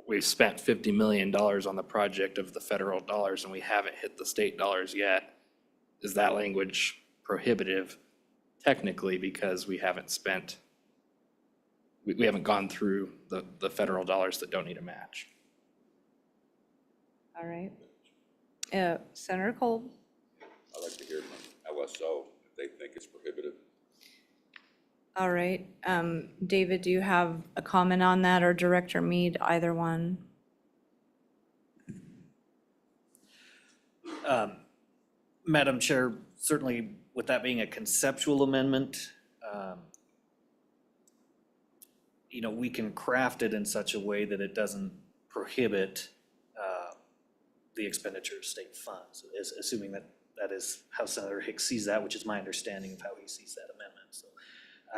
we've spent $50 million on the project of the federal dollars and we haven't hit the state dollars yet. Is that language prohibitive technically because we haven't spent, we haven't gone through the federal dollars that don't need a match? All right. Senator Kolb. I'd like to hear from LSO if they think it's prohibitive. All right. David, do you have a comment on that, or Director Mead, either one? Madam Chair, certainly with that being a conceptual amendment, we can craft it in such a way that it doesn't prohibit the expenditure of state funds, assuming that that is how Senator Hicks sees that, which is my understanding of how he sees that amendment. So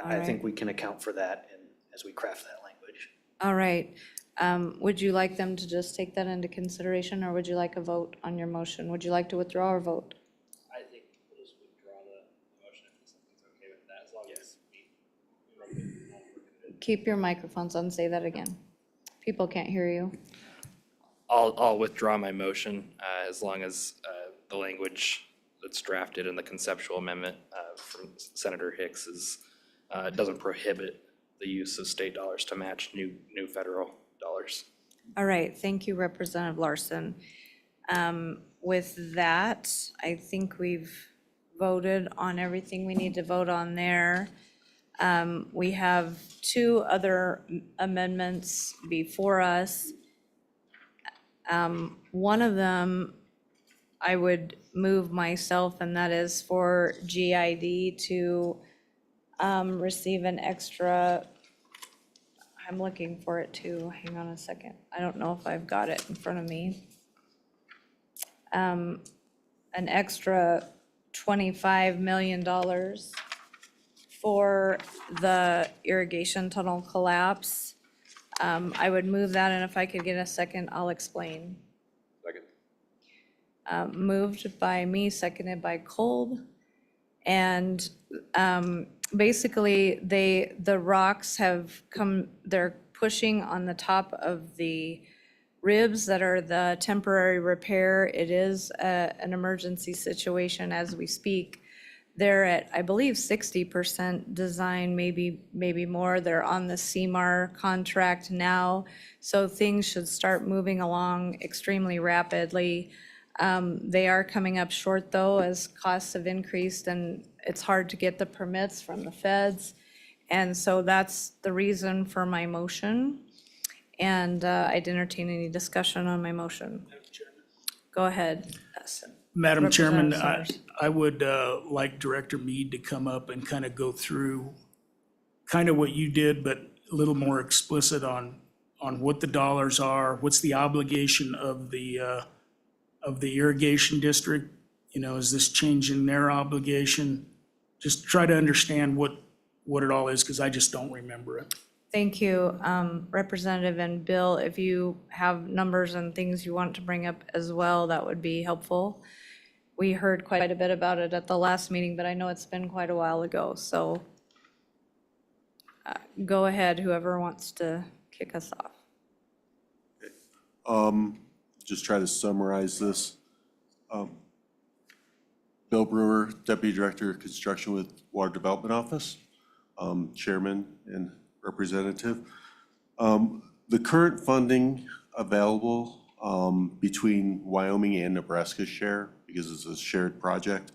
I think we can account for that as we craft that language. All right. Would you like them to just take that into consideration, or would you like a vote on your motion? Would you like to withdraw or vote? I think we'll just withdraw the motion if something's okay with that, as long as we. Keep your microphones on. Say that again. People can't hear you. I'll withdraw my motion as long as the language that's drafted in the conceptual amendment from Senator Hicks doesn't prohibit the use of state dollars to match new federal dollars. All right. Thank you, Representative Larson. With that, I think we've voted on everything we need to vote on there. We have two other amendments before us. One of them I would move myself, and that is for GID to receive an extra, I'm looking for it too, hang on a second. I don't know if I've got it in front of me. An extra $25 million for the irrigation tunnel collapse. I would move that, and if I could get a second, I'll explain. Second. Moved by me, seconded by Kolb. And basically, the rocks have come, they're pushing on the top of the ribs that are the temporary repair. It is an emergency situation as we speak. They're at, I believe, 60% design, maybe more. They're on the CMAR contract now, so things should start moving along extremely rapidly. They are coming up short, though, as costs have increased, and it's hard to get the permits from the feds. And so that's the reason for my motion. And I'd entertain any discussion on my motion. Go ahead. Madam Chairman, Representative Summers. I would like Director Mead to come up and kind of go through kind of what you did, but a little more explicit on what the dollars are, what's the obligation of the irrigation district? Is this changing their obligation? Just try to understand what it all is, because I just don't remember it. Thank you, Representative, and Bill, if you have numbers and things you want to bring up as well, that would be helpful. We heard quite a bit about it at the last meeting, but I know it's been quite a while ago, so go ahead, whoever wants to kick us off. Just try to summarize this. Bill Brewer, Deputy Director of Construction with Water Development Office, Chairman and Representative. The current funding available between Wyoming and Nebraska's share, because it's a shared project,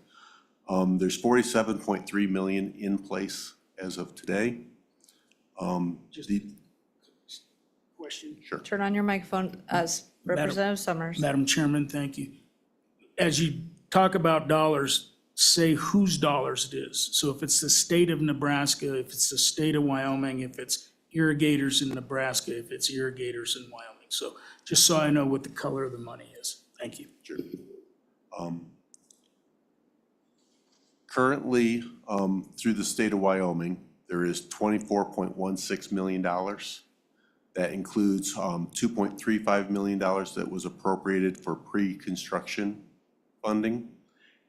there's $47.3 million in place as of today. The, Question. sure. Turn on your microphone, Representative Summers. Madam Chairman, thank you. As you talk about dollars, say whose dollars it is. So if it's the state of Nebraska, if it's the state of Wyoming, if it's irrigators in Nebraska, if it's irrigators in Wyoming. So just so I know what the color of the money is. Thank you. Sure. Currently, through the state of Wyoming, there is $24.16 million. That includes $2.35 million that was appropriated for pre-construction funding,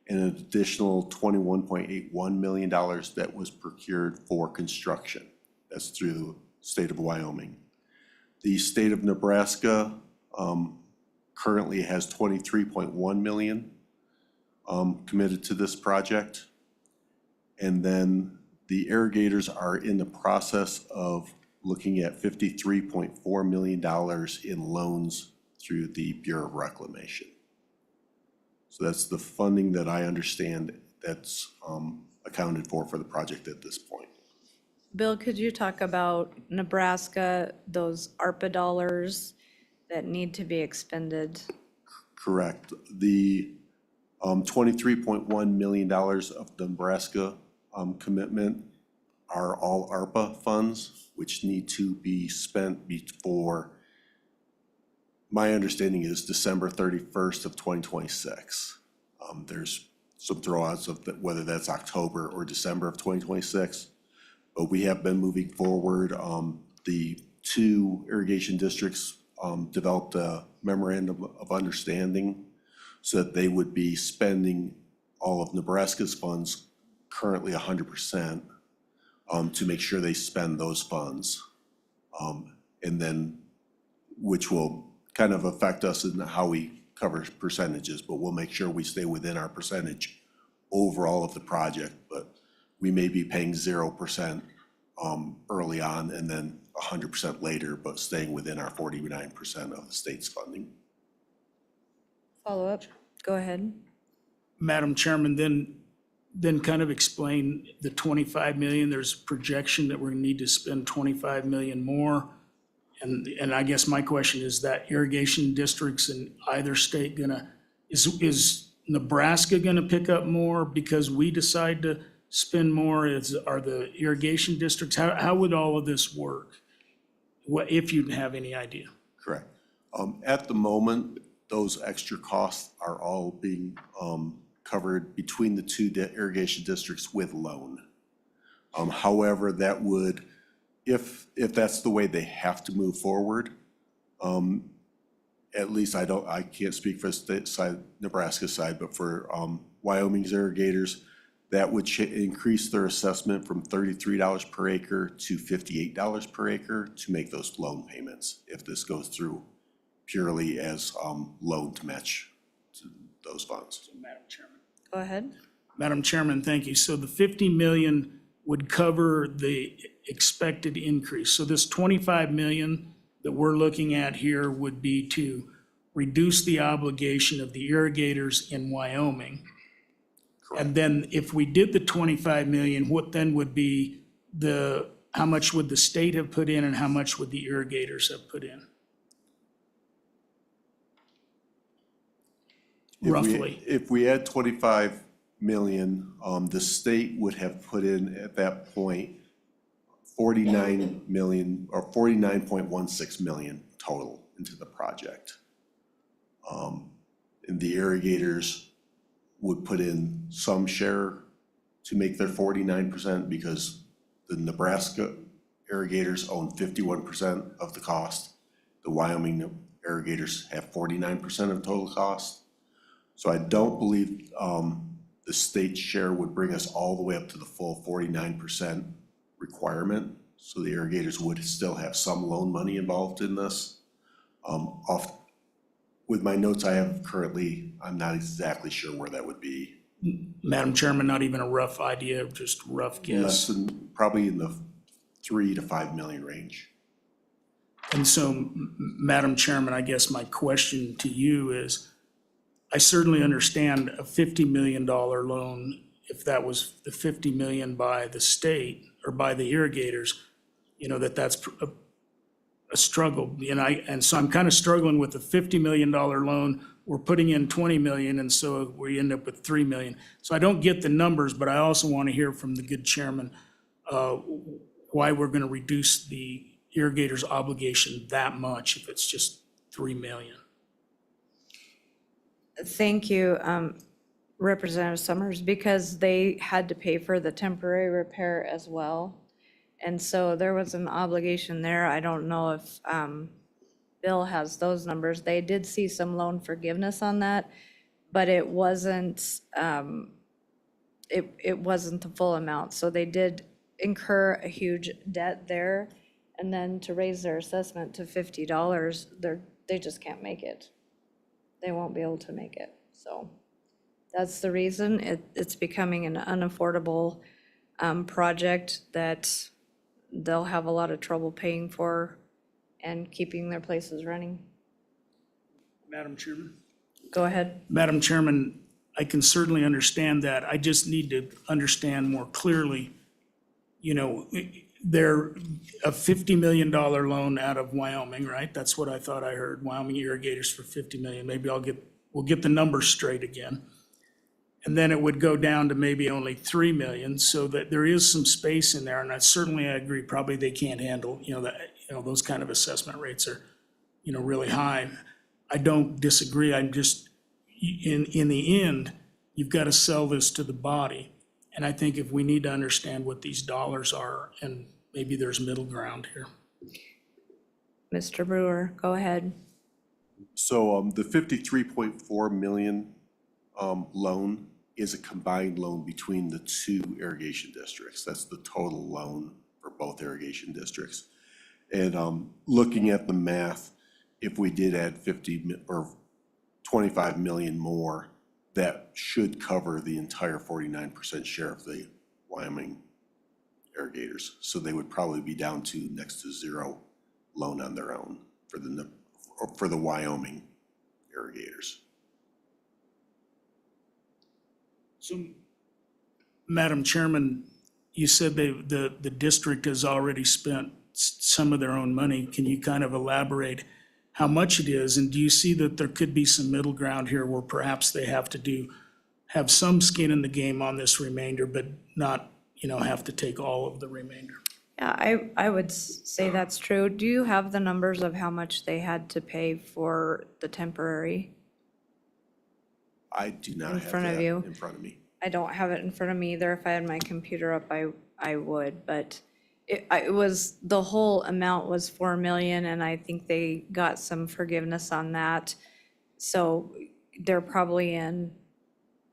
and an additional $21.81 million that was procured for construction. That's through the state of Wyoming. The state of Nebraska currently has $23.1 million committed to this project. And then the irrigators are in the process of looking at $53.4 million in loans through the Bureau of Reclamation. So that's the funding that I understand that's accounted for the project at this point. Bill, could you talk about Nebraska, those ARPA dollars that need to be expended? Correct. The $23.1 million of the Nebraska commitment are all ARPA funds, which need to be spent before, my understanding is December 31st of 2026. There's some throwouts of whether that's October or December of 2026, but we have been moving forward. The two irrigation districts developed a memorandum of understanding so that they would be spending all of Nebraska's funds, currently 100%, to make sure they spend those funds. And then, which will kind of affect us in how we cover percentages, but we'll make sure we stay within our percentage overall of the project. But we may be paying 0% early on and then 100% later, but staying within our 49% of the state's funding. Follow up, go ahead. Madam Chairman, then kind of explain the 25 million. There's a projection that we're gonna need to spend 25 million more. And I guess my question is that irrigation districts in either state is Nebraska gonna pick up more because we decide to spend more? Are the irrigation districts, how would all of this work? What, if you have any idea? Correct. At the moment, those extra costs are all being covered between the two irrigation districts with loan. However, that would, if that's the way they have to move forward, at least I can't speak for the state side, Nebraska side, but for Wyoming's irrigators, that would increase their assessment from $33 per acre to $58 per acre to make those loan payments if this goes through purely as loan to match to those funds. Madam Chairman. Go ahead. Madam Chairman, thank you. So the 50 million would cover the expected increase. So this 25 million that we're looking at here would be to reduce the obligation of the irrigators in Wyoming. Correct. And then if we did the 25 million, what then would be how much would the state have put in and how much would the irrigators have put in? Roughly. If we add 25 million, the state would have put in at that point 49 million or 49.16 million total into the project. And the irrigators would put in some share to make their 49% because the Nebraska irrigators own 51% of the cost. The Wyoming irrigators have 49% of total cost. So I don't believe the state share would bring us all the way up to the full 49% requirement. So the irrigators would still have some loan money involved in this. With my notes I have currently, I'm not exactly sure where that would be. Madam Chairman, not even a rough idea, just rough guess. Less than, probably in the 3 to 5 million range. And so, Madam Chairman, I guess my question to you is, I certainly understand a $50 million loan, if that was the 50 million by the state or by the irrigators. that's a struggle. And so I'm kind of struggling with a $50 million loan. We're putting in 20 million, and so we end up with 3 million. So I don't get the numbers, but I also want to hear from the good chairman why we're going to reduce the irrigator's obligation that much if it's just 3 million. Thank you, Representative Summers, because they had to pay for the temporary repair as well. And so there was an obligation there. I don't know if Bill has those numbers. They did see some loan forgiveness on that, but it wasn't it wasn't the full amount. So they did incur a huge debt there. And then to raise their assessment to $50, they just can't make it. They won't be able to make it. So that's the reason it's becoming an unaffordable project that they'll have a lot of trouble paying for and keeping their places running. Madam Chairman? Go ahead. Madam Chairman, I can certainly understand that. I just need to understand more clearly, they're a $50 million loan out of Wyoming, right? That's what I thought I heard, Wyoming irrigators for 50 million. Maybe we'll get the numbers straight again. And then it would go down to maybe only 3 million, so that there is some space in there. And I agree, probably they can't handle, those kind of assessment rates are, really high. I don't disagree. I'm just, in the end, you've got to sell this to the body. And I think if we need to understand what these dollars are, and maybe there's middle ground here. Mr. Brewer, go ahead. So the 53.4 million loan is a combined loan between the two irrigation districts. That's the total loan for both irrigation districts. And looking at the math, if we did add 25 million more, that should cover the entire 49% share of the Wyoming irrigators. So they would probably be down to next to zero loan on their own for the Wyoming irrigators. So, Madam Chairman, you said the district has already spent some of their own money. Can you kind of elaborate how much it is? And do you see that there could be some middle ground here where perhaps they have some skin in the game on this remainder, but not, have to take all of the remainder? Yeah, I would say that's true. Do you have the numbers of how much they had to pay for the temporary? I do not In have front of that you? in front of me. I don't have it in front of me either. If I had my computer up, I would, but it was, the whole amount was 4 million, and I think they got some forgiveness on that. So they're probably in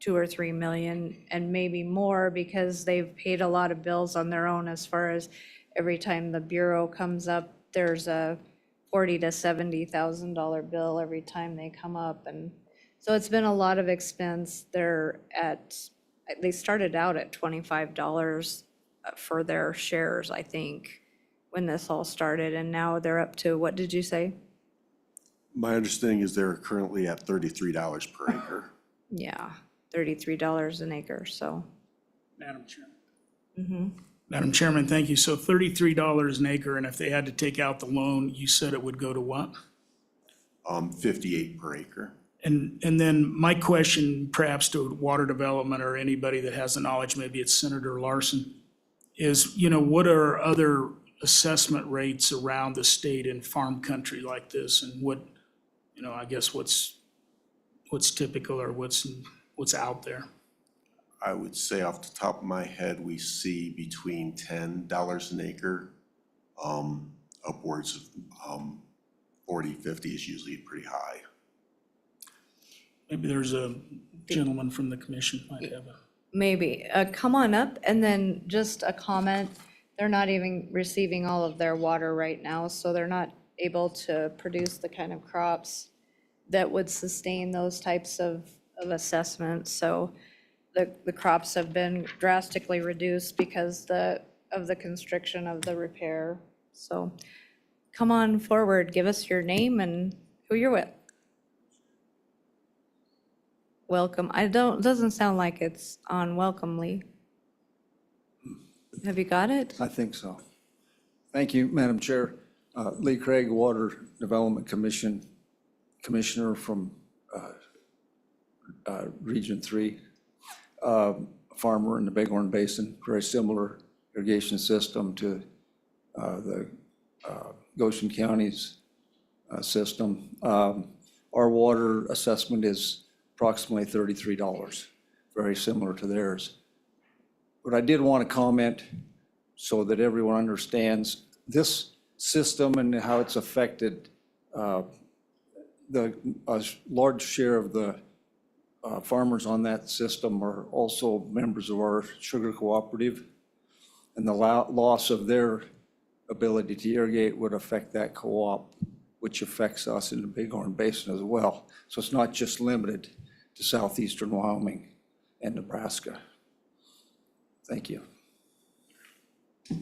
2 or 3 million and maybe more, because they've paid a lot of bills on their own. As far as every time the Bureau comes up, there's a $40,000 to $70,000 bill every time they come up. And so it's been a lot of expense. They started out at $25 for their shares, I think, when this all started, and now they're up to, what did you say? My understanding is they're currently at $33 per acre. Yeah, $33 an acre, so. Madam Chairman. Madam Chairman, thank you. So $33 an acre, and if they had to take out the loan, you said it would go to what? 58 per acre. And then my question, perhaps to Water Development or anybody that has the knowledge, maybe it's Senator Larson, is, what are other assessment rates around the state in farm country like this? And what, I guess what's typical or what's out there? I would say off the top of my head, we see between $10 an acre, upwards of 40, 50 is usually pretty high. Maybe there's a gentleman from the commission might have a. Maybe, come on up, and then just a comment. They're not even receiving all of their water right now, so they're not able to produce the kind of crops that would sustain those types of assessments. So the crops have been drastically reduced because of the constriction of the repair. So come on forward, give us your name and who you're with. Welcome. Doesn't sound like it's on welcomely. Have you got it? I think so. Thank you, Madam Chair. Lee Craig, Water Development Commission, Commissioner from Region 3, farmer in the Bighorn Basin, very similar irrigation system to the Goshen County's system. Our water assessment is approximately $33, very similar to theirs. But I did want to comment so that everyone understands this system and how it's affected a large share of the farmers on that system are also members of our sugar cooperative, and the loss of their ability to irrigate would affect that co-op, which affects us in the Bighorn Basin as well. So it's not just limited to southeastern Wyoming and Nebraska. Thank you.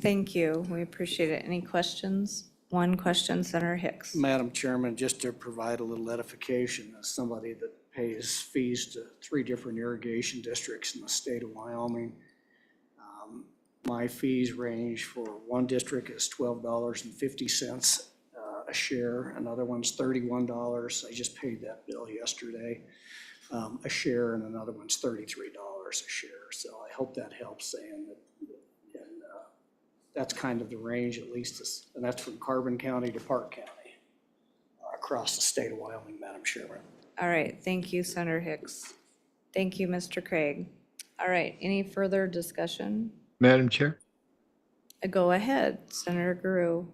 Thank you. We appreciate it. Any questions? One question, Senator Hicks. Madam Chairman, just to provide a little edification, as somebody that pays fees to 3 different irrigation districts in the state of Wyoming, my fees range for one district is $12.50 a share, another one's $31. I just paid that bill yesterday, a share, and another one's $33 a share. So I hope that helps saying that, and that's kind of the range, at least, and that's from Carbon County to Park County, across the state of Wyoming, Madam Chairman. All right, thank you, Senator Hicks. Thank you, Mr. Craig. All right, any further discussion? Madam Chair? Go ahead, Senator Guru.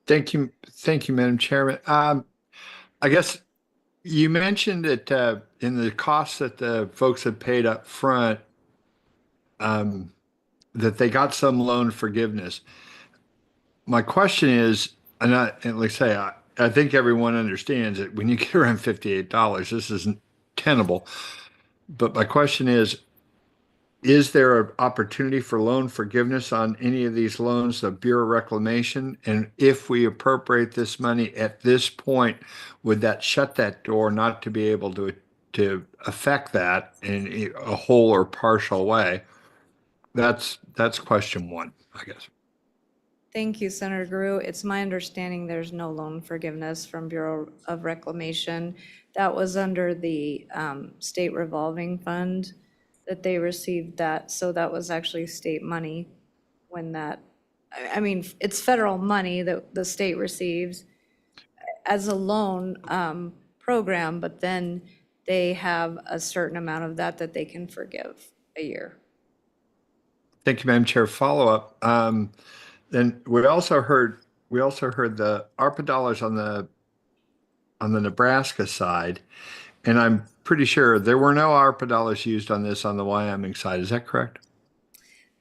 Thank you, Madam Chairman. I guess you mentioned that in the costs that the folks had paid up front, that they got some loan forgiveness. My question is, and like I say, I think everyone understands that when you get around $58, this isn't tenable. But my question is there an opportunity for loan forgiveness on any of these loans, the Bureau of Reclamation? And if we appropriate this money at this point, would that shut that door not to be able to affect that in a whole or partial way? That's question one, I guess. Thank you, Senator Guru. It's my understanding there's no loan forgiveness from Bureau of Reclamation. That was under the state revolving fund that they received that. So that was actually state money when that, I mean, it's federal money that the state receives as a loan program, but then they have a certain amount of that they can forgive a year. Thank you, Madam Chair. Follow up. Then we also heard the ARPA dollars on the Nebraska side, and I'm pretty sure there were no ARPA dollars used on this on the Wyoming side. Is that correct?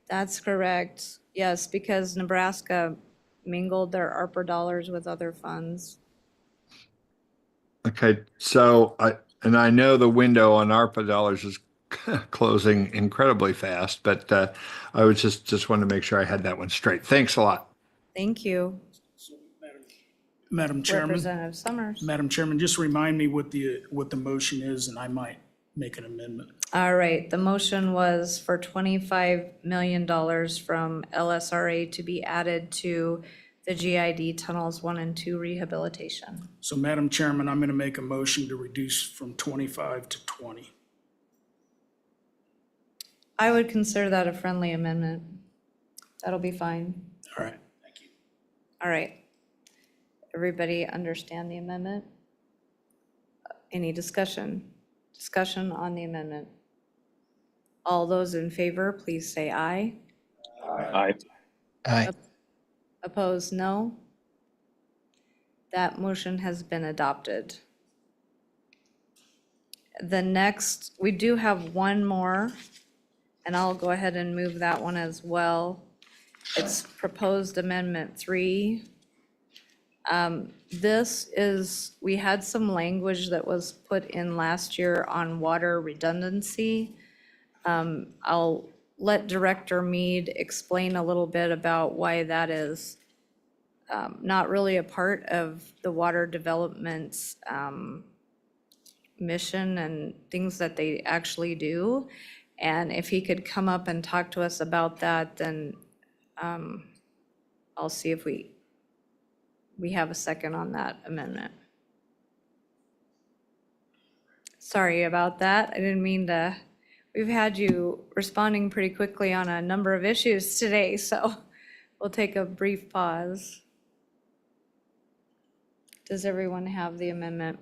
That's correct. Yes, because Nebraska mingled their ARPA dollars with other funds. Okay, so I know the window on ARPA dollars is closing incredibly fast, but I was just wanted to make sure I had that one straight. Thanks a lot. Thank you. Madam Chairman. Representative Summers. Madam Chairman, just remind me what the motion is, and I might make an amendment. All right, the motion was for $25 million from LSRA to be added to the GID Tunnels 1 and 2 rehabilitation. So, Madam Chairman, I'm going to make a motion to reduce from 25 to 20. I would consider that a friendly amendment. That'll be fine. All right, thank you. All right. Everybody understand the amendment? Any discussion? Discussion on the amendment? All those in favor, please say aye. Aye. Aye. Opposed, no. That motion has been adopted. The next, we do have one more, and I'll go ahead and move that one as well. It's proposed amendment 3. This is, we had some language that was put in last year on water redundancy. I'll let Director Mead explain a little bit about why that is not really a part of the water development's mission and things that they actually do. And if he could come up and talk to us about that, then I'll see if we have a second on that amendment. Sorry about that. I didn't mean to, we've had you responding pretty quickly on a number of issues today, so we'll take a brief pause. Does everyone have the amendment?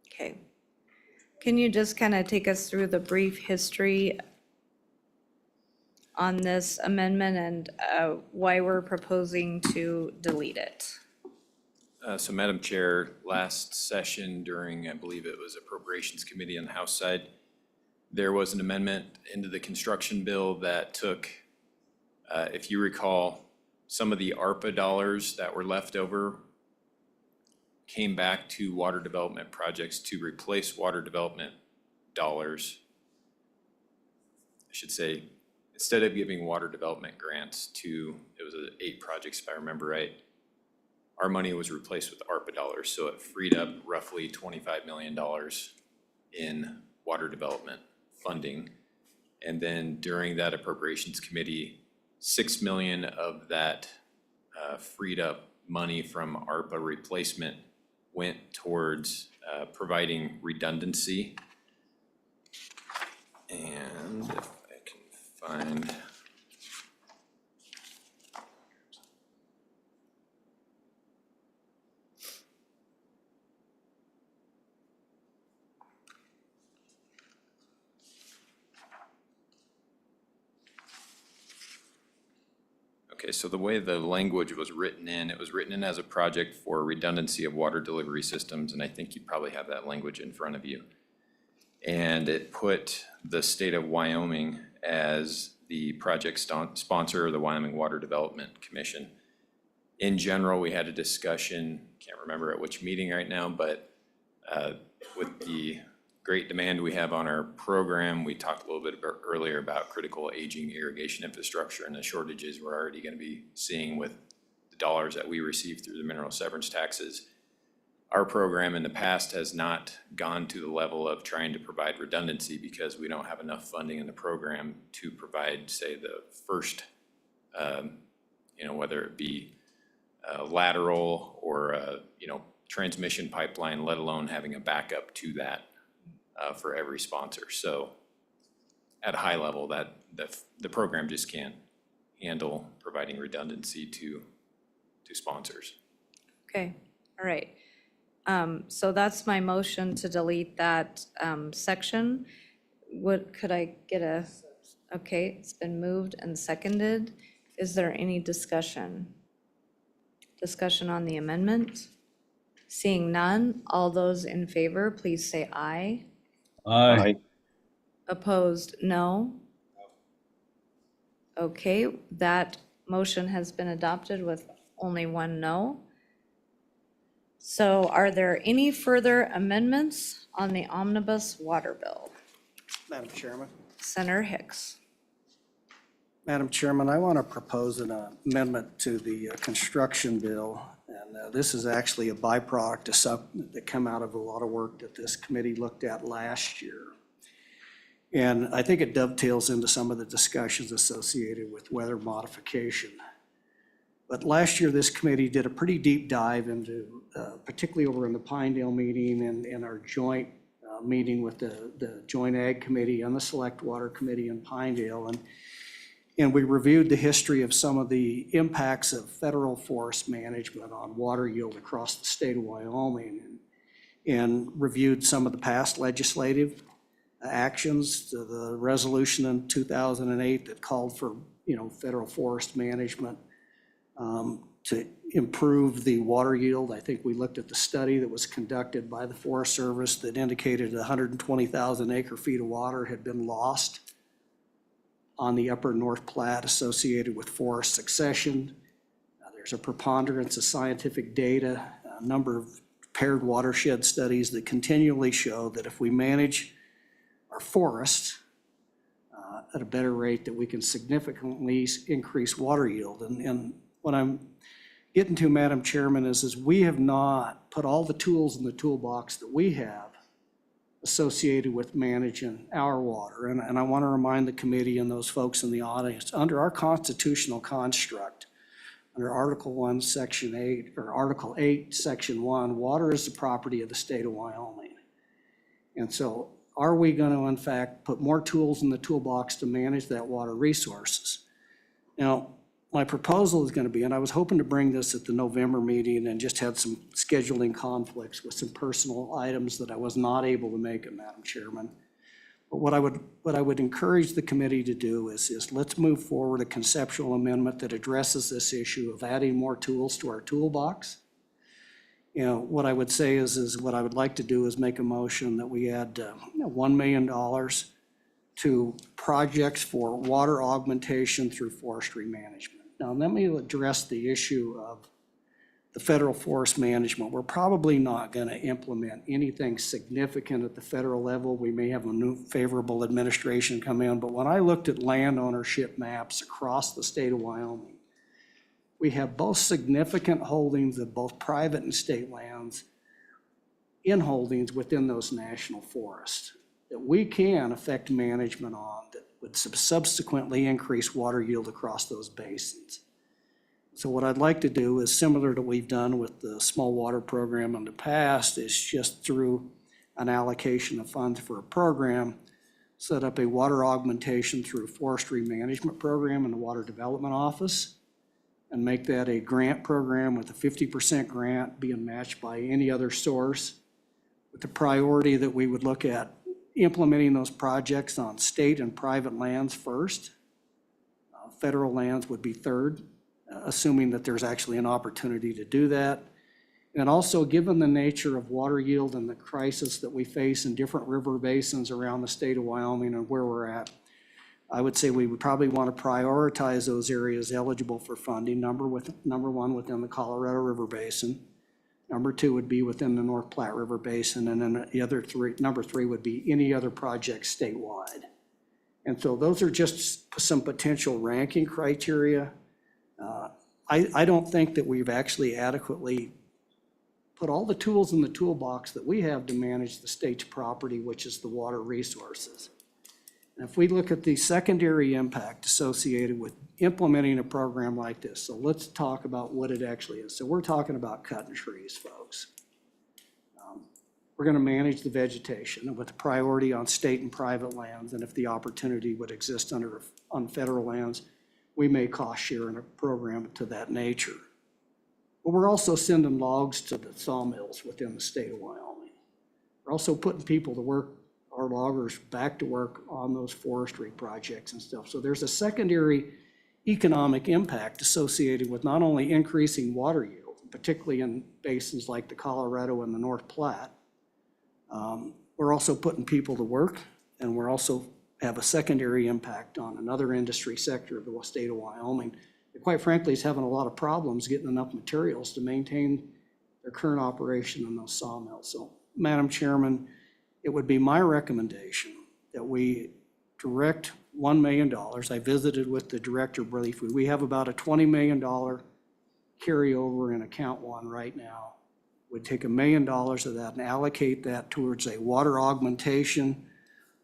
Okay. Can you just kind of take us through the brief history on this amendment and why we're proposing to delete it? So Madam Chair, last session during, I believe it was Appropriations Committee on the House side, there was an amendment into the construction bill that took, if you recall, some of the ARPA dollars that were left over came back to water development projects to replace water development dollars. I should say, instead of giving water development grants to, it was 8 projects if I remember right, our money was replaced with ARPA dollars, so it freed up roughly $25 million in water development funding. And then during that Appropriations Committee, $6 million of that freed up money from ARPA replacement went towards providing redundancy. And if I can find, okay, so the way the language was written in, it was written in as a project for redundancy of water delivery systems, and I think you probably have that language in front of you. And it put the state of Wyoming as the project sponsor of the Wyoming Water Development Commission. In general, we had a discussion, can't remember at which meeting right now, but with the great demand we have on our program, we talked a little bit earlier about critical aging irrigation infrastructure and the shortages we're already going to be seeing with the dollars that we receive through the mineral severance taxes. Our program in the past has not gone to the level of trying to provide redundancy because we don't have enough funding in the program to provide, say, the first, whether it be lateral or, transmission pipeline, let alone having a backup to that for every sponsor. So at a high level, that the program just can't handle providing redundancy to sponsors. Okay, all right. So that's my motion to delete that section. Could I get okay, it's been moved and seconded. Is there any discussion? Discussion on the amendment? Seeing none, all those in favor, please say aye. Aye. Opposed, no. Okay, that motion has been adopted with only one no. So are there any further amendments on the omnibus water bill? Madam Chairman. Senator Hicks. Madam Chairman, I want to propose an amendment to the construction bill. And this is actually a byproduct of something that came out of a lot of work that this committee looked at last year. And I think it dovetails into some of the discussions associated with weather modification. But last year, this committee did a pretty deep dive into, particularly over in the Pinedale meeting and our joint meeting with the Joint Ag Committee and the Select Water Committee in Pinedale. And we reviewed the history of some of the impacts of federal forest management on water yield across the state of Wyoming and reviewed some of the past legislative actions, the resolution in 2008 that called for, federal forest management to improve the water yield. I think we looked at the study that was conducted by the Forest Service that indicated 120,000 acre feet of water had been lost on the upper North Platte associated with forest succession. There's a preponderance of scientific data, a number of paired watershed studies that continually show that if we manage our forests at a better rate, that we can significantly increase water yield. And what I'm getting to, Madam Chairman, is we have not put all the tools in the toolbox that we have associated with managing our water. And I want to remind the committee and those folks in the audience, under our constitutional construct, under Article 1, Section 8, or Article 8, Section 1, water is the property of the state of Wyoming. And so are we going to, in fact, put more tools in the toolbox to manage that water resources? Now, my proposal is going to be, and I was hoping to bring this at the November meeting and just had some scheduling conflicts with some personal items that I was not able to make it, Madam Chairman. But what I would encourage the committee to do is let's move forward a conceptual amendment that addresses this issue of adding more tools to our toolbox. You know, what I would say is what I would like to do is make a motion that we add $1 million to projects for water augmentation through forestry management. Now, let me address the issue of the federal forest management. We're probably not going to implement anything significant at the federal level. We may have a new favorable administration come in, but when I looked at land ownership maps across the state of Wyoming, we have both significant holdings of both private and state lands in holdings within those national forests that we can affect management on that would subsequently increase water yield across those basins. So what I'd like to do is similar to what we've done with the small water program in the past, is just through an allocation of funds for a program, set up a water augmentation through forestry management program in the Water Development Office, and make that a grant program with a 50% grant being matched by any other source, with the priority that we would look at implementing those projects on state and private lands first. Federal lands would be third, assuming that there's actually an opportunity to do that. And also, given the nature of water yield and the crisis that we face in different river basins around the state of Wyoming and where we're at, I would say we would probably want to prioritize those areas eligible for funding. Number one, within the Colorado River Basin. Number two would be within the North Platte River Basin, and then the other three, number three would be any other project statewide. And so those are just some potential ranking criteria. I don't think that we've actually adequately put all the tools in the toolbox that we have to manage the state's property, which is the water resources. And if we look at the secondary impact associated with implementing a program like this, so let's talk about what it actually is. So we're talking about cutting trees, folks. We're going to manage the vegetation with a priority on state and private lands, and if the opportunity would exist on federal lands, we may cost share in a program to that nature. But we're also sending logs to the sawmills within the state of Wyoming. We're also putting people to work, our loggers back to work on those forestry projects and stuff. So there's a secondary economic impact associated with not only increasing water yield, particularly in basins like the Colorado and the North Platte. We're also putting people to work, and we're also have a secondary impact on another industry sector of the state of Wyoming that, quite frankly, is having a lot of problems getting enough materials to maintain their current operation in those sawmills. So, Madam Chairman, it would be my recommendation that we direct $1 million. I visited with the director briefly. We have about a $20 million carryover in account one right now. We'd take $1 million of that and allocate that towards a water augmentation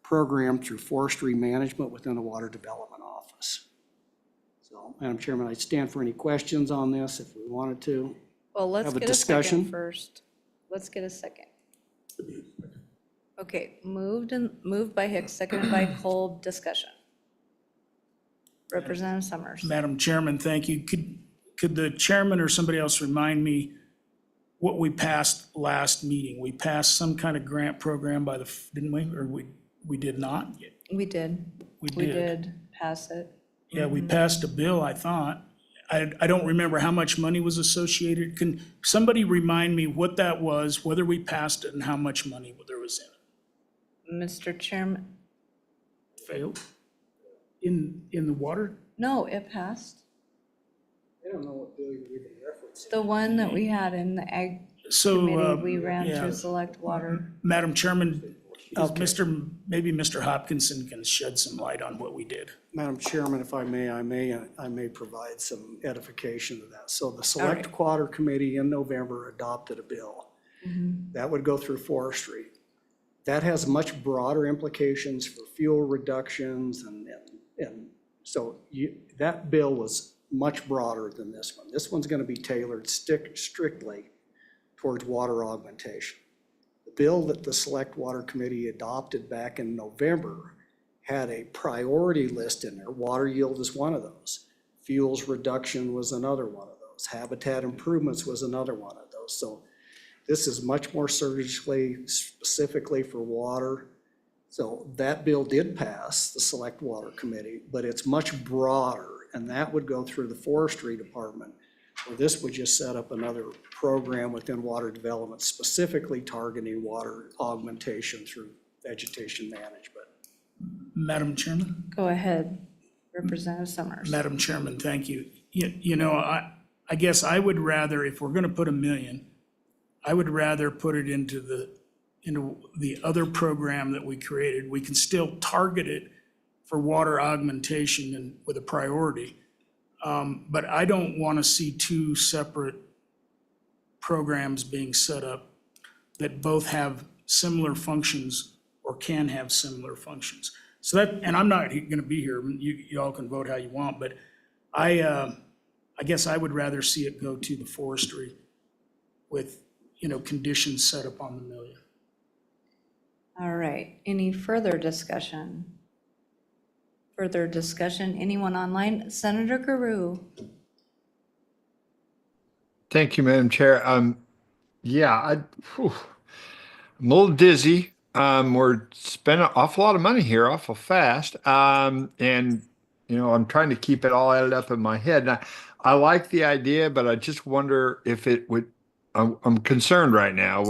program through forestry management within the Water Development Office. So, Madam Chairman, I'd stand for any questions on this if we wanted to. Well, let's have a get a discussion. second first. Let's get a second. Okay, moved by Hicks, seconded by Kolb. Discussion. Representative Summers. Madam Chairman, thank you. Could the chairman or somebody else remind me what we passed last meeting? We passed some kind of grant program by the, didn't we? Or we did not? We did. We We did. did pass it. Yeah, we passed a bill, I thought. I don't remember how much money was associated. Can somebody remind me what that was, whether we passed it and how much money there was in it? Mr. Chairman, Failed? In the water? no, it passed. I don't know what bill you're even referencing. The one that we had in the ag So, committee, we ran yeah. through select water. Madam Chairman, maybe Mr. Hopkinson can shed some light on what we did. Madam Chairman, if I may, I may provide some edification to that. So the Select Water Committee in November adopted a bill that would go through forestry. that has much broader implications for fuel reductions and so that bill was much broader than this one. This one's gonna be tailored strictly towards water augmentation. The bill that the Select Water Committee adopted back in November had a priority list in there. Water yield is one of those. Fuels reduction was another one of those. Habitat improvements was another one of those. So this is much more surgically, specifically for water. So that bill did pass the Select Water Committee, but it's much broader, and that would go through the Forestry Department, where this would just set up another program within water development, specifically targeting water augmentation through vegetation management. Madam Chairman? Go ahead, Representative Summers. Madam Chairman, thank you. You know, I guess I would rather, if we're gonna put $1 million, I would rather put it into the other program that we created. We can still target it for water augmentation and with a priority. But I don't wanna see two separate programs being set up that both have similar functions or can have similar functions. So that, and I'm not gonna be here, you all can vote how you want, but I guess I would rather see it go to the forestry with, you know, conditions set up on the $1 million. All right, any further discussion? Further discussion, anyone online? Senator Guru. Thank you, Madam Chair. Yeah, I'm a little dizzy. We're spending an awful lot of money here, awful fast. And, you know, I'm trying to keep it all added up in my head. And I like the idea, but I just wonder if it would, I'm concerned right now.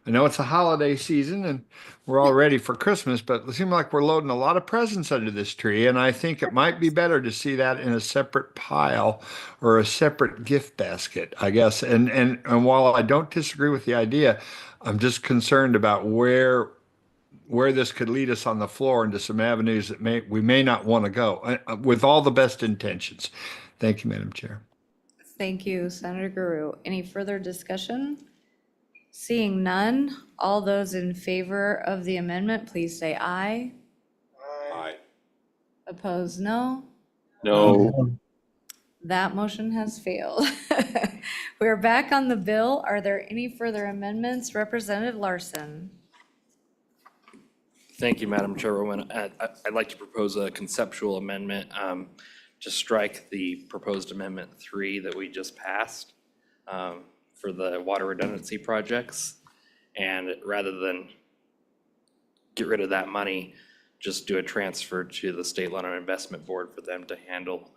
I know it's a holiday season and we're all ready for Christmas, but it seems like we're loading a lot of presents under this tree. And I think it might be better to see that in a separate pile or a separate gift basket, I guess. And while I don't disagree with the idea, I'm just concerned about where this could lead us on the floor into some avenues that we may not want to go, with all the best intentions. Thank you, Madam Chair. Thank you, Senator Guru. Any further discussion? Seeing none, all those in favor of the amendment, please say aye. Aye. Opposed, no. No. That motion has failed. We're back on the bill. Are there any further amendments? Representative Larson. Thank you, Madam Chairwoman. I'd like to propose a conceptual amendment to strike the proposed Amendment 3 that we just passed for the water redundancy projects. And rather than get rid of that money, just do a transfer to the State Loan and Investment Board for them to handle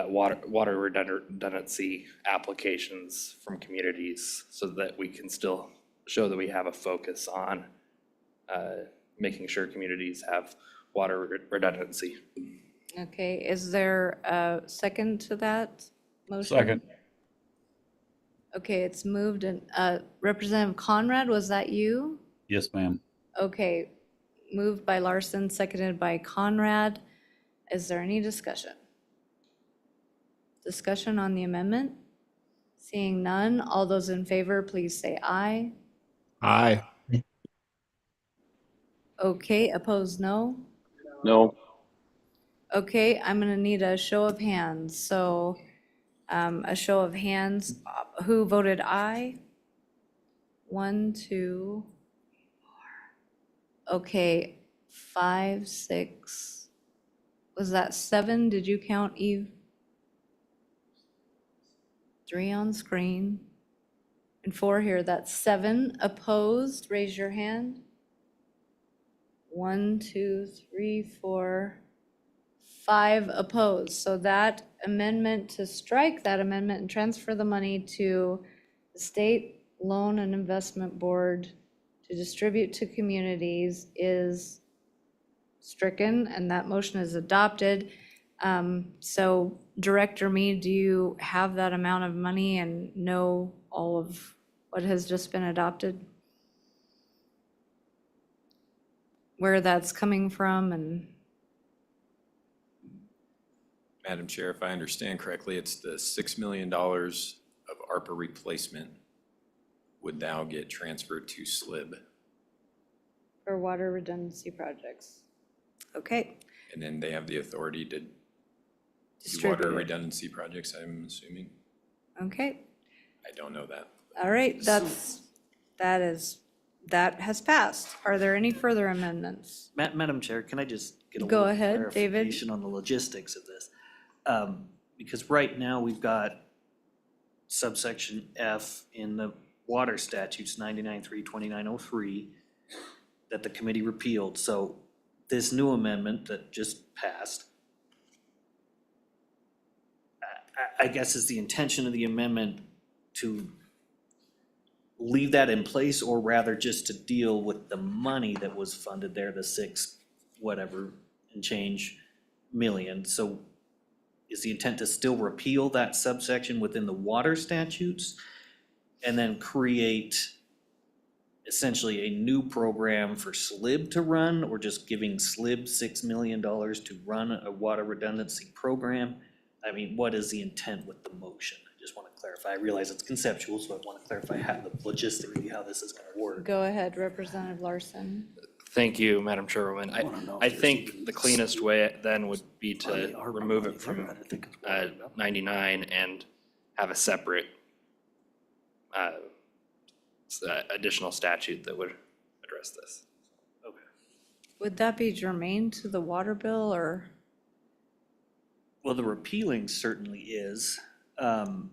water redundancy applications from communities so that we can still show that we have a focus on making sure communities have water redundancy. Okay, is there a second to that motion? Second. Okay, it's moved and Representative Conrad, was that you? Yes, ma'am. Okay, moved by Larson, seconded by Conrad. Is there any discussion? Discussion on the amendment? Seeing none, all those in favor, please say aye. Aye. Okay, opposed, no? No. Okay, I'm gonna need a show of hands. So a show of hands, who voted aye? 1, 2, 4. Okay, 5, 6. Was that 7? Did you count, Eve? 3 on screen. And 4 here, that's 7. Opposed, raise your hand. 1, 2, 3, 4, 5 opposed. So that amendment, to strike that amendment and transfer the money to the State Loan and Investment Board to distribute to communities is stricken, and that motion is adopted. So Director Mead, do you have that amount of money and know all of what has just been adopted? Where that's coming from and Madam Chair, if I understand correctly, it's the $6 million of ARPA replacement would now get transferred to SLIB. for water redundancy projects. Okay, And then they have the authority to do Distribute water it. redundancy projects, I'm assuming. okay. I don't know that. All right, that has passed. Are there any further amendments? Madam Chair, can I just get a Go little ahead, David. clarification on the logistics of this? Because right now we've got subsection F in the water statutes 99.3, that the committee repealed. So this new amendment that just passed, I guess is the intention of the amendment to leave that in place, or rather just to deal with the money that was funded there, the 6 whatever and change million. So is the intent to still repeal that subsection within the water statutes and then create essentially a new program for SLIB to run, or just giving SLIB $6 million to run a water redundancy program? I mean, what is the intent with the motion? I just want to clarify. I realize it's conceptual, so I want to clarify how the logistically how this is going to work. Go ahead, Representative Larson. Thank you, Madam Chairwoman. I think the cleanest way then would be to remove it from 99 and have a separate additional statute that would address this. Okay. Would that be germane to the water bill, or? Well, the repealing certainly is. And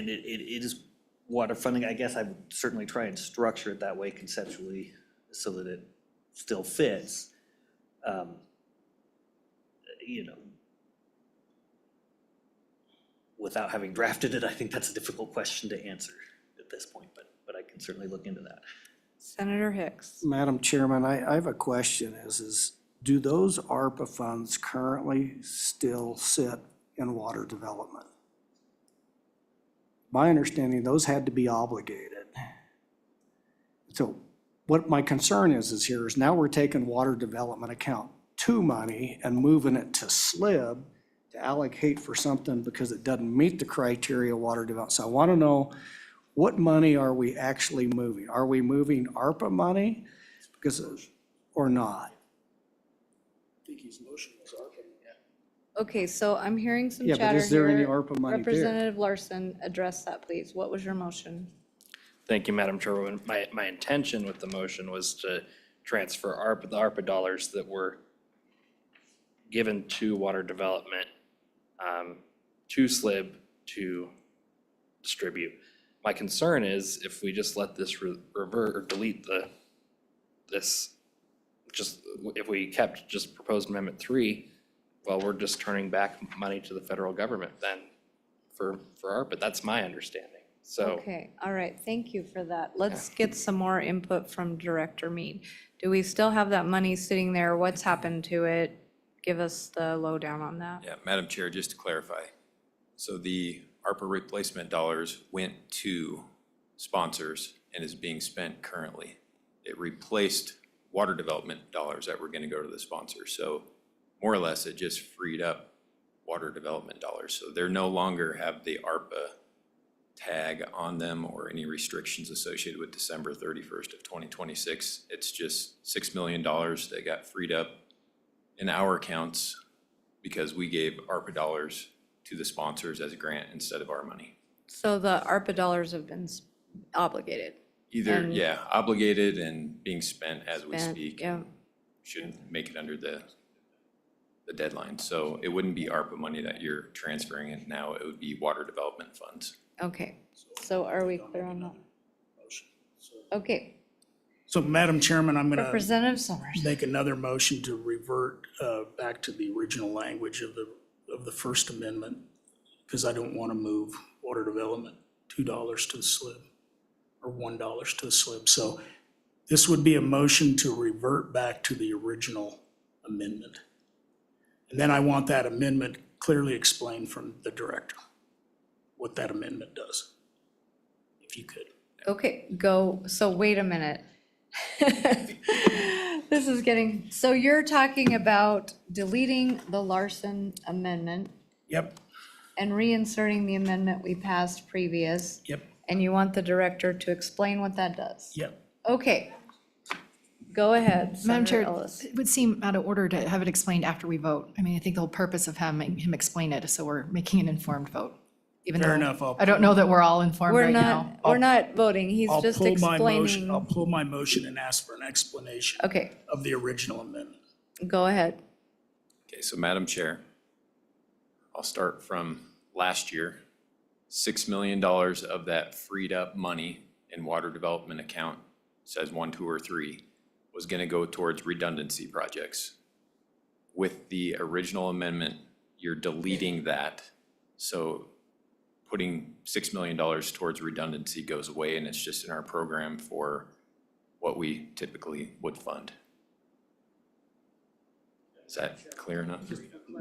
it is water funding. I guess I would certainly try and structure it that way conceptually so that it still fits. You know, without having drafted it, I think that's a difficult question to answer at this point, but I can certainly look into that. Senator Hicks. Madam Chairman, I have a question is do those ARPA funds currently still sit in water development? My understanding, those had to be obligated. So what my concern is here is now we're taking water development account 2 money and moving it to SLIB to allocate for something because it doesn't meet the criteria of water development. So I want to know, what money are we actually moving? Are we moving ARPA money or not? I think his motion was ARPA. Okay, so I'm hearing some Yeah, chatter but is there any here. ARPA money there? Representative Larson, address that, please. What was your motion? Thank you, Madam Chairwoman. My intention with the motion was to transfer the ARPA dollars that were given to water development to SLIB to distribute. My concern is if we just let this revert or delete if we kept just proposed amendment 3, well, we're just turning back money to the federal government then for ARPA. That's my understanding. So. Okay, all right, thank you for that. Let's get some more input from Director Mead. Do we still have that money sitting there? What's happened to it? Give us the lowdown on that. Yeah, Madam Chair, just to clarify. So the ARPA replacement dollars went to sponsors and is being spent currently. It replaced water development dollars that were going to go to the sponsors. So more or less, it just freed up water development dollars. So they're no longer have the ARPA tag on them or any restrictions associated with December 31st of 2026. It's just $6 million that got freed up in our accounts because we gave ARPA dollars to the sponsors as a grant instead of our money. So the ARPA dollars have been obligated. Either, And- yeah, obligated and being spent as we Spent, speak. yeah. Should make it under the deadline. So it wouldn't be ARPA money that you're transferring it now. It would be water development funds. Okay, so are we clear on that? Okay, So Madam Chairman, I'm going to Representative Summers. make another motion to revert back to the original language of the First Amendment, because I don't want to move water development $2 to the SLIB or $1 to the SLIB. So this would be a motion to revert back to the original amendment. And then I want that amendment clearly explained from the director, what that amendment does, if you could. Okay, so wait a minute. This is getting, so you're talking about deleting the Larson amendment Yep, and reinserting the amendment we passed previous. yep. And you want the director to explain what that does? Yep. Okay. Go ahead, Madam Senator Chair, Ellis. it would seem out of order to have it explained after we vote. I mean, I think the whole purpose of having him explain it is so we're making an informed vote. Even Fair though enough. I don't know that we're all informed We're right not, now. we're not voting. He's I'll just pull my motion. I'll explaining. pull my motion and ask for an explanation Okay, of the original amendment. go ahead. Okay, so Madam Chair, I'll start from last year. $6 million of that freed up money in water development account, says 1, 2, or 3, was gonna go towards redundancy projects. With the original amendment, you're deleting that. So putting $6 million towards redundancy goes away, and it's just in our program for what we typically would fund. Is that clear enough?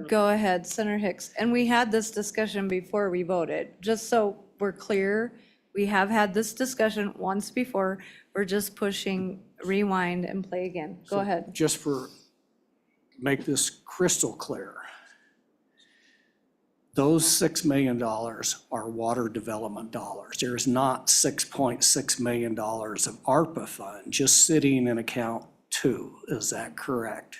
Go ahead, Senator Hicks. And we had this discussion before we voted. Just so we're clear, we have had this discussion once before. We're just pushing rewind and play again. Go So ahead. Just for, make this crystal clear. Those $6 million are water development dollars. There's not $6.6 million of ARPA fund just sitting in account 2. Is that correct?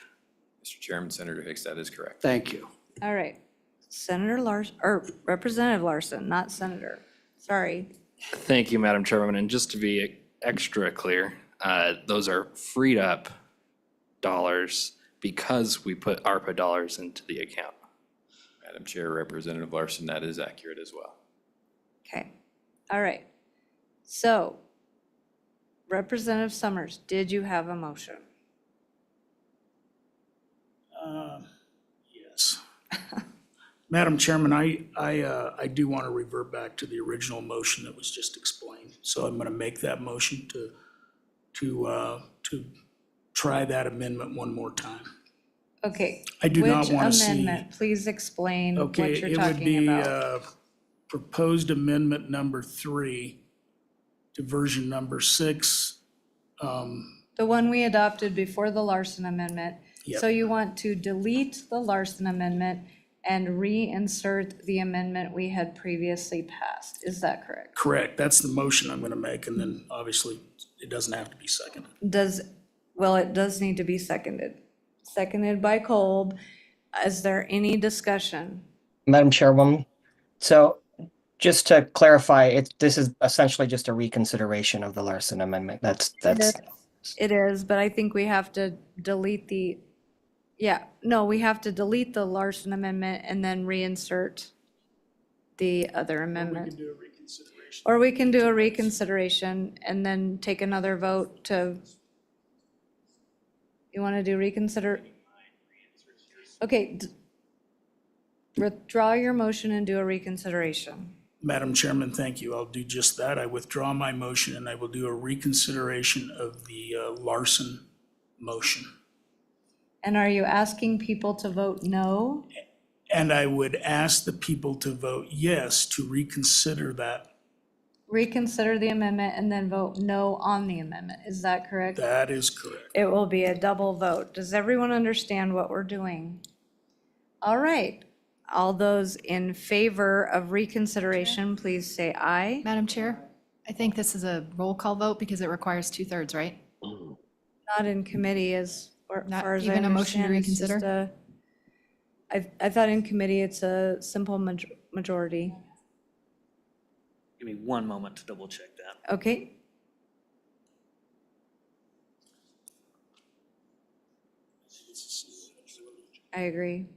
Mr. Chairman, Senator Hicks, that is correct. Thank you. All right. Senator Larson, or Representative Larson, not Senator. Sorry. Thank you, Madam Chairwoman. And just to be extra clear, those are freed up dollars because we put ARPA dollars into the account. Madam Chair, Representative Larson, that is accurate as well. Okay. All right. So Representative Summers, did you have a motion? Yes. Madam Chairman, I do want to revert back to the original motion that was just explained. So I'm going to make that motion to try that amendment one more time. Okay. I do not want to see. Which amendment? Please explain what Okay, you're it would talking be about. proposed amendment number 3 to version number 6. The one we adopted before the Larson amendment. Yep. So you want to delete the Larson amendment and reinsert the amendment we had previously passed. Is that correct? Correct. That's the motion I'm going to make, and then obviously it doesn't have to be seconded. Well, it does need to be seconded. Seconded by Kolb. Is there any discussion? Madam Chairwoman, so just to clarify, this is essentially just a reconsideration of the Larson Amendment. That's. It is, but I think we have to delete the, we have to delete the Larson amendment and then reinsert the other amendment. Or we can do a reconsideration and then take another vote to, you want to do reconsider? Okay. Withdraw your motion and do a reconsideration. Madam Chairman, thank you. I'll do just that. I withdraw my motion and I will do a reconsideration of the Larson motion. And are you asking people to vote no? And I would ask the people to vote yes to reconsider that. Reconsider the amendment and then vote no on the amendment. Is that correct? That is correct. It will be a double vote. Does everyone understand what we're doing? All right. All those in favor of reconsideration, please say aye. Madam Chair, I think this is a roll call vote because it requires 2/3, right? Not in committee as far Not as I even a motion to understand. It's just reconsider? I thought in committee it's a simple majority. Give me one moment to double check that. Okay. I agree.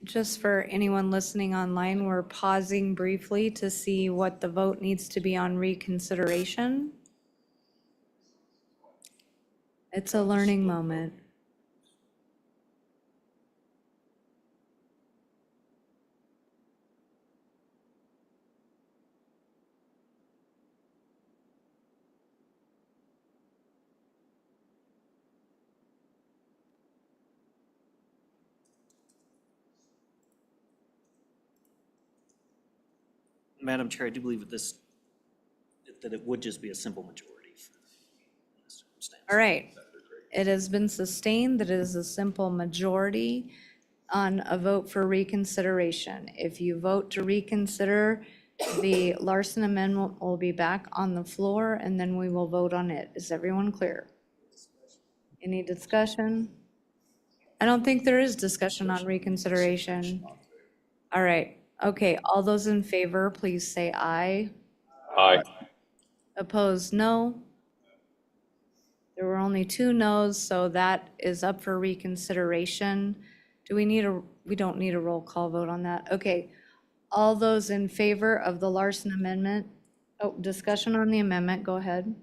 Just for anyone listening online, we're pausing briefly to see what the vote needs to be on reconsideration. It's a learning moment. Madam Chair, I do believe that it would just be a simple majority. In this circumstance. All right. It has been sustained that it is a simple majority on a vote for reconsideration. If you vote to reconsider, the Larson amendment will be back on the floor and then we will vote on it. Is everyone clear? Any discussion? I don't think there is discussion on reconsideration. All right. Okay. All those in favor, please say aye. Aye. Opposed, no. There were only 2 noes, so that is up for reconsideration. We don't need a roll call vote on that. Okay. All those in favor of the Larson amendment? Oh, discussion on the amendment, go ahead.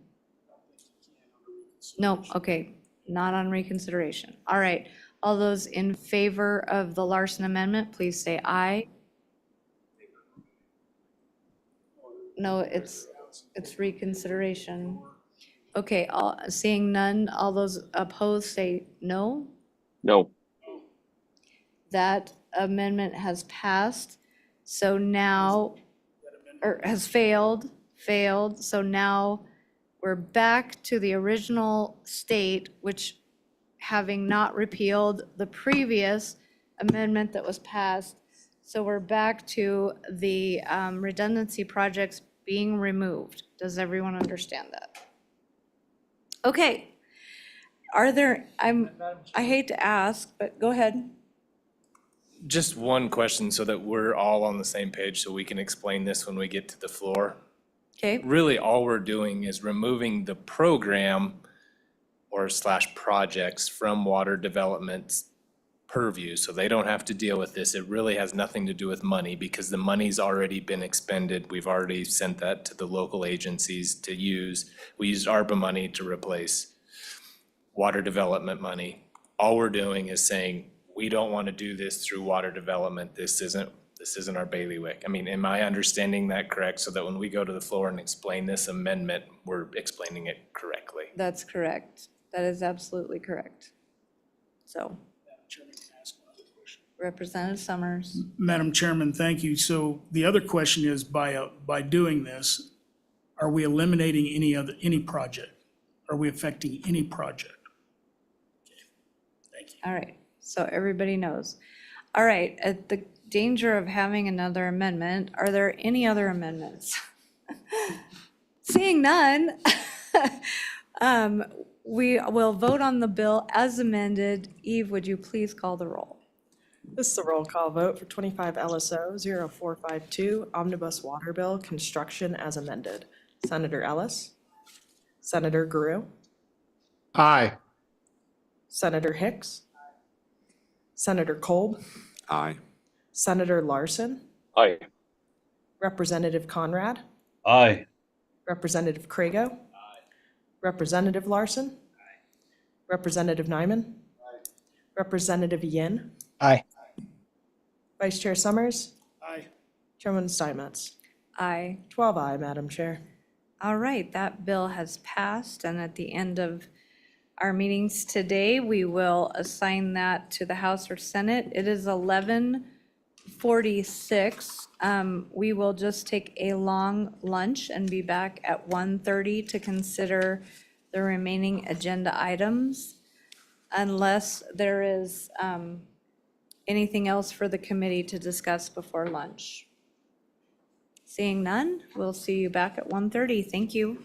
No, okay, not on reconsideration. All right. All those in favor of the Larson amendment, please say aye. No, it's reconsideration. Okay, seeing none, all those opposed say no. No. That amendment has passed. So now, or has failed. So now we're back to the original state, which having not repealed the previous amendment that was passed. So we're back to the redundancy projects being removed. Does everyone understand that? Okay. Are there, I hate to ask, but go ahead. Just one question so that we're all on the same page so we can explain this when we get to the floor. Okay. Really, all we're doing is removing the program or / projects from water development's purview, so they don't have to deal with this. It really has nothing to do with money because the money's already been expended. We've already sent that to the local agencies to use. We used ARPA money to replace water development money. All we're doing is saying, we don't want to do this through water development. This isn't our bailiwick. I mean, am I understanding that correct? So that when we go to the floor and explain this amendment, we're explaining it correctly. That's correct. That is absolutely correct. So, Representative Summers. Madam Chairman, thank you. So the other question is, by doing this, are we eliminating any project? Are we affecting any project? Okay. Thank you. All right, so everybody knows. All right, at the danger of having another amendment, are there any other amendments? Seeing none, we will vote on the bill as amended. Eve, would you please call the roll? This is a roll call vote for 25 LSO 0452, Omnibus Water Bill, construction as amended. Senator Ellis. Senator Grew. Aye. Senator Hicks. Senator Kolb. Aye. Senator Larson. Aye. Representative Conrad. Aye. Representative Crago. Representative Larson. Representative Nyman. Representative Yin. Aye. Vice Chair Summers. Aye. Chairman Steinmetz. Aye. 12 aye, Madam Chair. All right, that bill has passed, and at the end of our meetings today, we will assign that to the House or Senate. It is 11:46. We will just take a long lunch and be back at 1:30 to consider the remaining agenda items, unless there is anything else for the committee to discuss before lunch. Seeing none, we'll see you back at 1:30. Thank you.